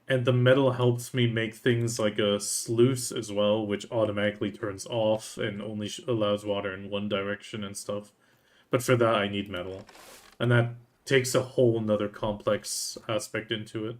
And the metal helps me make things like a sluice as well, which automatically turns off and only allows water in one direction and stuff. But for that, I need metal. And that takes a whole nother complex aspect into it.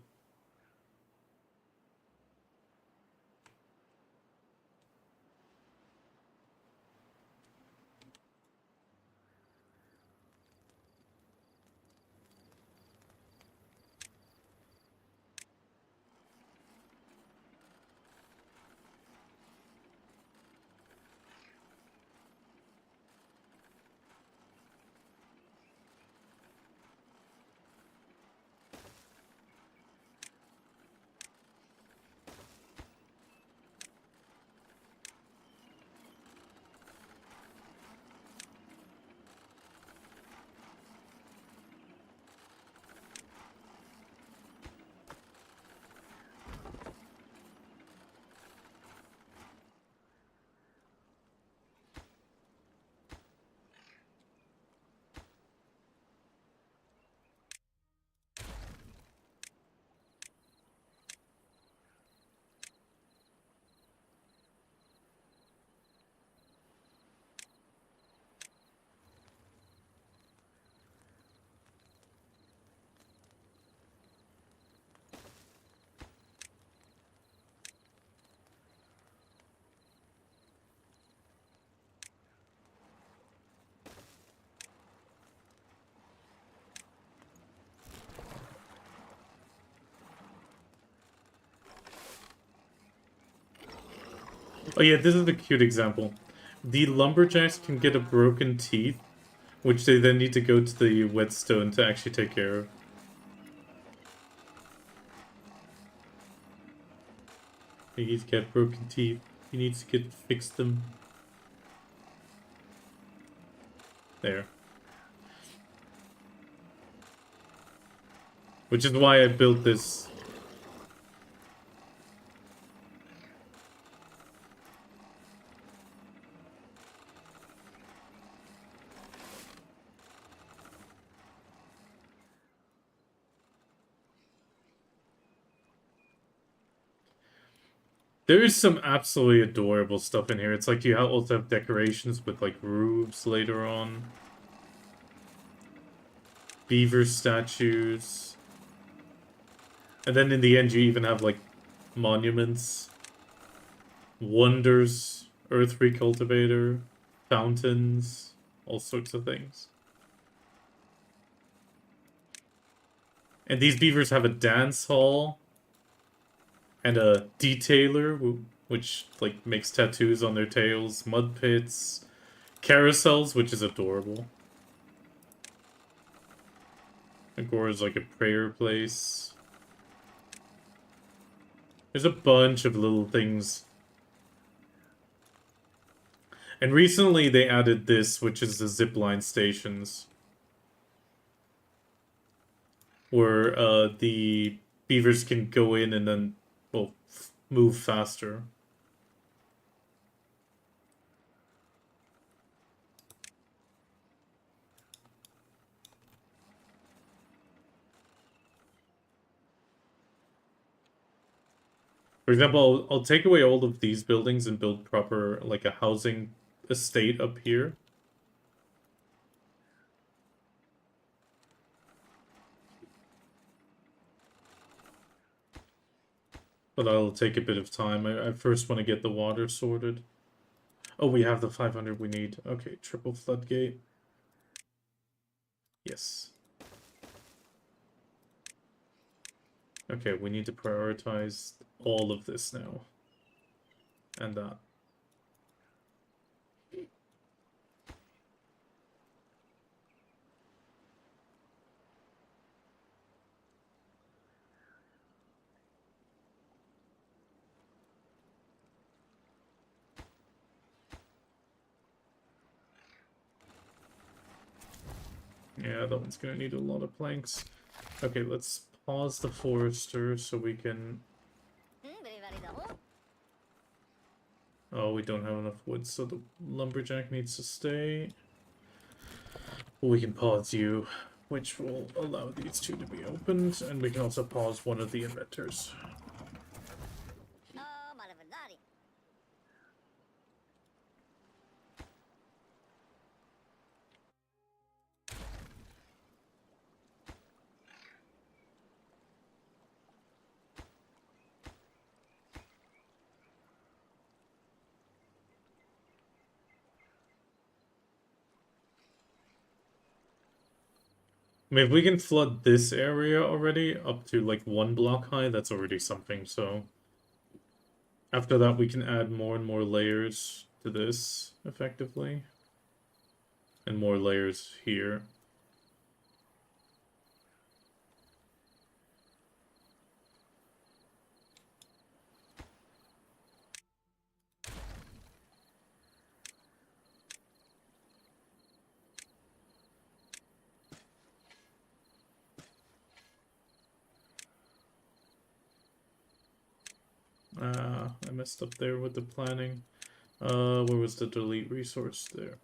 Oh yeah, this is a cute example. The lumberjacks can get a broken teeth, which they then need to go to the whetstone to actually take care of. He's got broken teeth. He needs to get fix them. There. Which is why I built this. There is some absolutely adorable stuff in here. It's like you also have decorations with like roofs later on. Beaver statues. And then in the end you even have like monuments. Wonders. Earth recultivator. Fountains. All sorts of things. And these beavers have a dance hall. And a detailer, which like makes tattoos on their tails. Mud pits. Carousels, which is adorable. Agora's like a prayer place. There's a bunch of little things. And recently they added this, which is the zipline stations. Where the beavers can go in and then, well, move faster. For example, I'll take away all of these buildings and build proper, like, a housing estate up here. But that'll take a bit of time. I first want to get the water sorted. Oh, we have the 500 we need. Okay, triple floodgate. Yes. Okay, we need to prioritize all of this now. And that. Yeah, that one's gonna need a lot of planks. Okay, let's pause the forester so we can... Oh, we don't have enough wood, so the lumberjack needs to stay. We can pause you, which will allow these two to be opened, and we can also pause one of the inventors. I mean, if we can flood this area already up to like 1 block high, that's already something, so... After that, we can add more and more layers to this, effectively. And more layers here. I messed up there with the planning. Where was the delete resource there?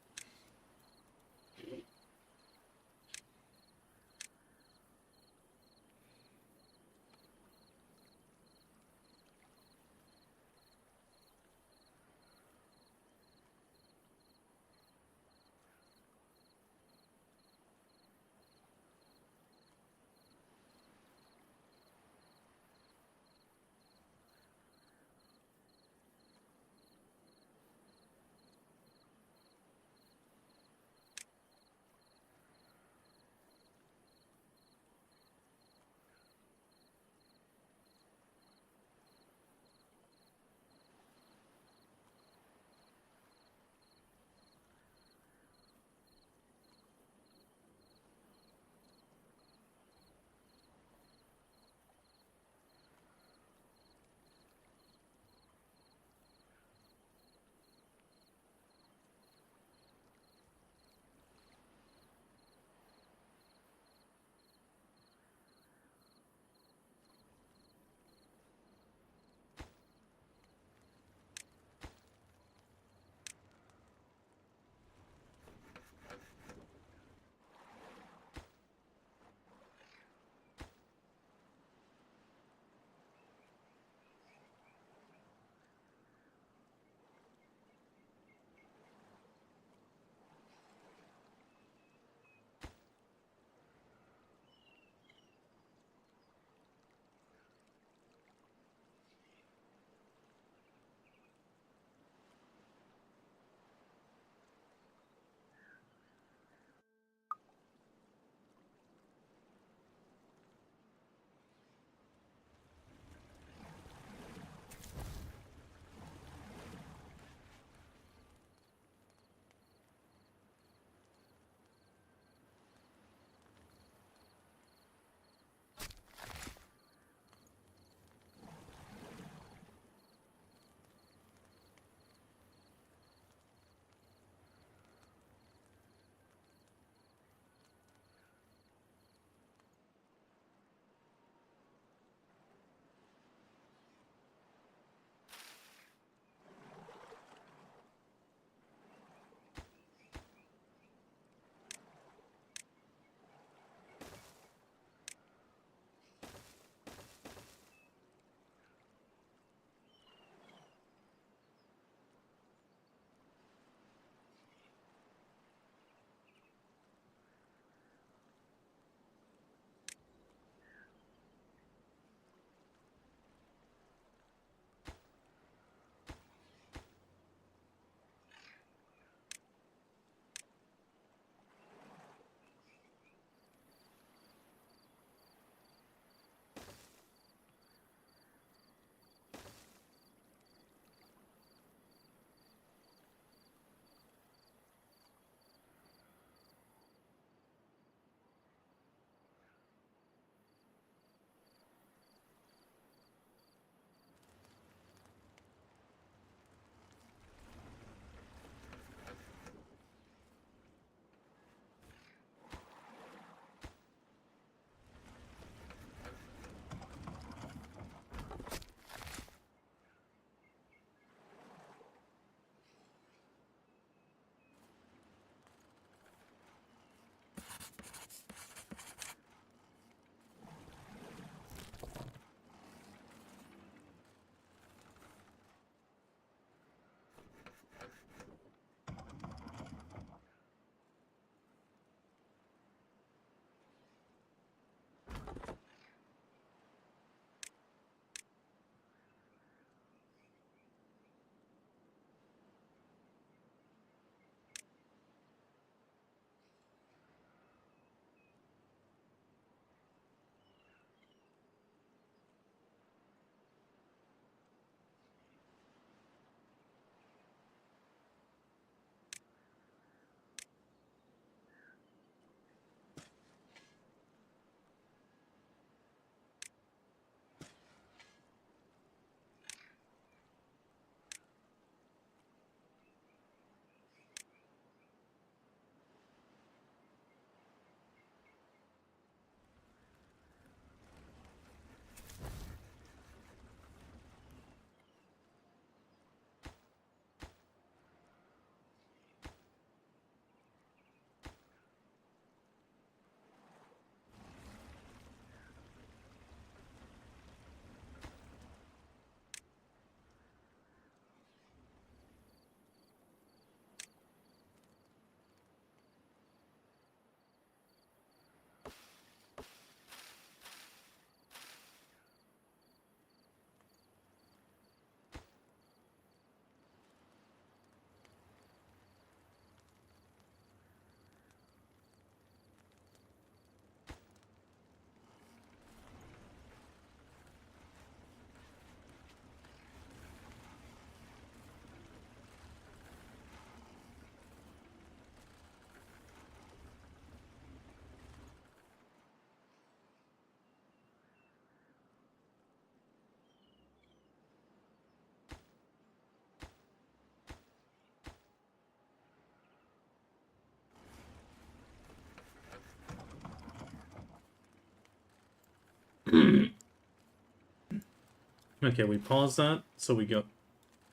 Okay, we pause that, so we got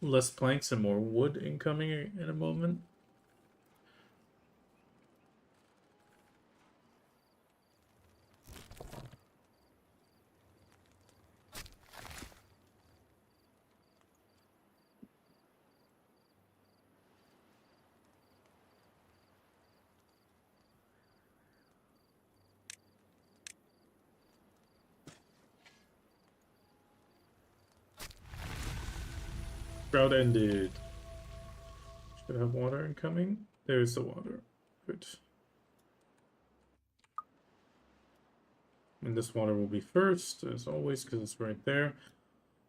less planks and more wood incoming in a moment. Drought ended. Should have water incoming. There's the water. Good. And this water will be first, as always, because it's right there.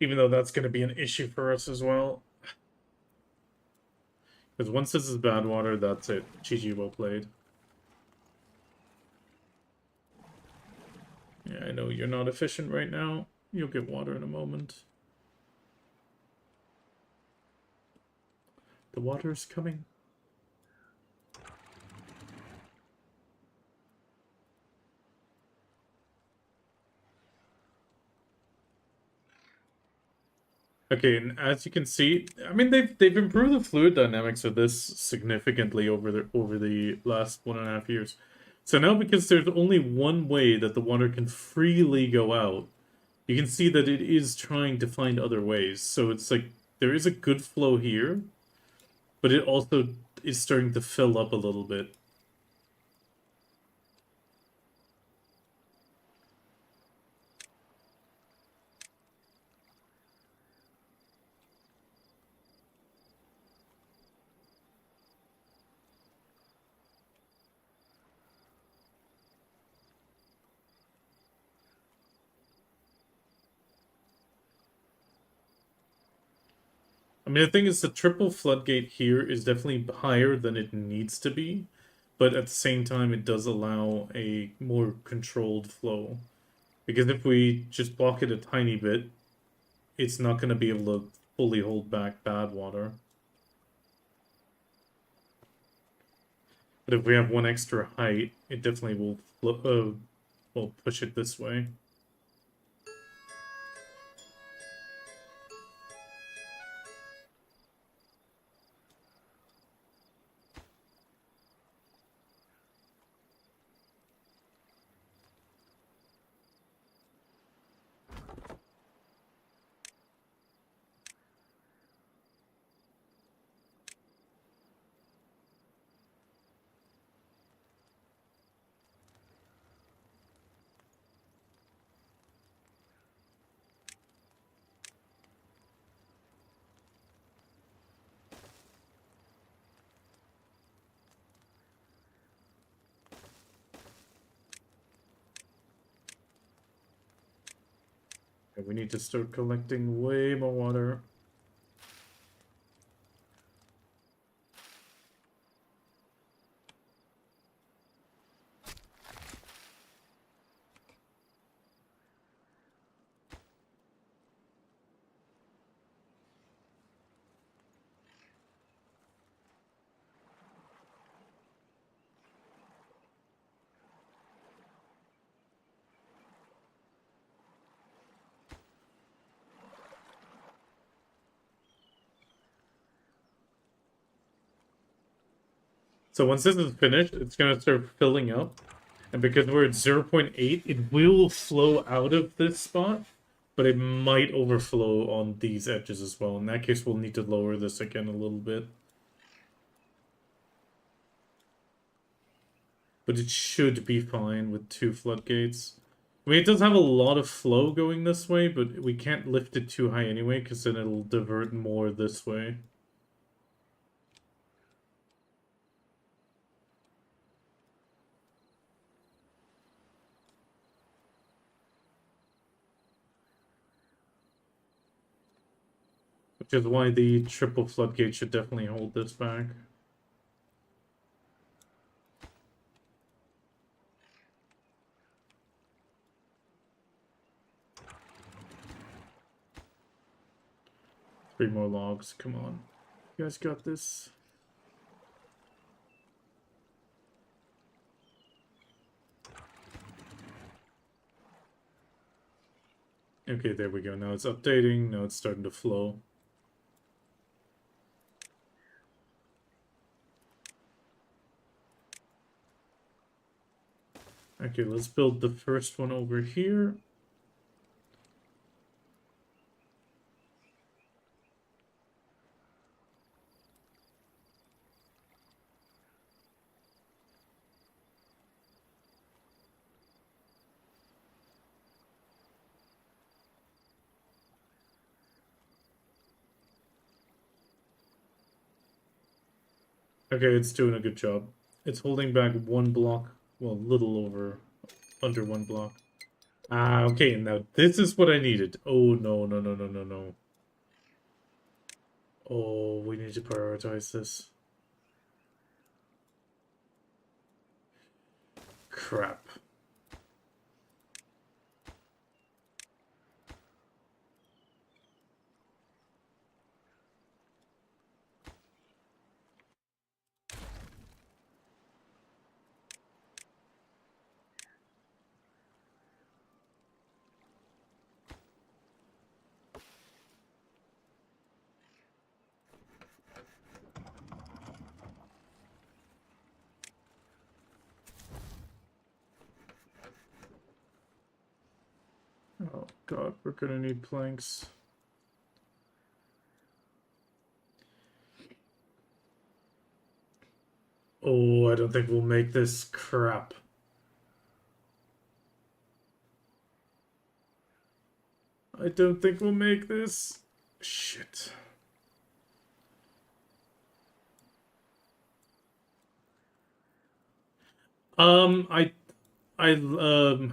Even though that's going to be an issue for us as well. Because once this is bad water, that's it. GG, well played. Yeah, I know you're not efficient right now. You'll get water in a moment. The water is coming. Okay, and as you can see, I mean they've improved the fluid dynamics of this significantly over the last 1.5 years. So now because there's only one way that the water can freely go out, you can see that it is trying to find other ways. So it's like there is a good flow here, but it also is starting to fill up a little bit. I mean, the thing is, the triple floodgate here is definitely higher than it needs to be, but at the same time, it does allow a more controlled flow. Because if we just block it a tiny bit, it's not going to be able to fully hold back bad water. But if we have one extra height, it definitely will push it this way. Okay, we need to start collecting way more water. So once this is finished, it's going to start filling up. And because we're at 0.8, it will flow out of this spot, but it might overflow on these edges as well. In that case, we'll need to lower this again a little bit. But it should be fine with 2 floodgates. I mean, it does have a lot of flow going this way, but we can't lift it too high anyway, because then it'll divert more this way. Which is why the triple floodgate should definitely hold this back. Three more logs, come on. You guys got this. Okay, there we go. Now it's updating. Now it's starting to flow. Okay, let's build the first one over here. Okay, it's doing a good job. It's holding back one block. Well, a little over, under one block. Ah, okay, now this is what I needed. Oh, no, no, no, no, no, no. Oh, we need to prioritize this. Crap. Oh, God, we're gonna need planks. Oh, I don't think we'll make this. Crap. I don't think we'll make this. Shit. I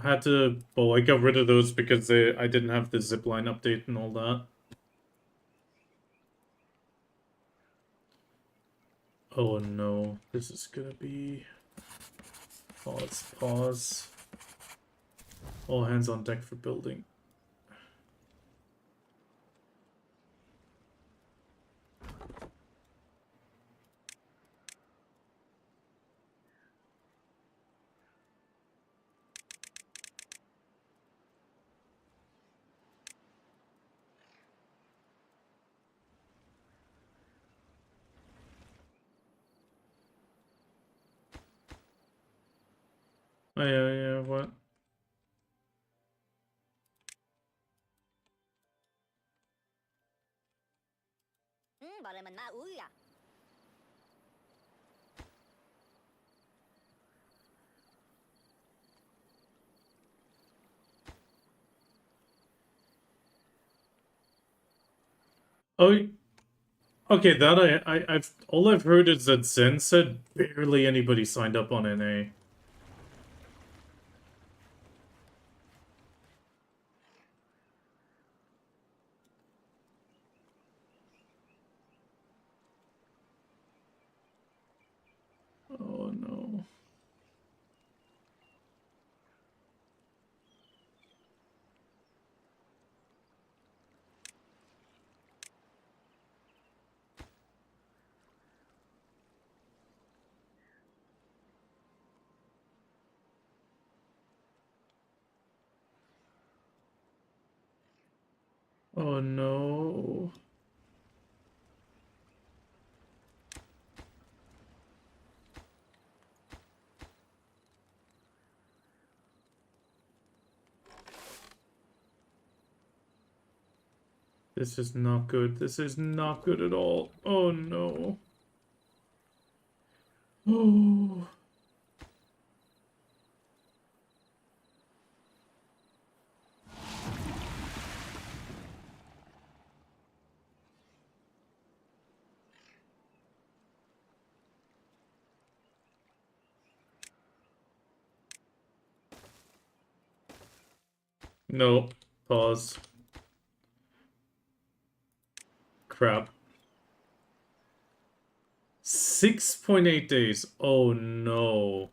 had to, well, I got rid of those because I didn't have the zipline update and all that. Oh no, this is gonna be... Pause, pause. All hands on deck for building. Oh, yeah, what? Bảo là mình ma úi à. Oh, okay, that I've all I've heard is that Zen said barely anybody signed up on NA. Oh no. Oh no. This is not good. This is not good at all. Oh no. Oh. No. Pause. Crap. 6.8 days. Oh no.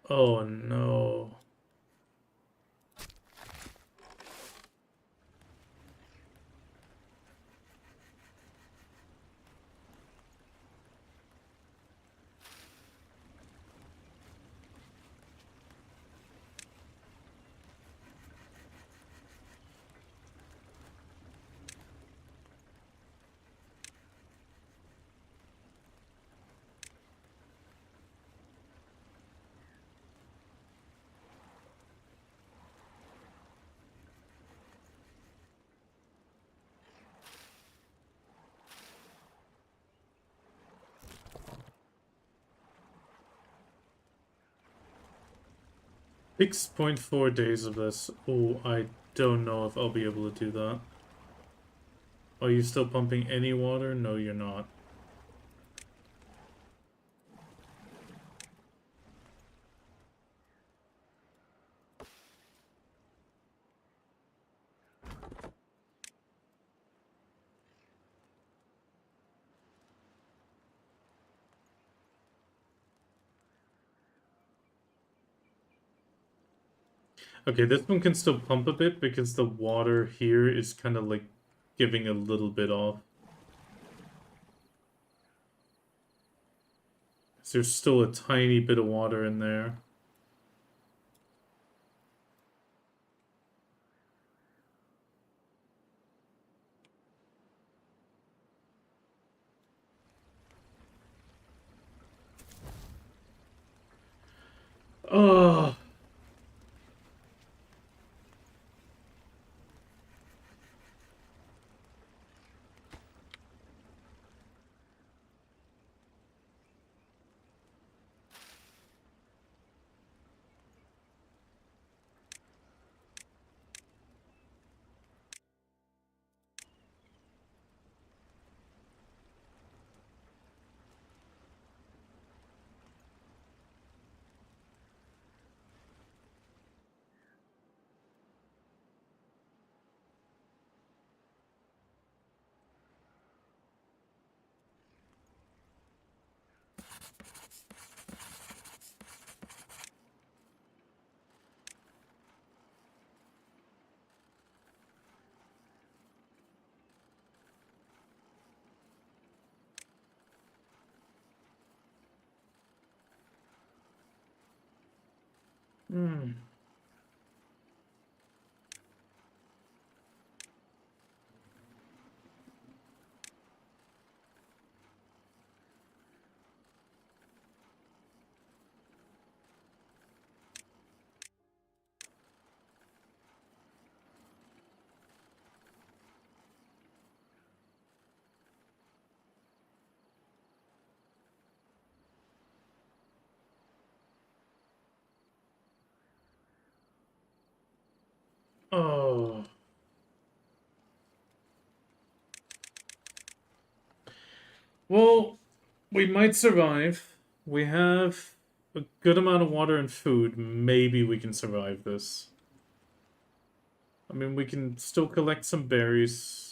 Oh no. 6.4 days of this. Oh, I don't know if I'll be able to do that. Are you still pumping any water? No, you're not. Okay, this one can still pump a bit because the water here is kind of like giving a little bit off. So there's still a tiny bit of water in there. Oh, hmm. Oh. Well, we might survive. We have a good amount of water and food. Maybe we can survive this. I mean, we can still collect some berries.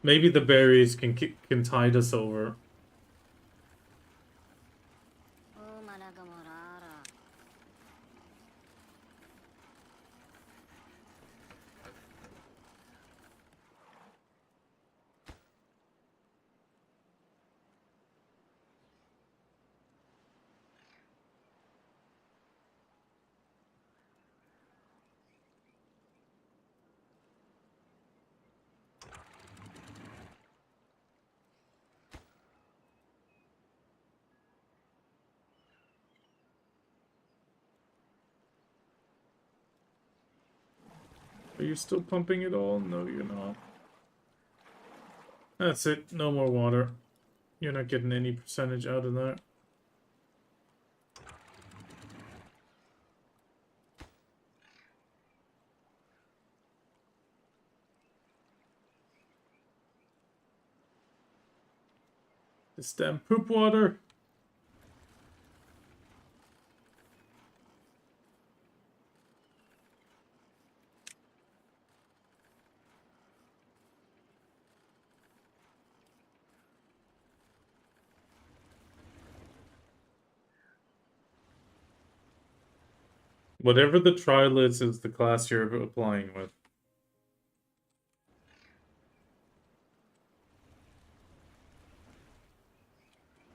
Maybe the berries can tide us over. Oh, Malagamorara. Are you still pumping it all? No, you're not. That's it. No more water. You're not getting any percentage out of that. This damn poop water. Whatever the trial is the class you're applying with.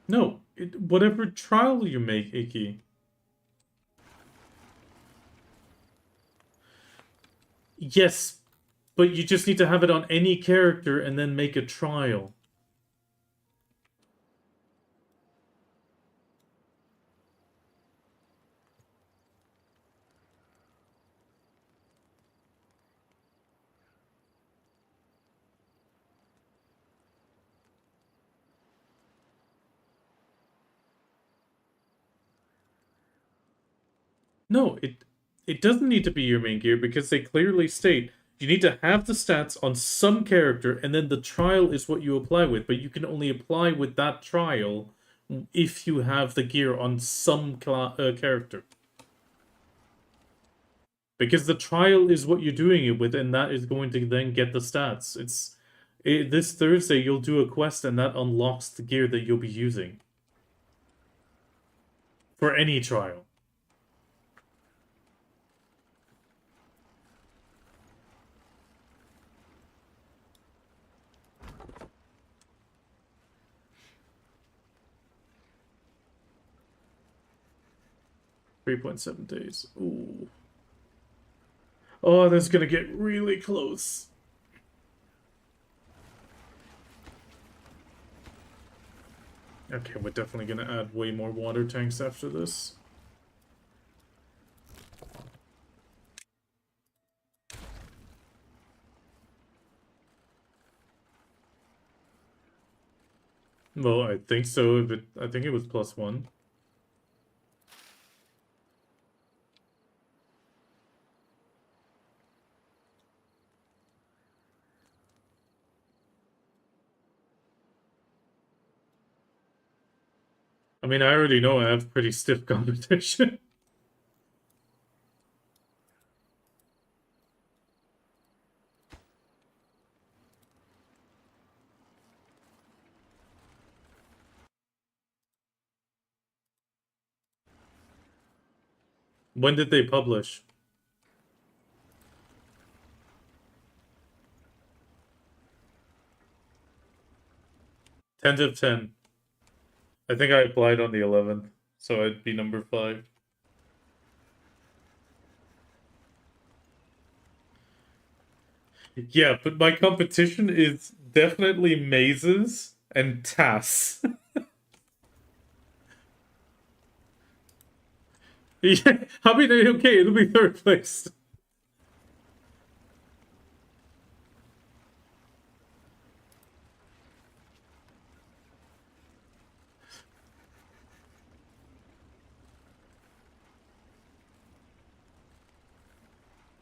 No, whatever trial you make, Iki. Yes, but you just need to have it on any character and then make a trial. No, it doesn't need to be your main gear because they clearly state you need to have the stats on some character and then the trial is what you apply with, but you can only apply with that trial if you have the gear on some character. Because the trial is what you're doing it with, and that is going to then get the stats. This Thursday you'll do a quest, and that unlocks the gear that you'll be using for any trial. $3.7 days. Ooh. Oh, that's gonna get really close. Okay, we're definitely gonna add way more water tanks after this. Well, I think so. But I think it was +1. I mean, I already know I have pretty stiff competition. When did they publish? 10 of 10. I think I applied on the 11th, so I'd be number 5. Yeah, but my competition is definitely mazes and TAS. Yeah, I mean, okay, it'll be 3rd place.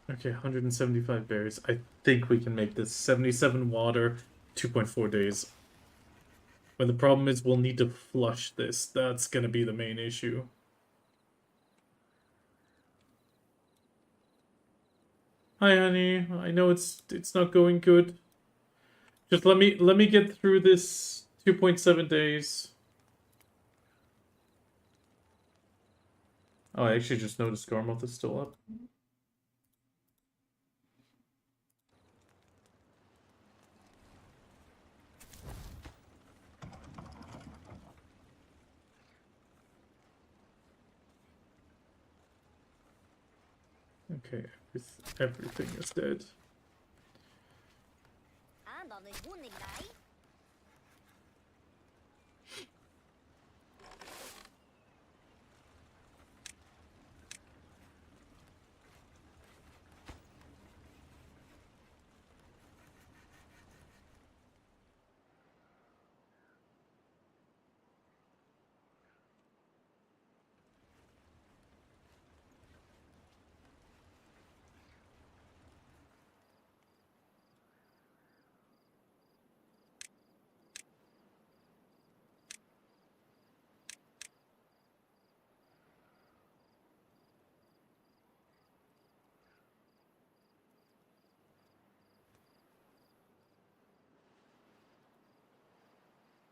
Okay, 175 berries. I think we can make this. 77 water, 2.4 days. But the problem is we'll need to flush this. That's gonna be the main issue. Hi, honey. I know it's not going good. Just let me get through this 2.7 days. Oh, I actually just noticed Garmoth is still up. Okay, everything is dead.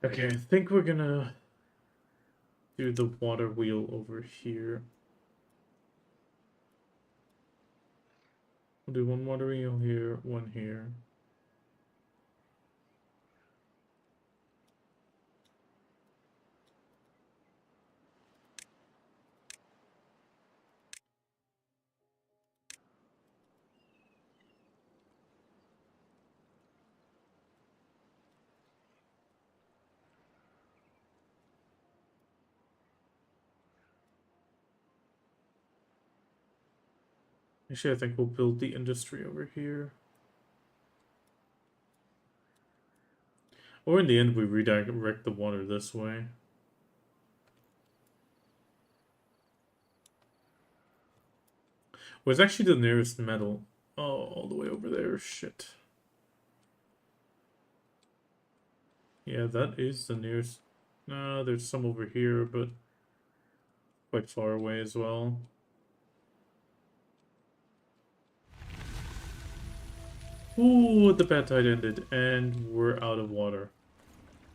Okay, I think we're gonna do the water wheel over here. We'll do one water wheel here, one here. Actually, I think we'll build the industry over here. Or in the end, we redirect the water this way. Where's actually the nearest metal? Oh, all the way over there. Shit. Yeah, that is the nearest. No, there's some over here, but quite far away as well. Ooh, the bad tide ended, and we're out of water.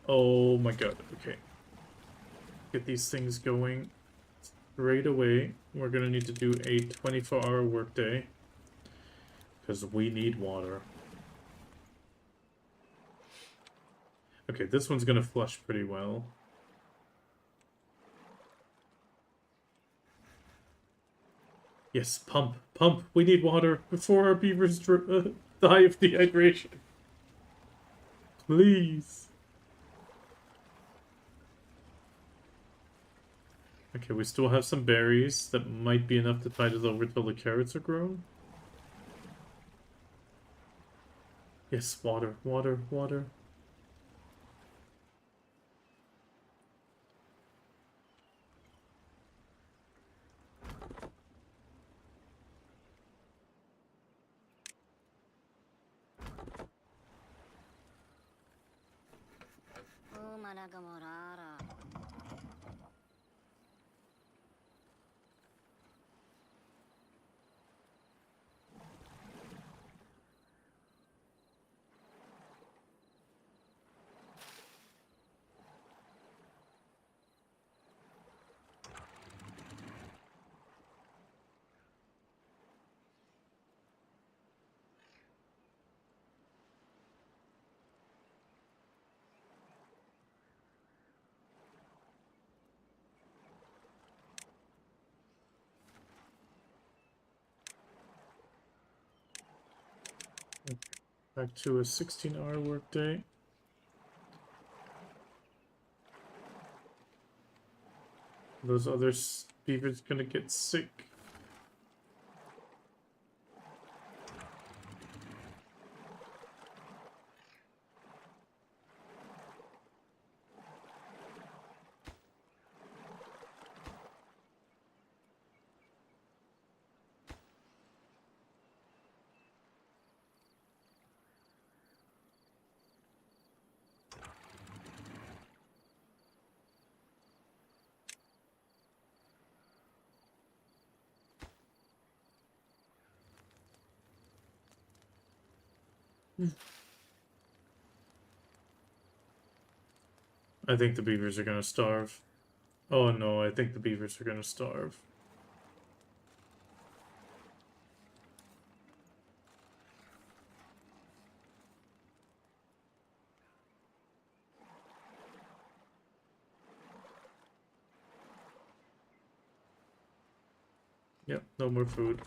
Oh my god, okay. Get these things going straight away. We're gonna need to do a 24-hour workday. Because we need water. Okay, this one's gonna flush pretty well. Yes, pump, pump. We need water before our beavers die of dehydration. Please. Okay, we still have some berries that might be enough to tide us over till the carrots are grown. Yes, water, water, water. Oh, Malagamorara. Back to a 16-hour workday. Those other beavers gonna get sick. I think the beavers are gonna starve. Oh no, I think the beavers are gonna starve. Yep, no more food.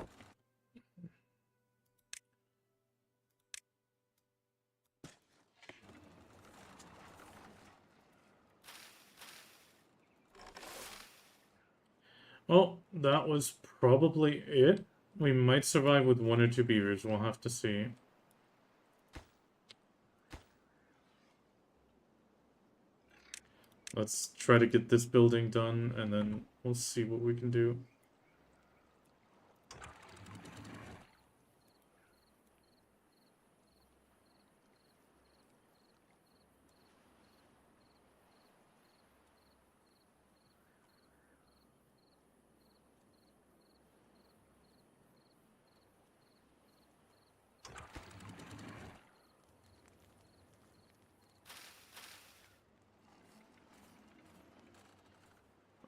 Well, that was probably it. We might survive with 1 or 2 beavers, we'll have to see. Let's try to get this building done, and then we'll see what we can do.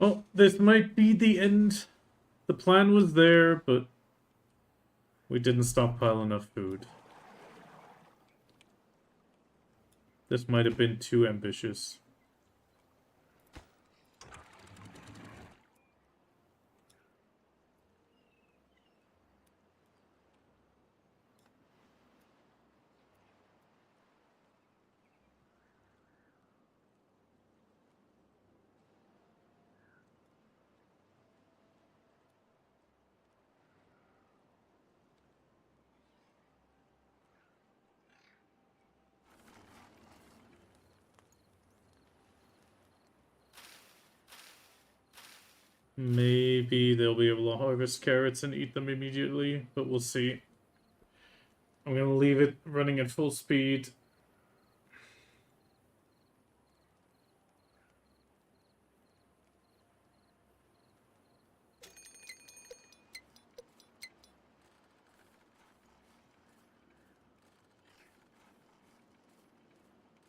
Oh, this might be the end. The plan was there, but we didn't stockpile enough food. This might have been too ambitious. Maybe they'll be able to harvest carrots and eat them immediately, but we'll see. I'm gonna leave it running at full speed.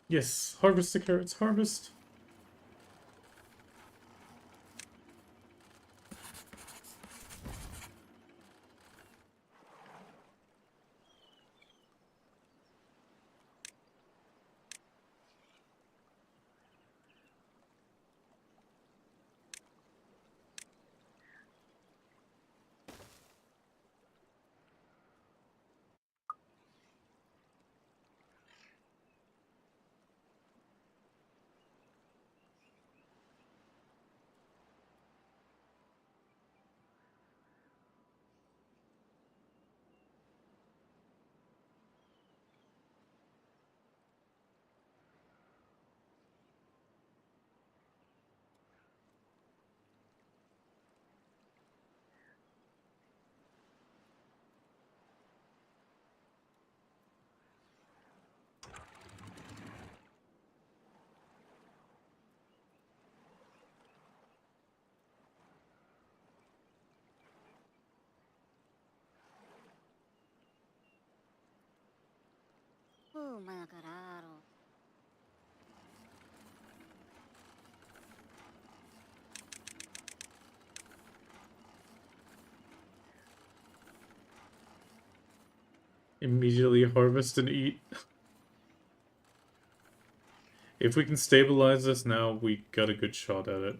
Yes, harvest the carrots, harvest. Mana cararo. Immediately harvest and eat. If we can stabilize this now, we got a good shot at it.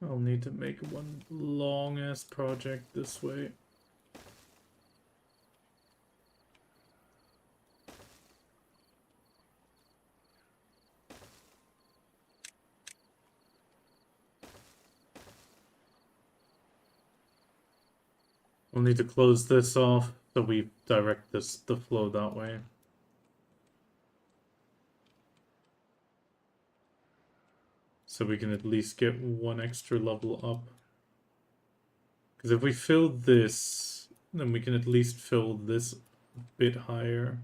I'll need to make one long-ass project this way. We'll need to close this off so we direct the flow that way. So we can at least get one extra level up. Because if we fill this, then we can at least fill this a bit higher.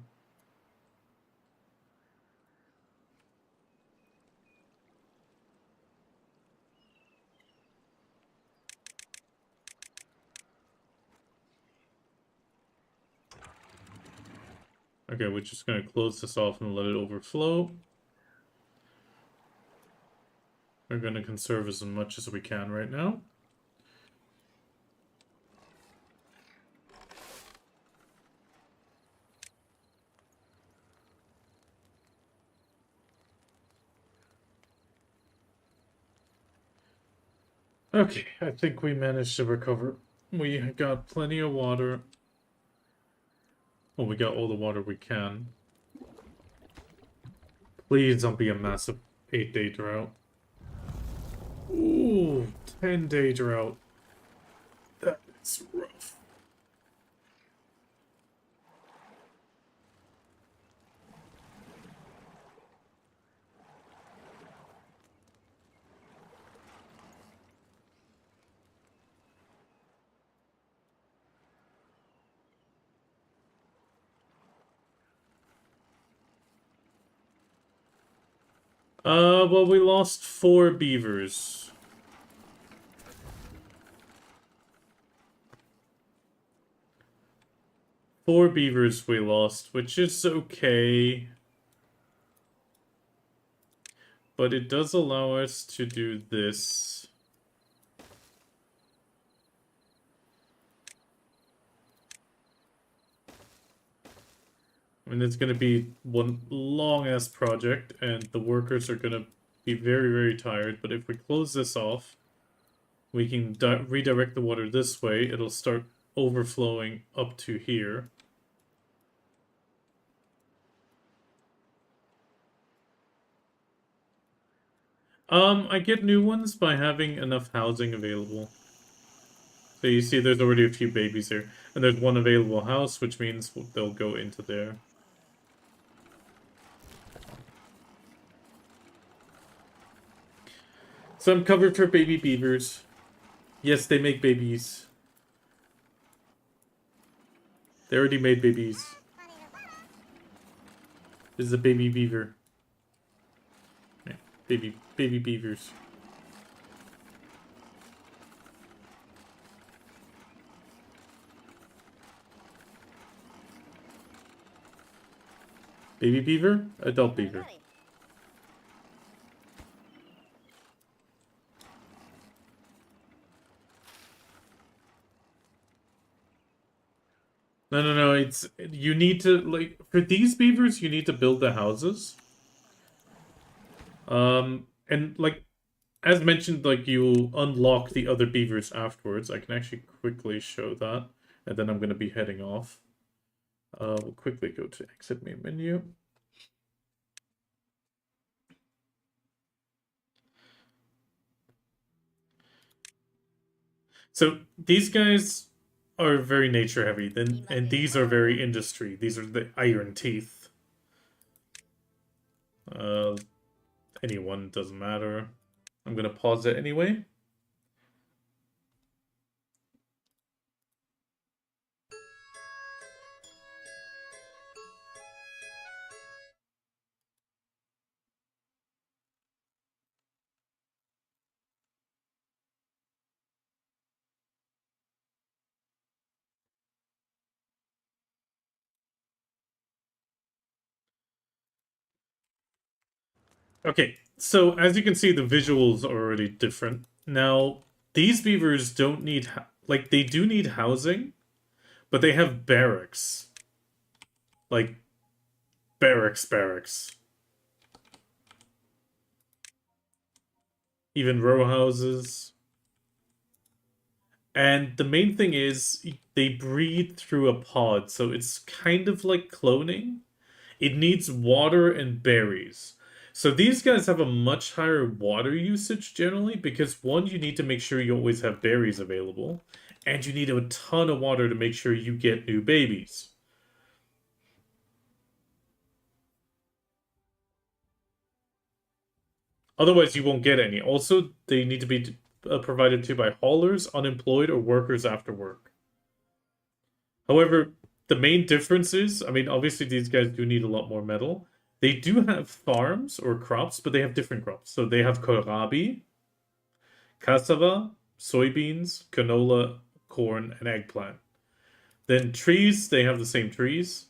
Okay, we're just going to close this off and let it overflow. We're going to conserve as much as we can right now. Okay, I think we managed to recover. We got plenty of water. Well, we got all the water we can. Please don't be a massive 8-day drought. Ooh, 10-day drought. That is rough. Well, we lost 4 beavers. Four beavers we lost, which is okay. But it does allow us to do this. I mean, it's going to be one long-ass project, and the workers are going to be very, very tired. But if we close this off, we can redirect the water this way. It'll start overflowing up to here. I get new ones by having enough housing available. So you see there's already a few babies here. And there's one available house, which means they'll go into there. So I'm covered for baby beavers. Yes, they make babies. They already made babies. This is a baby beaver. Yeah, baby beavers. Baby beaver? Adult beaver. No, it's... You need to, like... For these beavers, you need to build the houses. And, like... As mentioned, like, you unlock the other beavers afterwards. I can actually quickly show that. And then I'm going to be heading off. We'll quickly go to exit main menu. So these guys are very nature heavy, and these are very industry. These are the iron teeth. Anyone doesn't matter. I'm gonna pause it anyway. Okay, so as you can see, the visuals are already different. Now, these beavers don't need, like, they do need housing, but they have barracks. Like, barracks. Even row houses. And the main thing is, they breed through a pod, so it's kind of like cloning. It needs water and berries. So these guys have a much higher water usage generally because one, you need to make sure you always have berries available, and you need a ton of water to make sure you get new babies. Otherwise, you won't get any. Also, they need to be provided to by haulers, unemployed, or workers after work. However, the main difference is, I mean, obviously these guys do need a lot more metal. They do have farms or crops, but they have different crops. So they have kohlrabi, cassava, soybeans, canola, corn, and eggplant. Then trees, they have the same trees.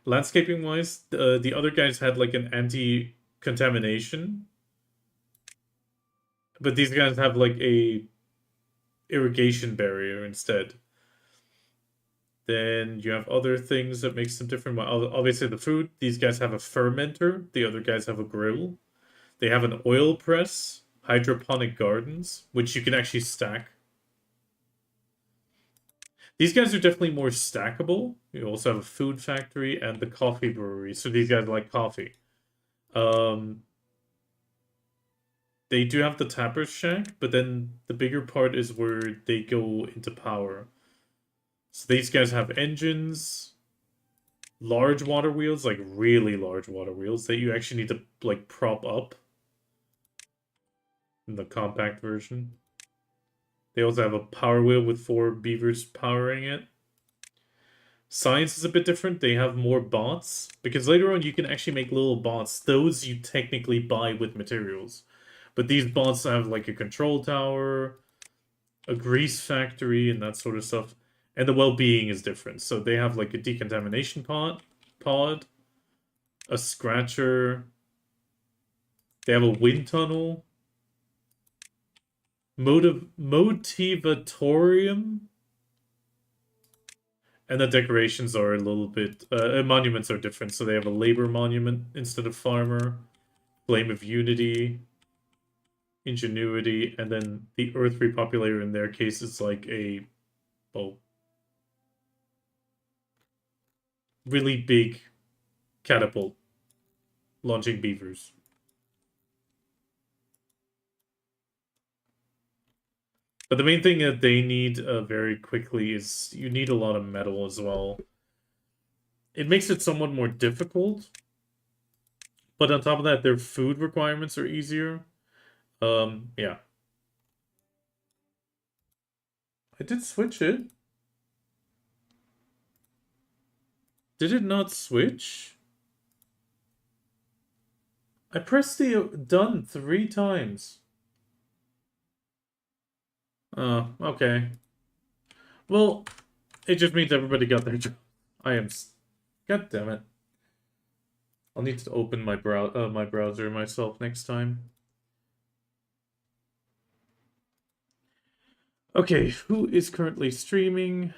Landscaping wise, the other guys had like an anti-contamination, but these guys have like a irrigation barrier instead. Then you have other things that makes them different. Obviously, the food. These guys have a fermenter. The other guys have a grill. They have an oil press, hydroponic gardens, which you can actually stack. These guys are definitely more stackable. You also have a food factory and the coffee brewery. So these guys like coffee. They do have the tapper's shack, but then the bigger part is where they go into power. So these guys have engines, large water wheels, like really large water wheels that you actually need to like prop up in the compact version. They also have a power wheel with 4 beavers powering it. Science is a bit different. They have more bots because later on you can actually make little bots. Those you technically buy with materials, but these bots have like a control tower, a grease factory, and that sort of stuff. And the well-being is different. So they have like a decontamination pod, a scratcher. They have a wind tunnel, motivatorium, and the decorations are a little bit. Monuments are different. So they have a labor monument instead of farmer, flame of unity, ingenuity, and then the Earth repopulator in their case is like a, well, really big catapult launching beavers. But the main thing that they need very quickly is you need a lot of metal as well. It makes it somewhat more difficult, but on top of that, their food requirements are easier. Yeah. I did switch it. Did it not switch? I pressed the done 3 times. Oh, okay. Well, it just means everybody got their job. I am... God damn it. I'll need to open my browser myself next time. Okay, who is currently streaming?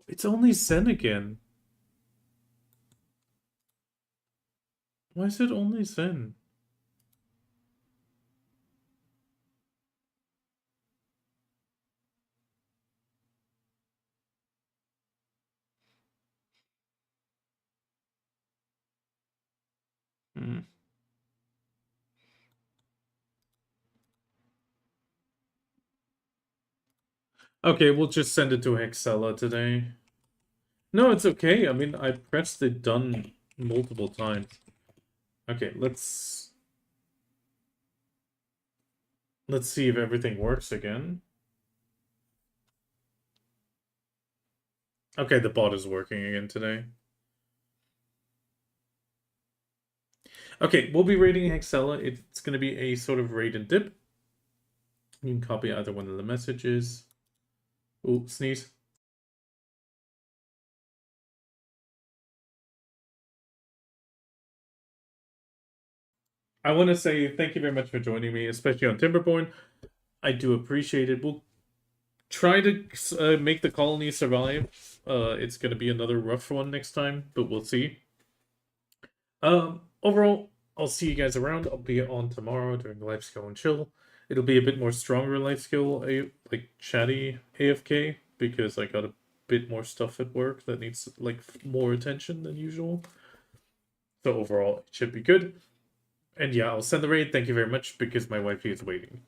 It's only Zen again. Why is it only Zen? Hmm. Okay, we'll just send it to Hexella today. No, it's okay. I mean, I pressed it done multiple times. Okay, let's see if everything works again. Okay, the bot is working again today. Okay, we'll be raiding Hexella. It's going to be a sort of raid and dip. You can copy either one of the messages. Ooh, sneeze. I want to say thank you very much for joining me, especially on Timberborn. I do appreciate it. We'll try to make the colony survive. It's going to be another rough one next time, but we'll see. Overall, I'll see you guys around. I'll be on tomorrow during life skill and chill. It'll be a bit more stronger life skill, like chatty AFK, because I got a bit more stuff at work that needs like more attention than usual. So overall, it should be good. And yeah, I'll send the raid. Thank you very much because my wifey is waiting.